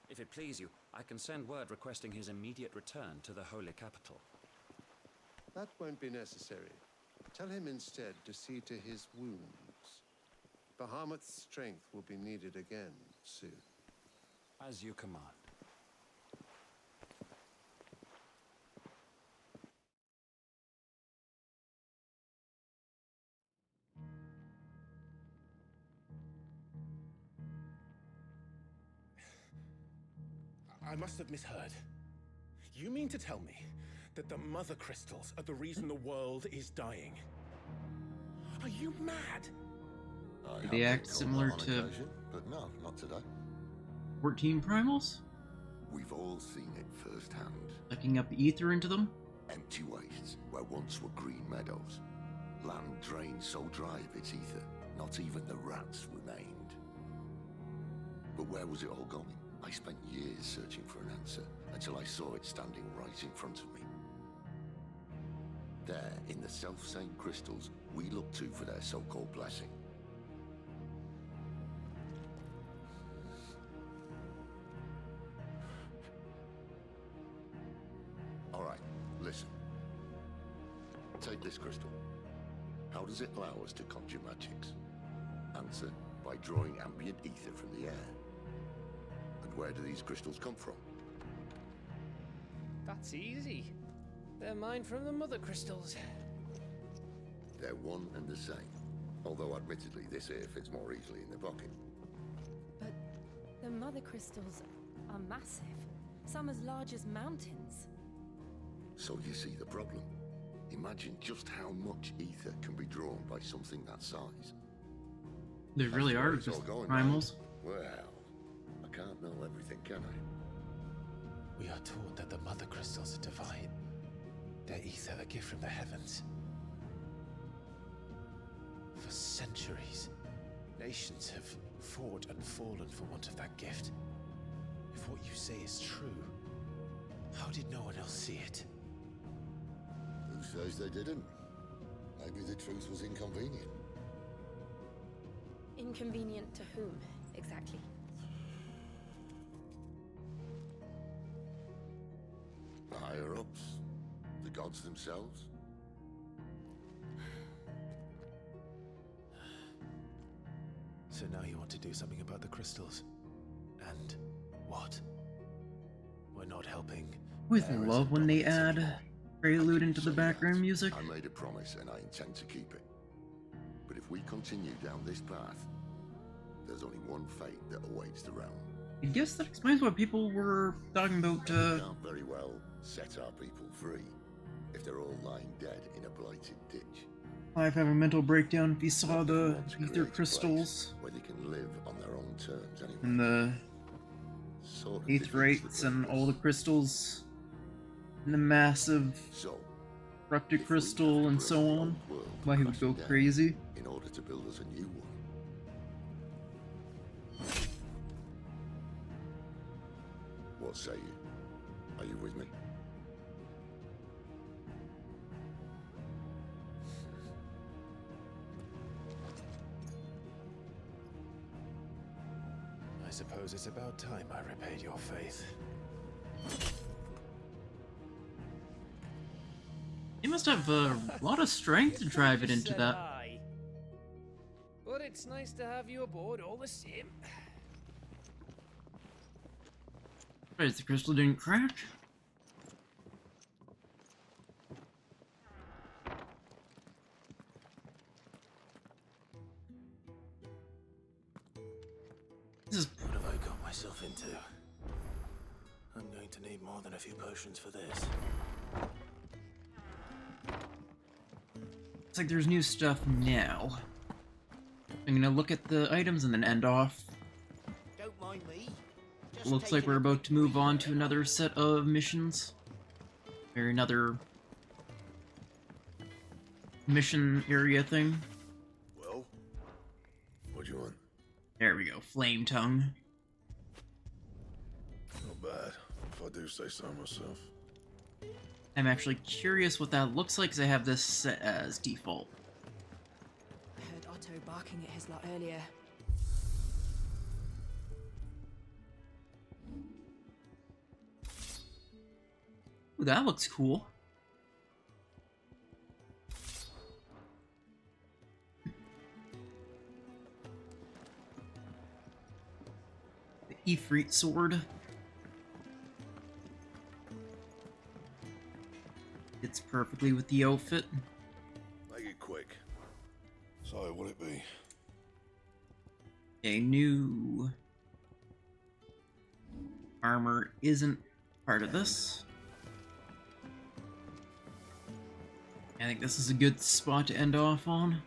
If it please you, I can send word requesting his immediate return to the Holy Capital. That won't be necessary. Tell him instead to see to his wounds. Bahamut's strength will be needed again soon. As you command. I must have misheard. You mean to tell me that the Mother Crystals are the reason the world is dying? Are you mad? Do they act similar to occasion, but no, not today. 14 primals? We've all seen it firsthand. Sucking up ether into them? Empty wastes where once were green meadows. Land drained so dry of its ether, not even the rats remained. But where was it all going? I spent years searching for an answer until I saw it standing right in front of me. There, in the self-same crystals we look to for their so-called blessing. All right, listen. Take this crystal. How does it allow us to conjure magics? Answer, by drawing ambient ether from the air. Where do these crystals come from? That's easy. They're mined from the Mother Crystals. They're one and the same. Although admittedly this here fits more easily in the pocket. But the Mother Crystals are massive. Some as large as mountains. So you see the problem. Imagine just how much ether can be drawn by something that size. They really are It's just all going, primals. Well, I can't know everything, can I? We are taught that the Mother Crystals are divine. Their ether a gift from the heavens. For centuries, Nations have fought and fallen for want of that gift. If what you say is true, how did no one else see it? Who says they didn't? Maybe the truth was inconvenient. Inconvenient to whom, exactly? The higher-ups? The gods themselves? So now you want to do something about the crystals. And what? We're not helping. With love when they add prelude into the background music. I made a promise and I intend to keep it. But if we continue down this path, there's only one fate that awaits the realm. I guess that explains what people were talking about. We can't very well set our people free if they're all lying dead in a blighted ditch. I've had a mental breakdown if you saw the ether crystals where they can live on their own terms anyway. and the Sort of aetherites and all the crystals and the massive Rupta crystal and so on. Why he would go crazy. In order to build us a new one. What say you? Are you with me? I suppose it's about time I repaid your faith. You must have a lot of strength to drive it into that. Aye. But it's nice to have you aboard all the same. Right, the crystal didn't crack. This is What have I got myself into? I'm going to need more than a few potions for this. Looks like there's new stuff now. I'm gonna look at the items and then end off. Don't mind me. Looks like we're about to move on to another set of missions. Or another mission area thing. Well, what do you want? There we go, Flame Tongue. Not bad, if I do say so myself. I'm actually curious what that looks like because I have this set as default. I heard Otto barking at his lot earlier. Ooh, that looks cool. The Ifrit sword. Fits perfectly with the outfit. Make it quick. So, what'll it be? A new armor isn't part of this. I think this is a good spot to end off on.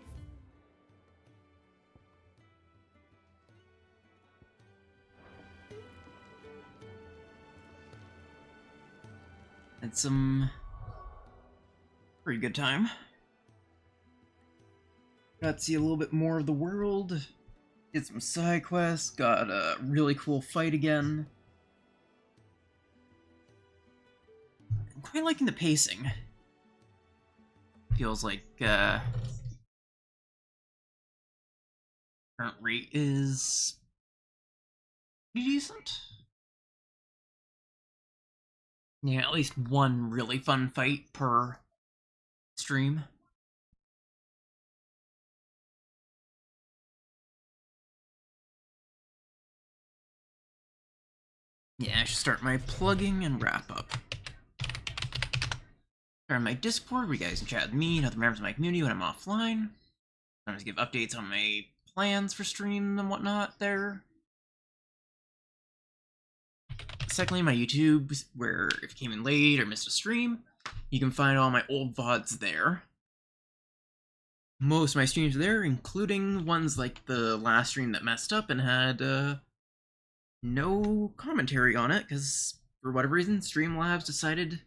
Had some pretty good time. Got to see a little bit more of the world. Did some side quests. Got a really cool fight again. I'm quite liking the pacing. Feels like current rate is pretty decent. Yeah, at least one really fun fight per stream. Yeah, I should start my plugging and wrap up. On my Discord, where you guys can chat with me and other members of my community when I'm offline. Sometimes give updates on my plans for stream and whatnot there. Secondly, my YouTube, where if you came in late or missed a stream, you can find all my old VODs there. Most of my streams are there, including ones like the last stream that messed up and had no commentary on it, because for whatever reason, Streamlabs decided to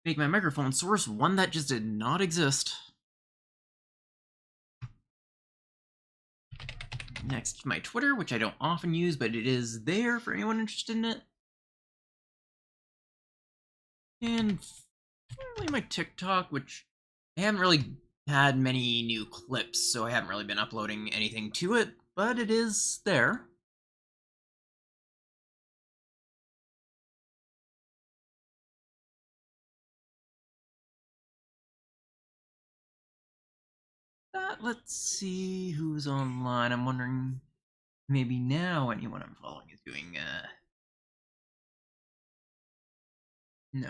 make my microphone source one that just did not exist. next to my Twitter, which I don't often use, but it is there for anyone interested in it. And finally my TikTok, which I haven't really had many new clips, so I haven't really been uploading anything to it, but it is there. Let's see who's online. I'm wondering maybe now anyone I'm following is doing, no.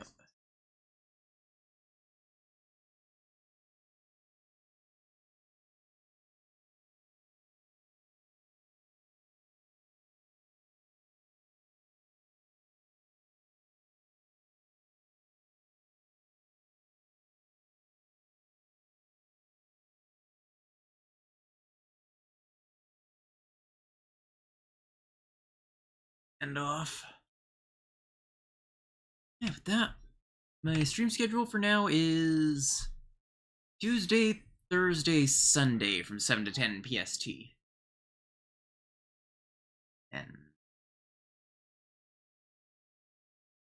And off. Yeah, with that, my stream schedule for now is Tuesday, Thursday, Sunday from 7 to 10 PST. And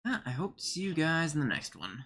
I hope to see you guys in the next one.